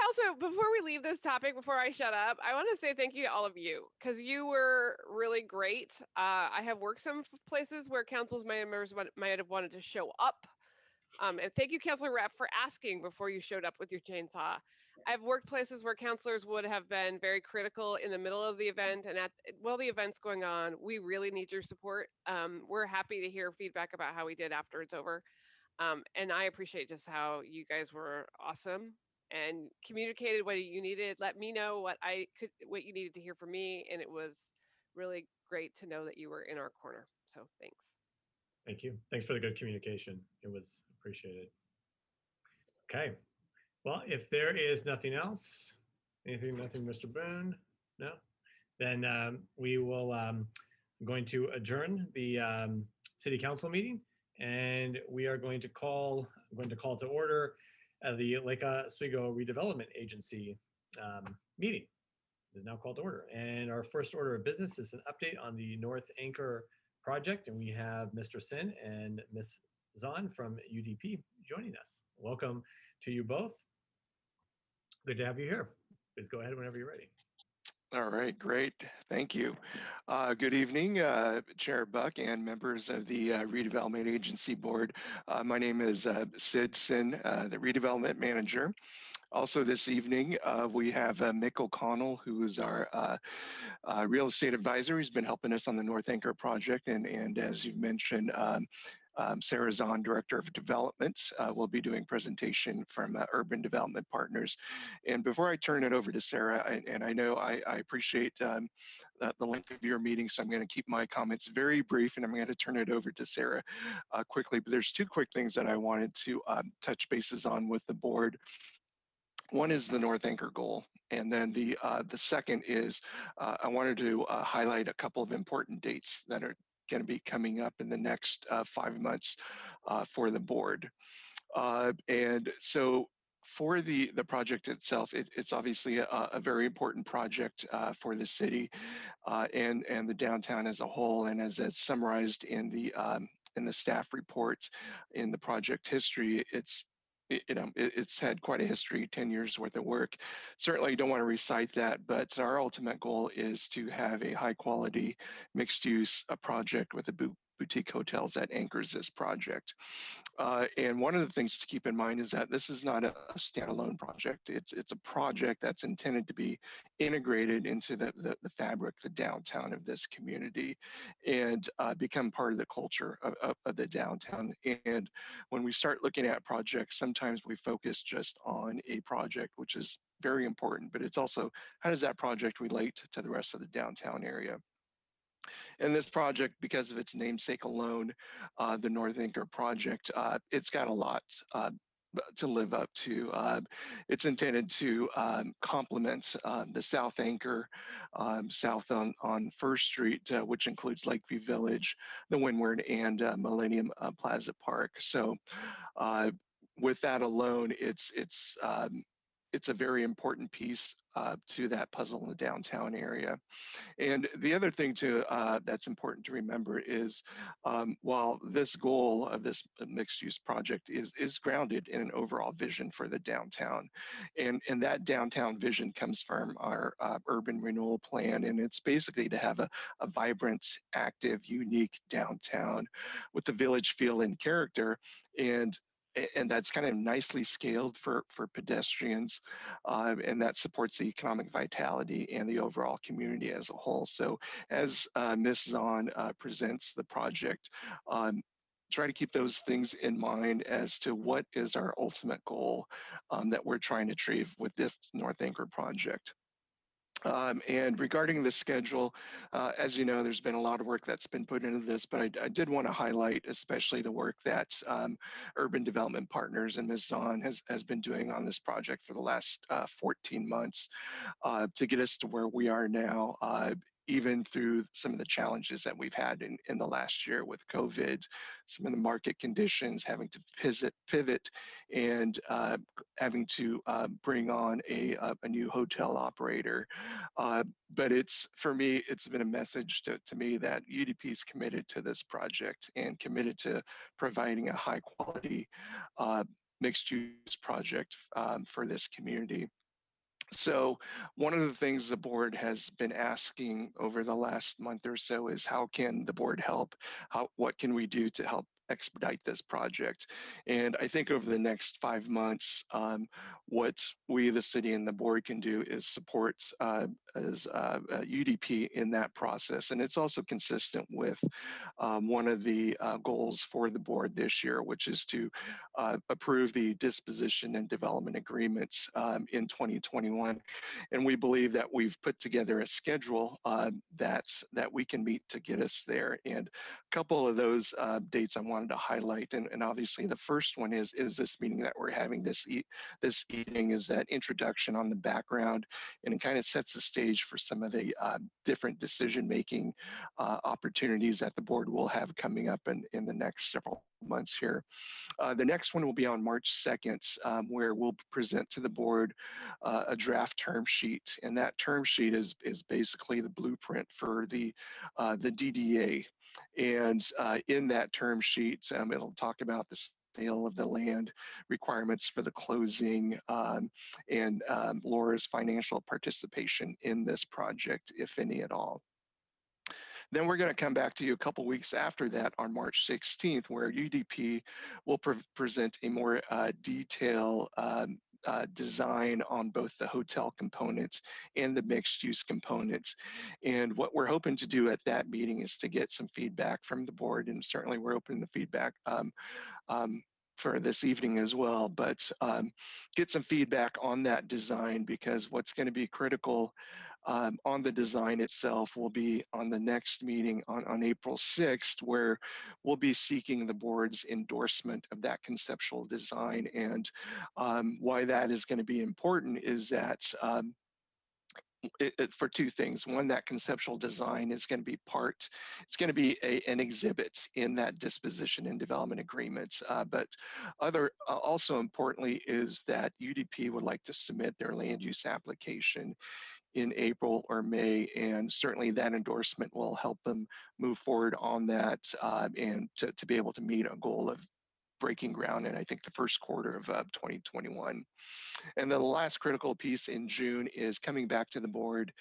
also, before we leave this topic, before I shut up, I want to say thank you to all of you, because you were really great. I have worked some places where council's members might have wanted to show up. And thank you, Councilor Rep, for asking before you showed up with your chainsaw. I've worked places where councilors would have been very critical in the middle of the event, and while the event's going on, we really need your support. We're happy to hear feedback about how we did after it's over. And I appreciate just how you guys were awesome and communicated what you needed. Let me know what you needed to hear from me, and it was really great to know that you were in our corner. So thanks. Thank you. Thanks for the good communication. It was appreciated. Okay. Well, if there is nothing else, nothing, Mr. Boone, no, then we will going to adjourn the city council meeting, and we are going to call to order the Lake Oswego Redevelopment Agency meeting. It is now called to order, and our first order of business is an update on the North Anchor project, and we have Mr. Sin and Ms. Zahn from UDP joining us. Welcome to you both. Good to have you here. Please go ahead whenever you're ready. All right, great. Thank you. Good evening, Chair Buck and members of the Redevelopment Agency Board. My name is Sid Sin, the Redevelopment Manager. Also this evening, we have Mick O'Connell, who is our real estate advisor. He's been helping us on the North Anchor project. And as you've mentioned, Sarah Zahn, Director of Development, will be doing presentation from Urban Development Partners. And before I turn it over to Sarah, and I know I appreciate the length of your meeting, so I'm going to keep my comments very brief, and I'm going to turn it over to Sarah quickly. But there's two quick things that I wanted to touch bases on with the board. One is the North Anchor goal, and then the second is I wanted to highlight a couple of important dates that are going to be coming up in the next 5 months for the board. And so for the project itself, it's obviously a very important project for the city and the downtown as a whole. And as it's summarized in the staff reports in the project history, it's had quite a history, 10 years worth of work. Certainly don't want to recite that, but our ultimate goal is to have a high quality mixed use project with a boutique hotels that anchors this project. And one of the things to keep in mind is that this is not a standalone project. It's a project that's intended to be integrated into the fabric, the downtown of this community, and become part of the culture of the downtown. And when we start looking at projects, sometimes we focus just on a project, which is very important, but it's also how does that project relate to the rest of the downtown area? And this project, because of its namesake alone, the North Anchor project, it's got a lot to live up to. It's intended to complement the South Anchor, south on First Street, which includes Lakeview Village, the Windward, and Millennium Plaza Park. So with that alone, it's a very important piece to that puzzle in the downtown area. And the other thing that's important to remember is while this goal of this mixed-use project is grounded in an overall vision for the downtown, and that downtown vision comes from our urban renewal plan, and it's basically to have a vibrant, active, unique downtown with the village feel and character, and that's kind of nicely scaled for pedestrians, and that supports the economic vitality and the overall community as a whole. So as Ms. Zahn presents the project, try to keep those things in mind as to what is our ultimate goal that we're trying to achieve with this North Anchor project. And regarding the schedule, as you know, there's been a lot of work that's been put into this, but I did want to highlight especially the work that Urban Development Partners and Ms. Zahn has been doing on this project for the last 14 months to get us to where we are now. Even through some of the challenges that we've had in the last year with COVID, some of the market conditions, having to pivot and having to bring on a new hotel operator. But for me, it's been a message to me that UDP is committed to this project and committed to providing a high quality mixed use project for this community. So one of the things the board has been asking over the last month or so is how can the board help? What can we do to help expedite this project? And I think over the next 5 months, what we, the city and the board can do is support as UDP in that process. And it's also consistent with one of the goals for the board this year, which is to approve the disposition and development agreements in 2021. And we believe that we've put together a schedule that we can meet to get us there. And a couple of those dates I wanted to highlight, and obviously the first one is this meeting that we're having this evening, is that introduction on the background, and it kind of sets the stage for some of the different decision-making opportunities that the board will have coming up in the next several months here. The next one will be on March 2nd, where we'll present to the board a draft term sheet, and that term sheet is basically the blueprint for the DDA. And in that term sheet, it'll talk about the sale of the land, requirements for the closing, and LORA's financial participation in this project, if any at all. Then we're going to come back to you a couple weeks after that on March 16th, where UDP will present a more detailed design on both the hotel components and the mixed use components. And what we're hoping to do at that meeting is to get some feedback from the board, and certainly we're open to feedback for this evening as well, but get some feedback on that design, because what's going to be critical on the design itself will be on the next meeting on April 6th, where we'll be seeking the board's endorsement of that conceptual design. And why that is going to be important is that for two things. One, that conceptual design is going to be it's going to be an exhibit in that disposition and development agreements. But also importantly is that UDP would like to submit their land use application in April or May, and certainly that endorsement will help them move forward on that and to be able to meet a goal of breaking ground in, I think, the first quarter of 2021. And then the last critical piece in June is coming back to the board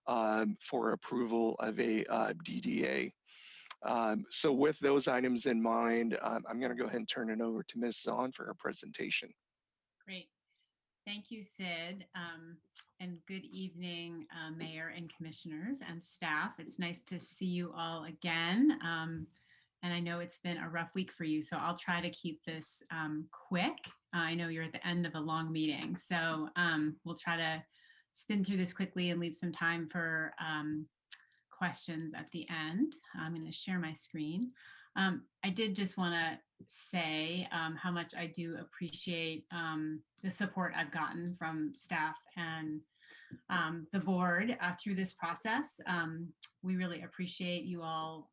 for approval of a DDA. So with those items in mind, I'm going to go ahead and turn it over to Ms. Zahn for her presentation. Great. Thank you, Sid. And good evening, Mayor and Commissioners and staff. It's nice to see you all again. And I know it's been a rough week for you, so I'll try to keep this quick. I know you're at the end of a long meeting, so we'll try to spin through this quickly and leave some time for questions at the end. I'm going to share my screen. I did just want to say how much I do appreciate the support I've gotten from staff and the board through this process. We really appreciate you all,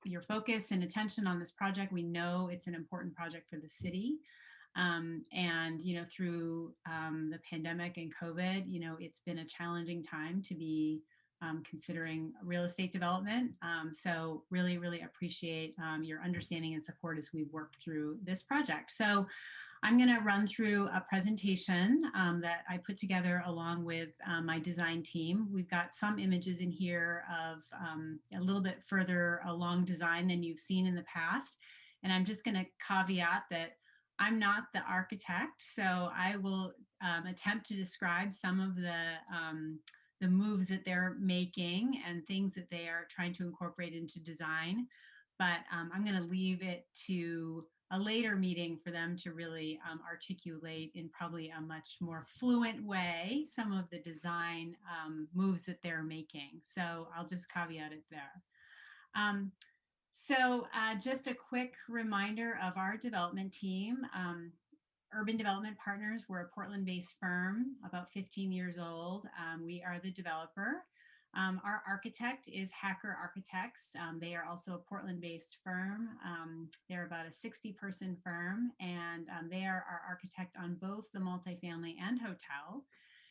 your focus and attention on this project. We know it's an important project for the city. And, through the pandemic and COVID, it's been a challenging time to be considering real estate development. So really, really appreciate your understanding and support as we work through this project. So I'm going to run through a presentation that I put together along with my design team. We've got some images in here of a little bit further along design than you've seen in the past. And I'm just going to caveat that I'm not the architect, so I will attempt to describe some of the moves that they're making and things that they are trying to incorporate into design. But I'm going to leave it to a later meeting for them to really articulate in probably a much more fluent way some of the design moves that they're making. So I'll just caveat it there. So just a quick reminder of our development team. Urban Development Partners, we're a Portland-based firm, about 15 years old. We are the developer. Our architect is HACC Architects. They are also a Portland-based firm. They're about a 60-person firm, and they are our architect on both the multifamily and hotel.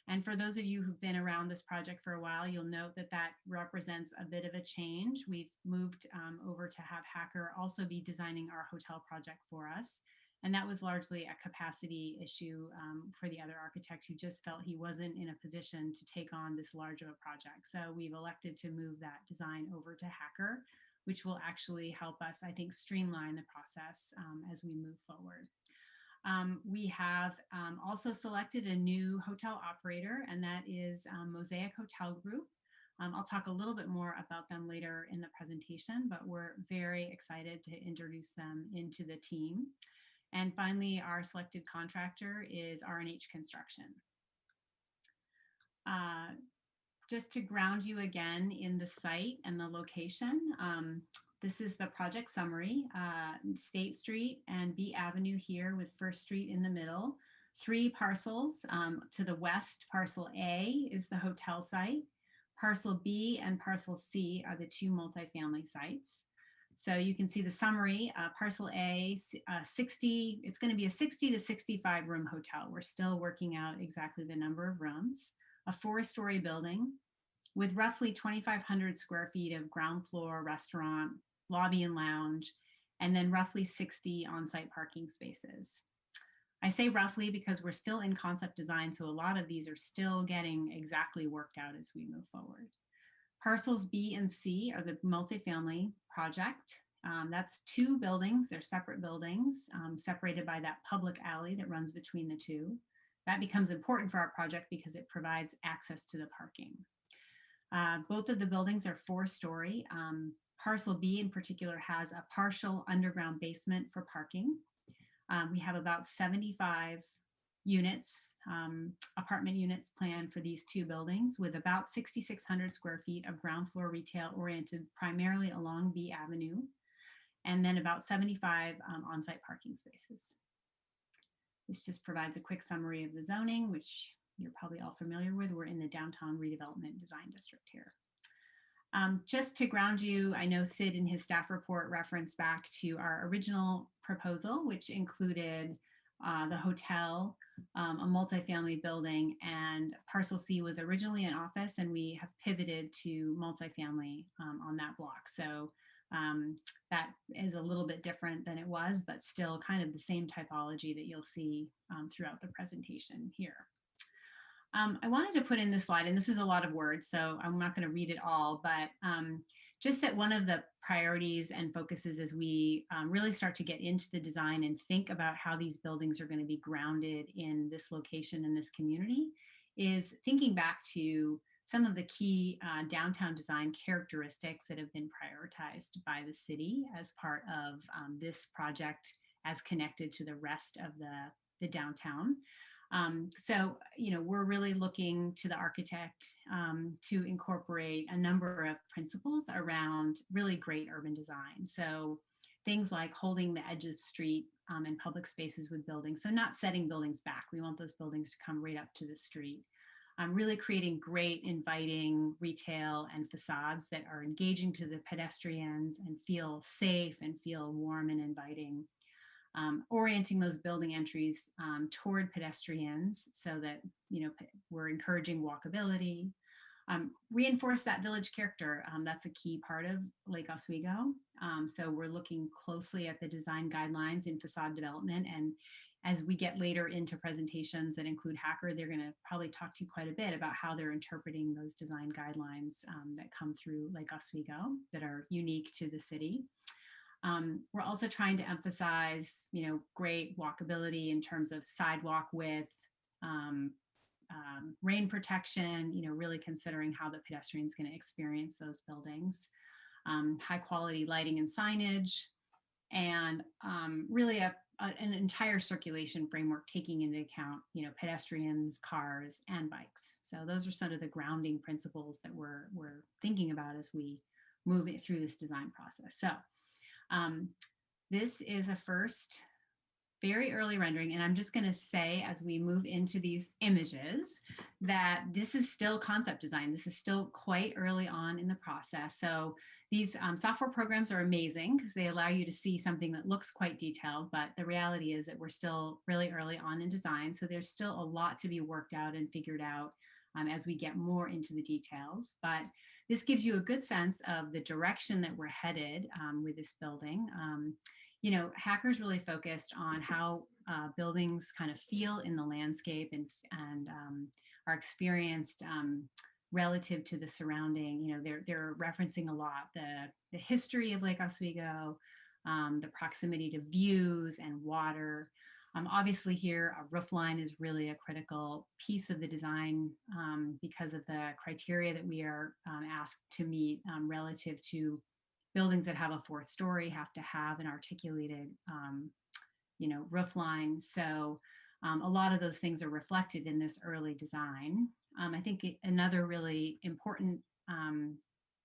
And for those of you who've been around this project for a while, you'll note that that represents a bit of a change. We've moved over to have HACC also be designing our hotel project for us. And that was largely a capacity issue for the other architect who just felt he wasn't in a position to take on this large of a project. So we've elected to move that design over to HACC, which will actually help us, I think, streamline the process as we move forward. We have also selected a new hotel operator, and that is Mosaic Hotel Group. I'll talk a little bit more about them later in the presentation, but we're very excited to introduce them into the team. And finally, our selected contractor is R&H Construction. Just to ground you again in the site and the location, this is the project summary. State Street and B Avenue here with First Street in the middle. 3 parcels. To the west, parcel A is the hotel site. Parcel B and parcel C are the 2 multifamily sites. So you can see the summary, parcel A, 60, it's going to be a 60 to 65 room hotel. We're still working out exactly the number of rooms. A 4-story building with roughly 2,500 square feet of ground floor restaurant, lobby and lounge, and then roughly 60 on-site parking spaces. I say roughly because we're still in concept design, so a lot of these are still getting exactly worked out as we move forward. Parcels B and C are the multifamily project. That's 2 buildings. They're separate buildings, separated by that public alley that runs between the 2. That becomes important for our project because it provides access to the parking. Both of the buildings are 4-story. Parcel B in particular has a partial underground basement for parking. We have about 75 units, apartment units planned for these 2 buildings, with about 6,600 square feet of ground floor retail oriented primarily along B Avenue, and then about 75 on-site parking spaces. This just provides a quick summary of the zoning, which you're probably all familiar with. We're in the downtown redevelopment design district here. Just to ground you, I know Sid in his staff report referenced back to our original proposal, which included the hotel, a multifamily building, and parcel C was originally an office, and we have pivoted to multifamily on that block. So that is a little bit different than it was, but still kind of the same typology that you'll see throughout the presentation here. I wanted to put in this slide, and this is a lot of words, so I'm not going to read it all, but just that one of the priorities and focuses as we really start to get into the design and think about how these buildings are going to be grounded in this location in this community is thinking back to some of the key downtown design characteristics that have been prioritized by the city as part of this project as connected to the rest of the downtown. So, you know, we're really looking to the architect to incorporate a number of principles around really great urban design. So things like holding the edge of the street and public spaces with buildings. So not setting buildings back. We want those buildings to come right up to the street. Really creating great, inviting retail and facades that are engaging to the pedestrians and feel safe and feel warm and inviting. Orienting those building entries toward pedestrians so that, you know, we're encouraging walkability. Reinforce that village character. That's a key part of Lake Oswego. So we're looking closely at the design guidelines in facade development. And as we get later into presentations that include HACC, they're going to probably talk to you quite a bit about how they're interpreting those design guidelines that come through Lake Oswego that are unique to the city. We're also trying to emphasize, you know, great walkability in terms of sidewalk width, rain protection, you know, really considering how the pedestrian is going to experience those buildings, high quality lighting and signage, and really an entire circulation framework taking into account, you know, pedestrians, cars, and bikes. So those are some of the grounding principles that we're thinking about as we move it through this design process. So this is a first very early rendering, and I'm just going to say as we move into these images that this is still concept design. This is still quite early on in the process. So these software programs are amazing because they allow you to see something that looks quite detailed, but the reality is that we're still really early on in design. So there's still a lot to be worked out and figured out as we get more into the details. But this gives you a good sense of the direction that we're headed with this building. You know, HACC's really focused on how buildings kind of feel in the landscape and are experienced relative to the surrounding. You know, they're referencing a lot the history of Lake Oswego, the proximity to views and water. Obviously here, a roof line is really a critical piece of the design because of the criteria that we are asked to meet relative to buildings that have a 4th story have to have an articulated, you know, roof line. So a lot of those things are reflected in this early design. I think another really important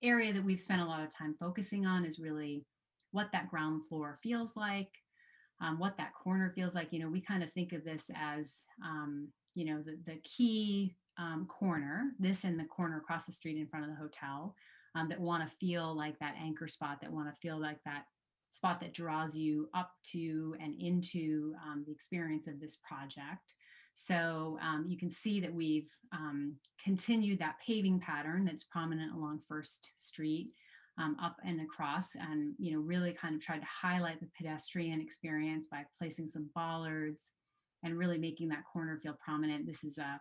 area that we've spent a lot of time focusing on is really what that ground floor feels like, what that corner feels like. You know, we kind of think of this as, you know, the key corner, this and the corner across the street in front of the hotel, that want to feel like that anchor spot, that want to feel like that spot that draws you up to and into the experience of this project. So you can see that we've continued that paving pattern that's prominent along First Street. up and across, and really kind of tried to highlight the pedestrian experience by placing some bollards and really making that corner feel prominent. This is a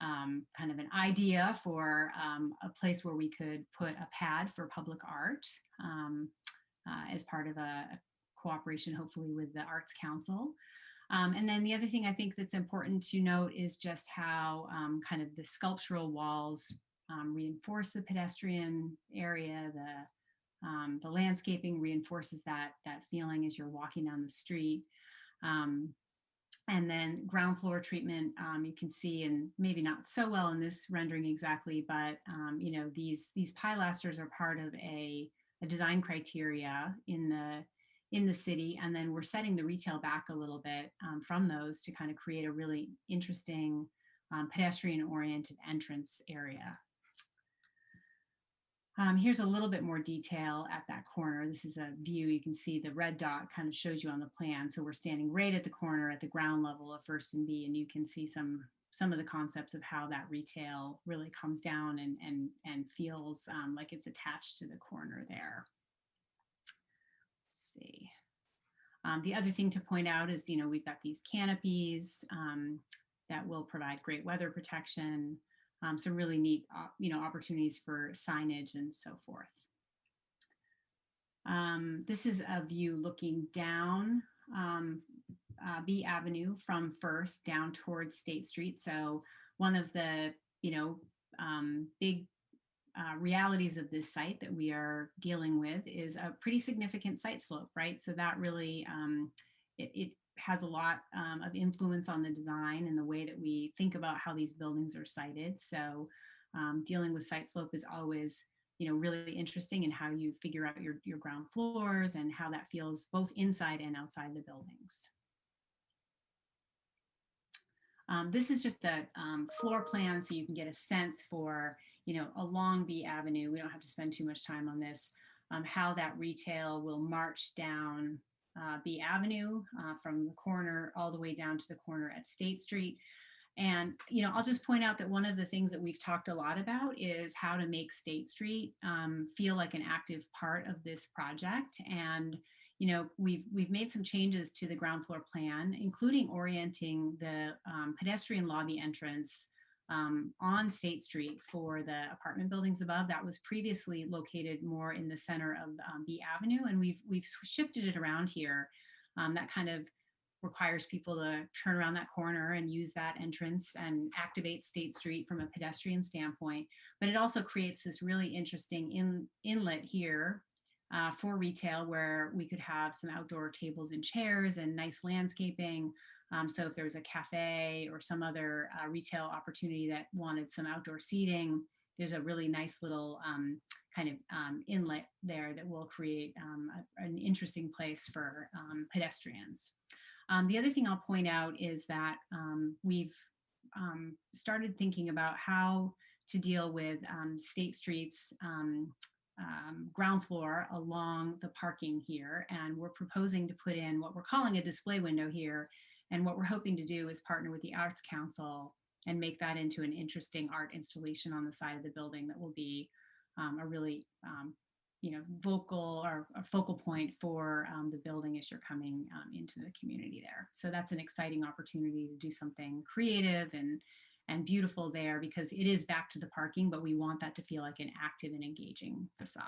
kind of an idea for a place where we could put a pad for public art as part of a cooperation, hopefully, with the Arts Council. And then the other thing I think that's important to note is just how kind of the sculptural walls reinforce the pedestrian area. The landscaping reinforces that feeling as you're walking down the street. And then ground floor treatment, you can see, and maybe not so well in this rendering exactly, but these pilasters are part of a design criteria in the city, and then we're setting the retail back a little bit from those to kind of create a really interesting pedestrian-oriented entrance area. Here's a little bit more detail at that corner. This is a view. You can see the red dot kind of shows you on the plan. So we're standing right at the corner at the ground level of First and B, and you can see some of the concepts of how that retail really comes down and feels like it's attached to the corner there. Let's see. The other thing to point out is, we've got these canopies that will provide great weather protection. Some really neat, opportunities for signage and so forth. This is a view looking down B Avenue from First down towards State Street. So one of the, big realities of this site that we are dealing with is a pretty significant site slope, right? So that really, it has a lot of influence on the design and the way that we think about how these buildings are sited. So dealing with site slope is always, really interesting in how you figure out your ground floors and how that feels both inside and outside the buildings. This is just a floor plan so you can get a sense for, along B Avenue. We don't have to spend too much time on this, how that retail will march down B Avenue from the corner all the way down to the corner at State Street. And, I'll just point out that one of the things that we've talked a lot about is how to make State Street feel like an active part of this project. And, we've made some changes to the ground floor plan, including orienting the pedestrian lobby entrance on State Street for the apartment buildings above. That was previously located more in the center of B Avenue, and we've shifted it around here. That kind of requires people to turn around that corner and use that entrance and activate State Street from a pedestrian standpoint. But it also creates this really interesting inlet here for retail, where we could have some outdoor tables and chairs and nice landscaping. So if there's a cafe or some other retail opportunity that wanted some outdoor seating, there's a really nice little kind of inlet there that will create an interesting place for pedestrians. The other thing I'll point out is that we've started thinking about how to deal with State Street's ground floor along the parking here. And we're proposing to put in what we're calling a display window here. And what we're hoping to do is partner with the Arts Council and make that into an interesting art installation on the side of the building that will be a really, vocal or a focal point for the building as you're coming into the community there. So that's an exciting opportunity to do something creative and beautiful there, because it is back to the parking, but we want that to feel like an active and engaging facade.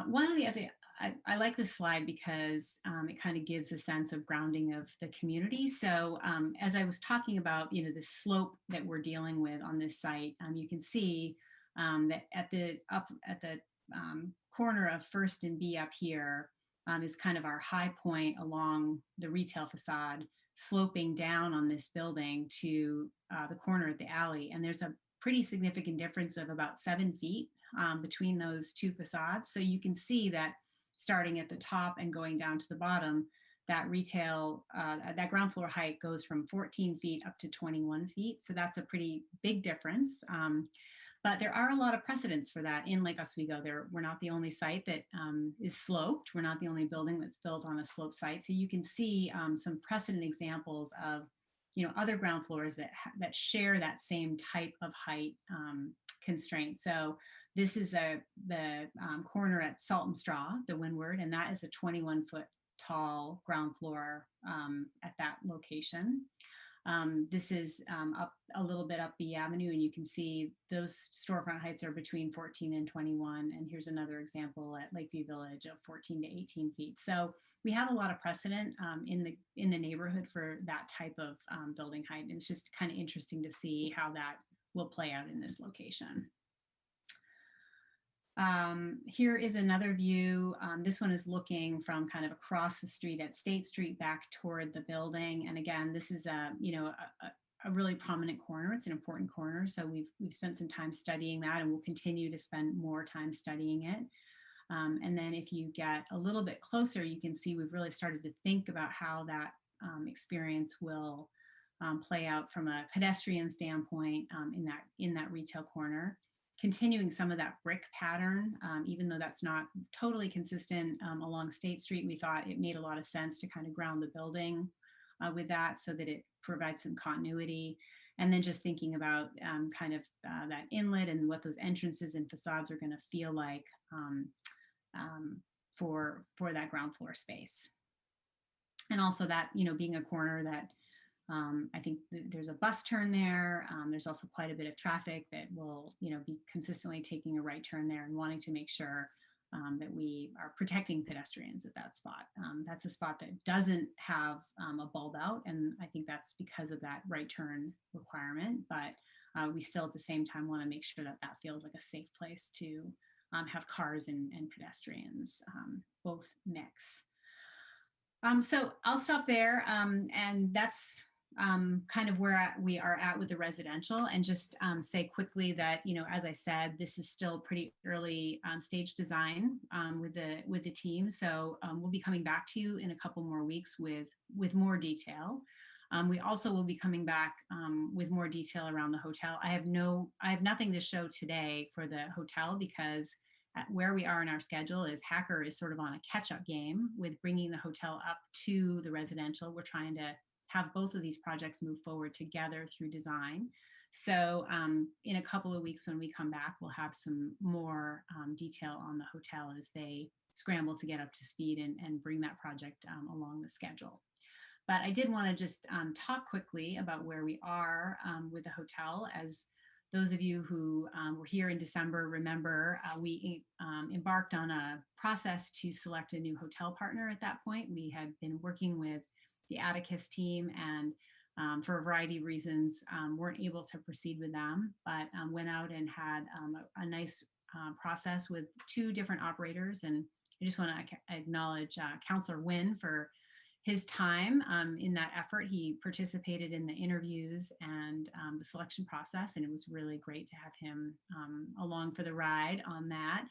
One of the other, I like this slide because it kind of gives a sense of grounding of the community. So as I was talking about, the slope that we're dealing with on this site, you can see that at the corner of First and B up here is kind of our high point along the retail facade, sloping down on this building to the corner of the alley. And there's a pretty significant difference of about 7 feet between those two facades. So you can see that starting at the top and going down to the bottom, that retail, that ground floor height goes from 14 feet up to 21 feet. So that's a pretty big difference. But there are a lot of precedents for that in Lake Oswego. We're not the only site that is sloped. We're not the only building that's built on a sloped site. So you can see some precedent examples of, other ground floors that share that same type of height constraint. So This is the corner at Salt and Straw, the Windward, and that is a 21-foot tall ground floor at that location. This is up a little bit up the avenue, and you can see those storefront heights are between 14 and 21. And here's another example at Lakeview Village of 14 to 18 feet. So we have a lot of precedent in the neighborhood for that type of building height. And it's just kind of interesting to see how that will play out in this location. Here is another view. This one is looking from kind of across the street at State Street back toward the building. And again, this is a really prominent corner. It's an important corner. So we've spent some time studying that, and we'll continue to spend more time studying it. And then if you get a little bit closer, you can see we've really started to think about how that experience will play out from a pedestrian standpoint in that retail corner. Continuing some of that brick pattern, even though that's not totally consistent along State Street, we thought it made a lot of sense to kind of ground the building with that so that it provides some continuity. And then just thinking about kind of that inlet and what those entrances and facades are going to feel like for that ground floor space. And also that, being a corner that I think there's a bus turn there. There's also quite a bit of traffic that will, be consistently taking a right turn there and wanting to make sure that we are protecting pedestrians at that spot. That's a spot that doesn't have a bulb out, and I think that's because of that right turn requirement. But we still, at the same time, want to make sure that that feels like a safe place to have cars and pedestrians both mix. So I'll stop there, and that's kind of where we are at with the residential, and just say quickly that, as I said, this is still pretty early stage design with the team. So we'll be coming back to you in a couple more weeks with more detail. We also will be coming back with more detail around the hotel. I have nothing to show today for the hotel because where we are in our schedule is HACC is sort of on a catch-up game with bringing the hotel up to the residential. We're trying to have both of these projects move forward together through design. So in a couple of weeks when we come back, we'll have some more detail on the hotel as they scramble to get up to speed and bring that project along the schedule. But I did want to just talk quickly about where we are with the hotel. As those of you who were here in December remember, we embarked on a process to select a new hotel partner at that point. We had been working with the ADJOURNMENT team, and for a variety of reasons weren't able to proceed with them, but went out and had a nice process with 2 different operators. And I just want to acknowledge Councillor Nguyen for his time in that effort. He participated in the interviews and the selection process, and it was really great to have him along for the ride on that.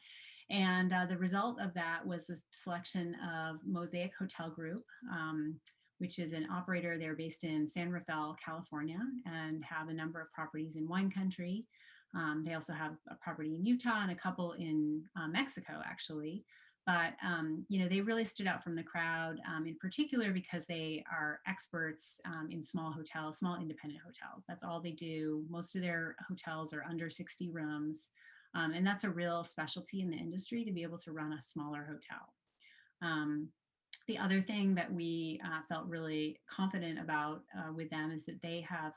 And the result of that was the selection of Mosaic Hotel Group, which is an operator. They're based in San Rafael, California, and have a number of properties in wine country. They also have a property in Utah and a couple in Mexico, actually. But, they really stood out from the crowd, in particular because they are experts in small hotels, small independent hotels. That's all they do. Most of their hotels are under 60 rooms. And that's a real specialty in the industry to be able to run a smaller hotel. The other thing that we felt really confident about with them is that they have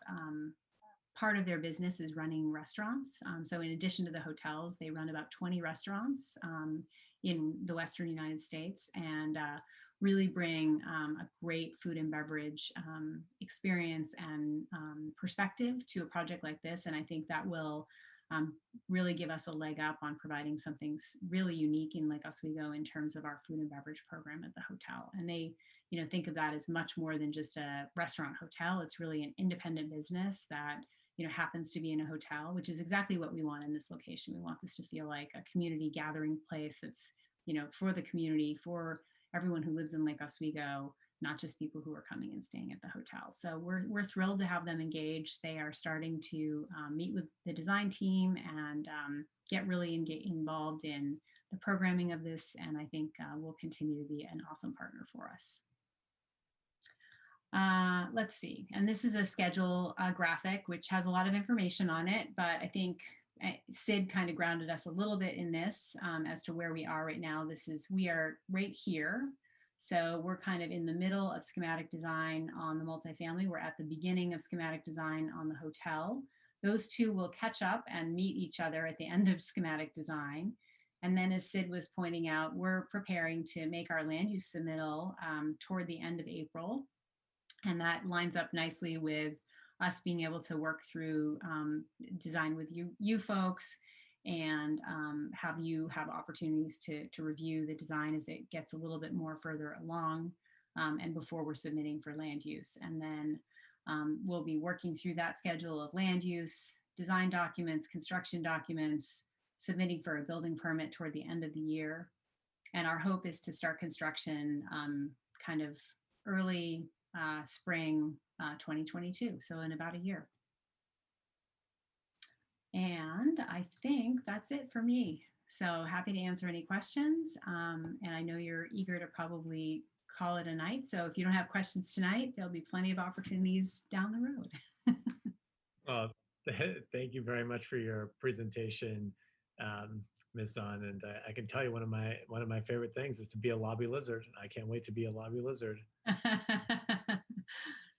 part of their business is running restaurants. So in addition to the hotels, they run about 20 restaurants in the Western United States, and really bring a great food and beverage experience and perspective to a project like this. And I think that will really give us a leg up on providing something really unique in Lake Oswego in terms of our food and beverage program at the hotel. And they, think of that as much more than just a restaurant hotel. It's really an independent business that, happens to be in a hotel, which is exactly what we want in this location. We want this to feel like a community gathering place that's, for the community, for everyone who lives in Lake Oswego, not just people who are coming and staying at the hotel. So we're thrilled to have them engaged. They are starting to meet with the design team and get really involved in the programming of this. And I think will continue to be an awesome partner for us. Let's see. And this is a schedule graphic, which has a lot of information on it, but I think Sid kind of grounded us a little bit in this as to where we are right now. We are right here. So we're kind of in the middle of schematic design on the multifamily. We're at the beginning of schematic design on the hotel. Those two will catch up and meet each other at the end of schematic design. And then as Sid was pointing out, we're preparing to make our land use submittal toward the end of April. And that lines up nicely with us being able to work through design with you folks and have you have opportunities to review the design as it gets a little bit more further along and before we're submitting for land use. And then we'll be working through that schedule of land use, design documents, construction documents, submitting for a building permit toward the end of the year. And our hope is to start construction kind of early spring 2022, so in about a year. And I think that's it for me. So happy to answer any questions. And I know you're eager to probably call it a night. So if you don't have questions tonight, there'll be plenty of opportunities down the road. Thank you very much for your presentation, Ms. Zahn. And I can tell you one of my favorite things is to be a lobby lizard. I can't wait to be a lobby lizard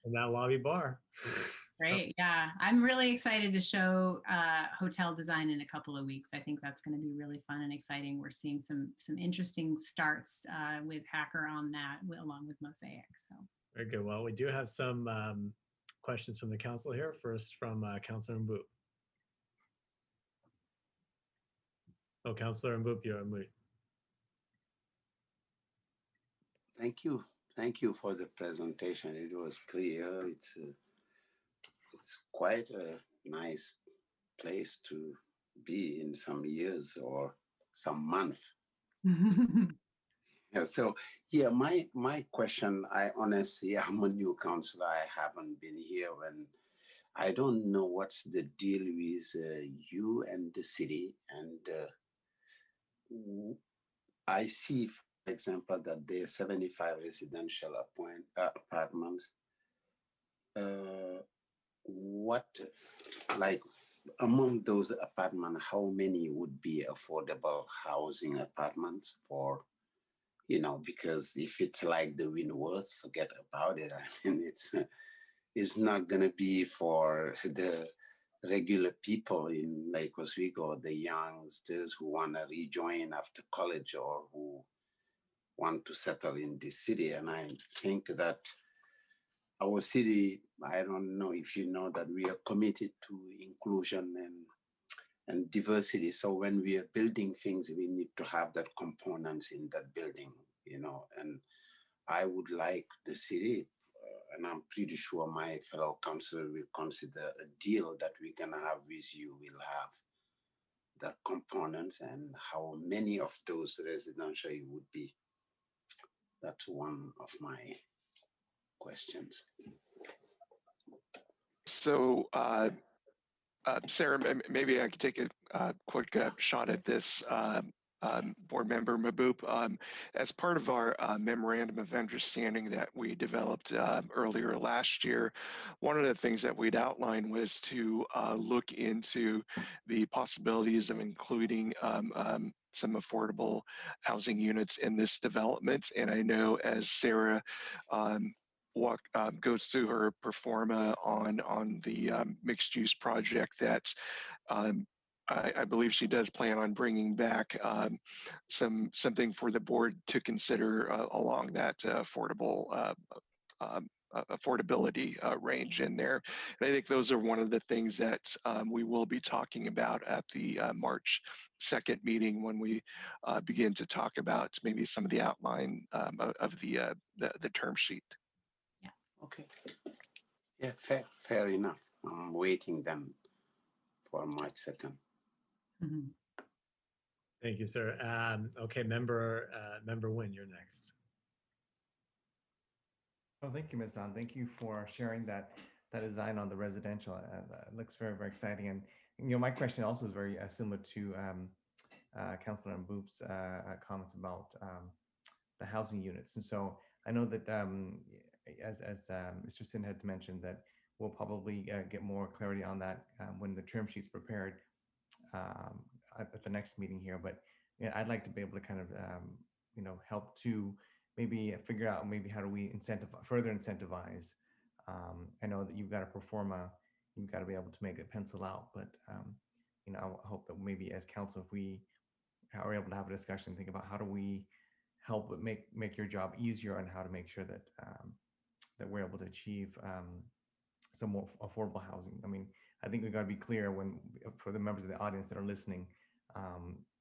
in that lobby bar. Great. Yeah, I'm really excited to show hotel design in a couple of weeks. I think that's going to be really fun and exciting. We're seeing some interesting starts with HACC on that, along with Mosaic. So very good. Well, we do have some questions from the council here. First from Councilor Mboop. Oh, Councilor Mboop, you're on mute. Thank you. Thank you for the presentation. It was clear. It's quite a nice place to be in some years or some month. Yeah, so yeah, my question, I honestly, I'm a new councillor. I haven't been here and I don't know what's the deal with you and the city. And I see, for example, that there are 75 residential apartments. What, like, among those apartments, how many would be affordable housing apartments for, you know, because if it's like the Windworth, forget about it. I mean, it's not going to be for the regular people in Lake Oswego, the youngsters who want to rejoin after college or who want to settle in this city. And I think that our city, I don't know if you know that we are committed to inclusion and diversity. So when we are building things, we need to have that components in that building, you know, and I would like the city, and I'm pretty sure my fellow councillor will consider a deal that we're gonna have with you will have the components and how many of those residential it would be. That's one of my questions. So, Sarah, maybe I could take a quick shot at this. Board Member Mboop, as part of our memorandum of understanding that we developed earlier last year, one of the things that we'd outlined was to look into the possibilities of including some affordable housing units in this development. And I know as Sarah goes through her performa on the mixed use project that I believe she does plan on bringing back something for the board to consider along that affordability range in there. And I think those are one of the things that we will be talking about at the March 2nd meeting when we begin to talk about maybe some of the outline of the term sheet. Yeah. Okay. Yeah, fair enough. I'm waiting then for March 2nd. Mm-hmm. Thank you, sir. Okay, member Nguyen, you're next. Oh, thank you, Ms. Zahn. Thank you for sharing that design on the residential. It looks very, very exciting. And you know, my question also is very similar to Councilor Mboop's comments about the housing units. And so I know that as Mr. Sin had mentioned, that we'll probably get more clarity on that when the term sheet's prepared. at the next meeting here. But yeah, I'd like to be able to kind of help to maybe figure out maybe how do we further incentivize. I know that you've got a pro forma, you've got to be able to make it pencil out, but I hope that maybe as council, if we are able to have a discussion, think about how do we help make your job easier and how to make sure that that we're able to achieve some more affordable housing. I mean, I think we've got to be clear for the members of the audience that are listening,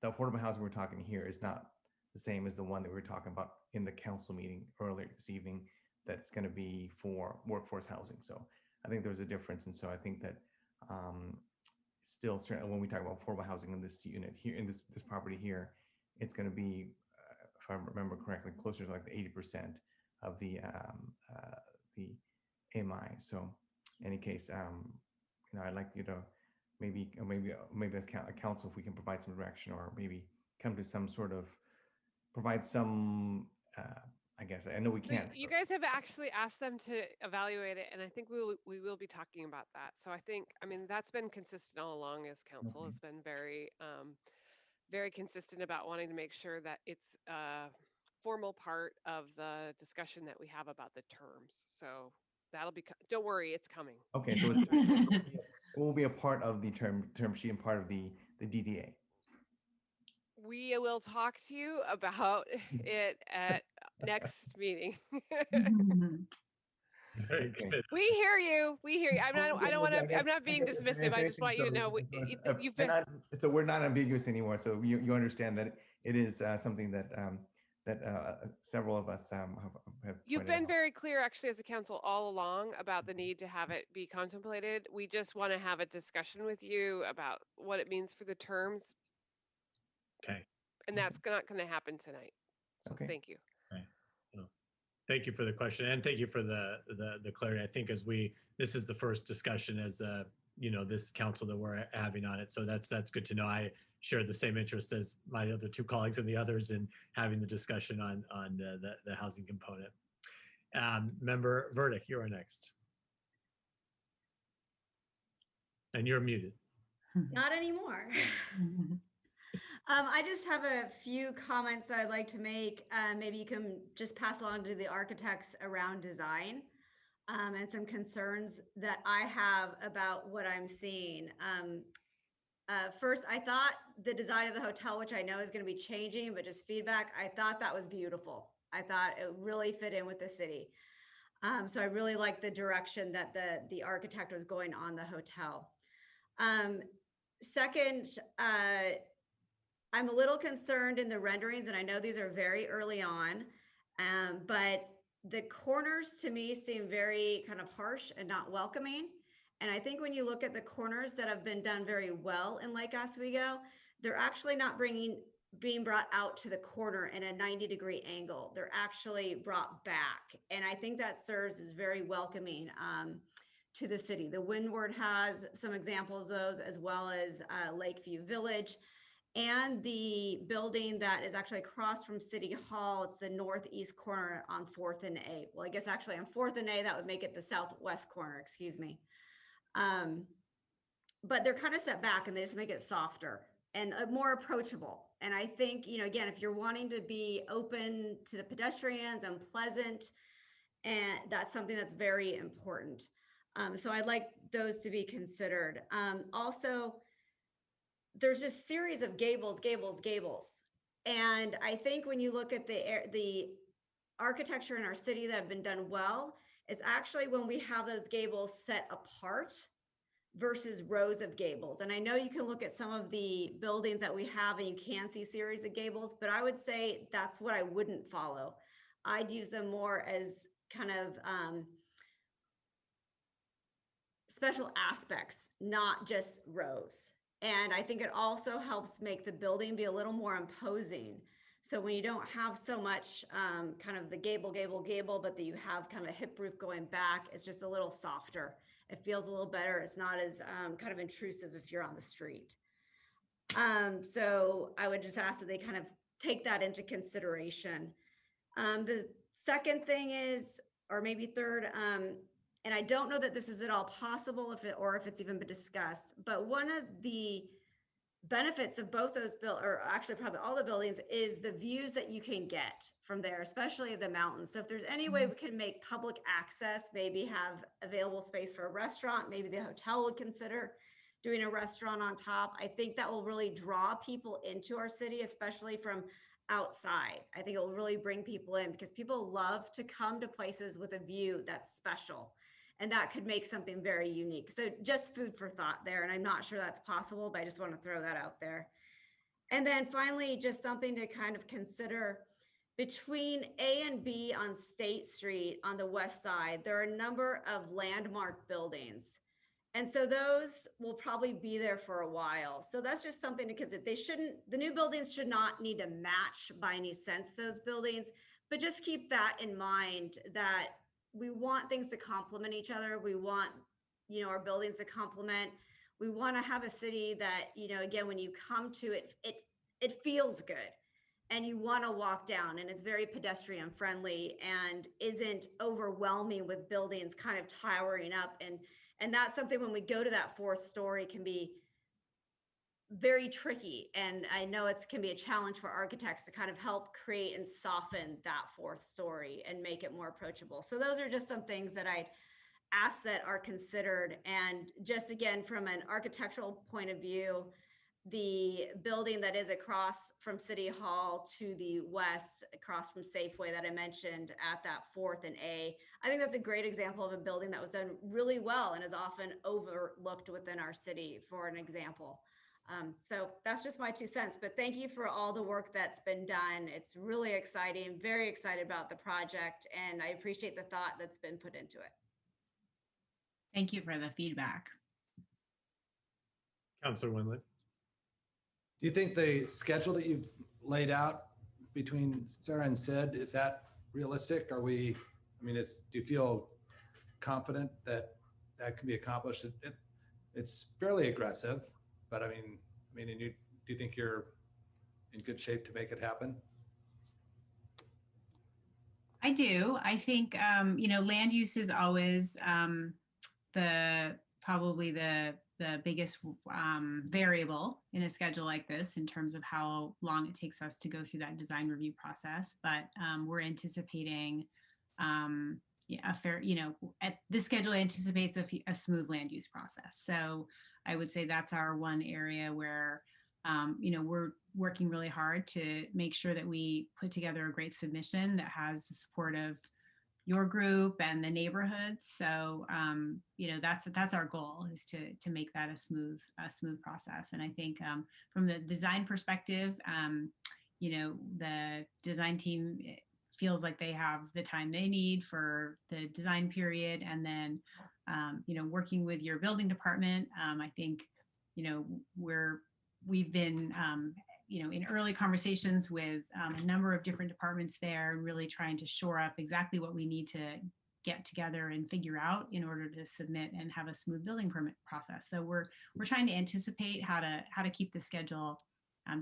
the affordable housing we're talking here is not the same as the one that we were talking about in the council meeting earlier this evening. That's going to be for workforce housing. So I think there's a difference. And so I think that still, certainly when we talk about affordable housing in this unit here, in this property here, it's going to be, if I remember correctly, closer to like the 80% of the AMI. So in any case, I'd like you to maybe as a council, if we can provide some direction or maybe come to some sort of provide some, I guess, I know we can't. You guys have actually asked them to evaluate it, and I think we will be talking about that. So I think, I mean, that's been consistent all along as council has been very, very consistent about wanting to make sure that it's a formal part of the discussion that we have about the terms. So that'll be, don't worry, it's coming. Okay, so it will be a part of the term sheet and part of the DDA. We will talk to you about it at next meeting. We hear you. We hear you. I'm not being dismissive. I just want you to know you've been. So we're not ambiguous anymore. So you understand that it is something that several of us have. You've been very clear, actually, as a council all along about the need to have it be contemplated. We just want to have a discussion with you about what it means for the terms. Okay. And that's not going to happen tonight. So okay. Thank you. Okay. Well, thank you for the question, and thank you for the clarity. I think this is the first discussion as this council that we're having on it. So that's good to know. I share the same interest as my other two colleagues and the others in having the discussion on the housing component. Member Verdick, you are next. And you're muted. Not anymore. I just have a few comments that I'd like to make. Maybe you can just pass along to the architects around design and some concerns that I have about what I'm seeing. First, I thought the design of the hotel, which I know is going to be changing, but just feedback, I thought that was beautiful. I thought it really fit in with the city. So I really like the direction that the architect was going on the hotel. Second, I'm a little concerned in the renderings, and I know these are very early on, but the corners to me seem very kind of harsh and not welcoming. And I think when you look at the corners that have been done very well in Lake Oswego, they're actually not being brought out to the corner in a 90-degree angle. They're actually brought back. And I think that serves as very welcoming to the city. The Windward has some examples of those, as well as Lakeview Village. And the building that is actually across from City Hall, it's the northeast corner on 4th and A. Well, I guess actually on 4th and A, that would make it the southwest corner, excuse me. But they're kind of set back and they just make it softer and more approachable. And I think, again, if you're wanting to be open to the pedestrians and pleasant, and that's something that's very important. So I'd like those to be considered. Also, there's this series of gables. And I think when you look at the architecture in our city that have been done well, is actually when we have those gables set apart versus rows of gables. And I know you can look at some of the buildings that we have and you can see series of gables, but I would say that's what I wouldn't follow. I'd use them more as kind of special aspects, not just rows. And I think it also helps make the building be a little more imposing. So when you don't have so much kind of the gable, but that you have kind of a hip roof going back, it's just a little softer. It feels a little better. It's not as kind of intrusive if you're on the street. So I would just ask that they kind of take that into consideration. The second thing is, or maybe third, and I don't know that this is at all possible if it's even been discussed, but one of the benefits of both those or actually probably all the buildings, is the views that you can get from there, especially the mountains. So if there's any way we can make public access, maybe have available space for a restaurant, maybe the hotel would consider doing a restaurant on top. I think that will really draw people into our city, especially from outside. I think it will really bring people in because people love to come to places with a view that's special. And that could make something very unique. So just food for thought there. And I'm not sure that's possible, but I just want to throw that out there. And then finally, just something to kind of consider between A and B on State Street on the west side, there are a number of landmark buildings. And so those will probably be there for a while. So that's just something to consider. The new buildings should not need to match by any sense those buildings, but just keep that in mind that we want things to complement each other. We want, our buildings to complement. We want to have a city that, again, when you come to it, it feels good and you want to walk down and it's very pedestrian friendly and isn't overwhelming with buildings kind of towering up. And that's something when we go to that fourth story can be very tricky. And I know it can be a challenge for architects to kind of help create and soften that fourth story and make it more approachable. So those are just some things that I'd ask that are considered. And just again, from an architectural point of view, the building that is across from City Hall to the west, across from Safeway that I mentioned at that 4th and A, I think that's a great example of a building that was done really well and is often overlooked within our city, for an example. So that's just my 2 cents, but thank you for all the work that's been done. It's really exciting, very excited about the project, and I appreciate the thought that's been put into it. Thank you for the feedback. Councilor Winley. Do you think the schedule that you've laid out between Sarah and Sid, is that realistic? Do you feel confident that that can be accomplished? It's fairly aggressive, but do you think you're in good shape to make it happen? I do. I think, land use is always probably the biggest variable in a schedule like this in terms of how long it takes us to go through that design review process. But we're anticipating a fair, this schedule anticipates a smooth land use process. So I would say that's our one area where, we're working really hard to make sure that we put together a great submission that has the support of your group and the neighborhoods. So, that's our goal, is to make that a smooth process. And I think from the design perspective, the design team feels like they have the time they need for the design period. And then, working with your building department, I think, we've been, in early conversations with a number of different departments there, really trying to shore up exactly what we need to get together and figure out in order to submit and have a smooth building permit process. So we're trying to anticipate how to keep the schedule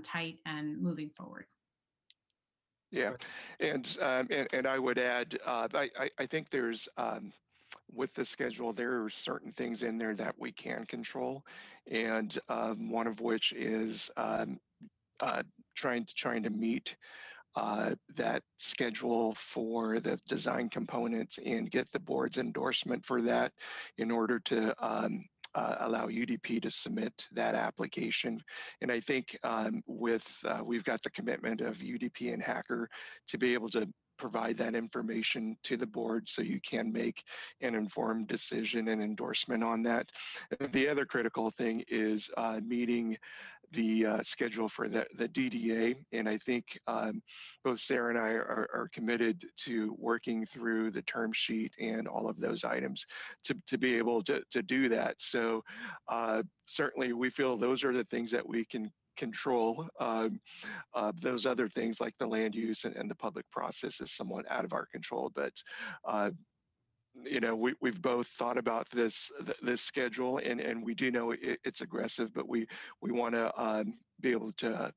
tight and moving forward. Yeah, and I would add, I think there's with the schedule, there are certain things in there that we can control, and one of which is trying to meet that schedule for the design components and get the board's endorsement for that in order to allow UDP to submit that application. And I think we've got the commitment of UDP and HACC to be able to provide that information to the board so you can make an informed decision and endorsement on that. The other critical thing is meeting the schedule for the DDA. And I think both Sarah and I are committed to working through the term sheet and all of those items to be able to do that. So certainly we feel those are the things that we can control. Those other things like the land use and the public process is somewhat out of our control, but we've both thought about this schedule, and we do know it's aggressive, but we want to be able to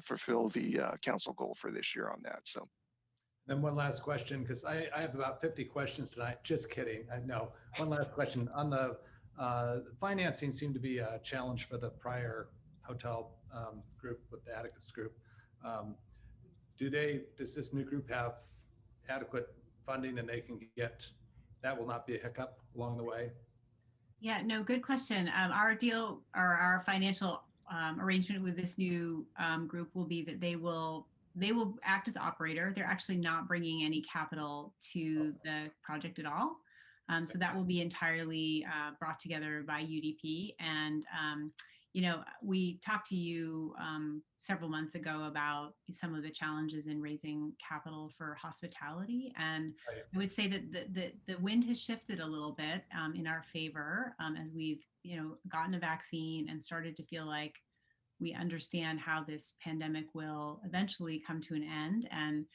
fulfill the council goal for this year on that. So then one last question, because I have about 50 questions tonight. Just kidding. No, one last question on the financing seemed to be a challenge for the prior hotel group with the Atticus group. Does this new group have adequate funding and they can get, that will not be a hiccup along the way? Yeah, no, good question. Our deal or our financial arrangement with this new group will be that they will act as operator. They're actually not bringing any capital to the project at all. So that will be entirely brought together by UDP. And, you know, we talked to you several months ago about some of the challenges in raising capital for hospitality. And I would say that the wind has shifted a little bit in our favor as we've, you know, gotten a vaccine and started to feel like we understand how this pandemic will eventually come to an end. And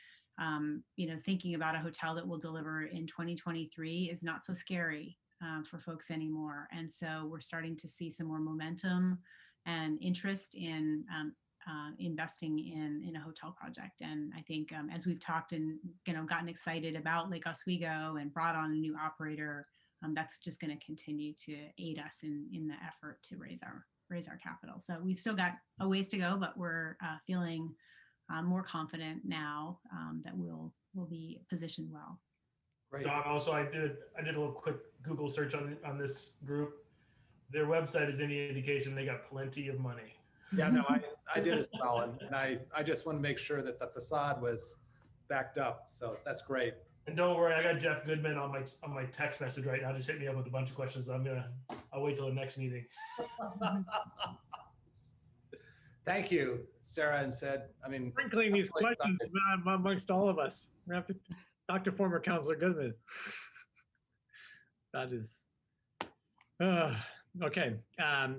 you know, thinking about a hotel that will deliver in 2023 is not so scary for folks anymore. And so we're starting to see some more momentum and interest in investing in a hotel project. And I think as we've talked and, you know, gotten excited about Lake Oswego and brought on a new operator, that's just going to continue to aid us in the effort to raise our capital. So we've still got a ways to go, but we're feeling more confident now that we'll be positioned well. Right. Don, also I did a little quick Google search on this group. Their website is any indication they got plenty of money. Yeah, no, I did as well, and I just want to make sure that the facade was backed up. So that's great. And don't worry, I got Jeff Goodman on my text message right now. Just hit me up with a bunch of questions. I'll wait till the next meeting. Thank you, Sarah and Sid. I mean, sprinkling these questions amongst all of us. We have to talk to former Councilor Goodman. That is okay.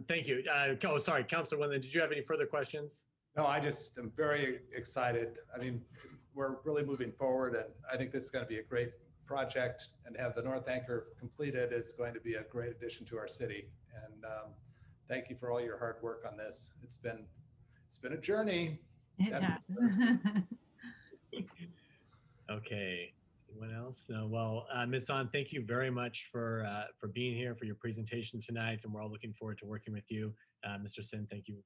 Thank you. Oh, sorry, Councilor Wendland. Did you have any further questions? No, I just am very excited. I mean, we're really moving forward, and I think this is going to be a great project. And have the North Anchor completed is going to be a great addition to our city. And thank you for all your hard work on this. It's been a journey. Okay. Anyone else? No. Well, Ms. Zahn, thank you very much for being here, for your presentation tonight, and we're all looking forward to working with you. Mr. Sin, thank you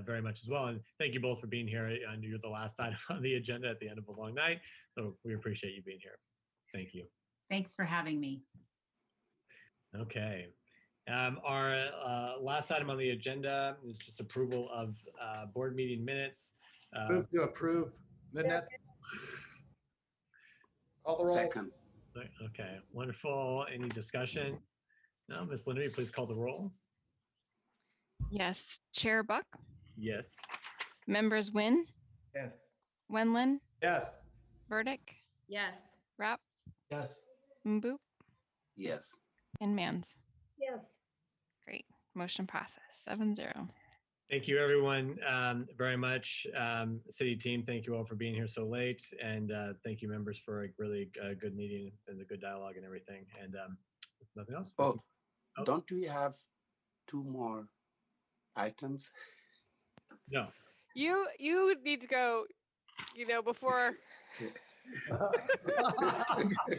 very much as well, and thank you both for being here. I know you're the last item on the agenda at the end of a long night, so we appreciate you being here. Thank you. Thanks for having me. Okay. Our last item on the agenda is just approval of board meeting minutes. Move to approve minutes. Call the roll. Second. Okay, wonderful. Any discussion? No, Ms. Linder, please call the roll. Yes. Chair Buck, Yes. members Wynn, Yes. Wendland, Yes. Burdick, Yes. Rapp, Yes. Mboop, Yes. and Mans. Yes. Great. Motion passes 7-0. Thank you, everyone, very much. City team, thank you all for being here so late, and thank you, members, for a really good meeting and the good dialogue and everything. And nothing else. Oh, don't we have 2 more items? No. You need to go, you know, before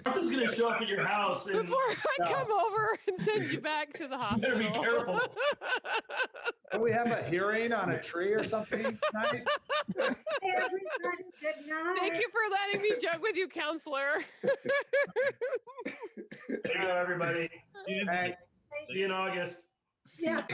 Martha's gonna show up at your house and before I come over and send you back to the hospital. better be careful. Do we have a hearing on a tree or something tonight? Hey, everybody, good night. Thank you for letting me joke with you, counselor. There you go, everybody. Thanks. See you in August. Yeah.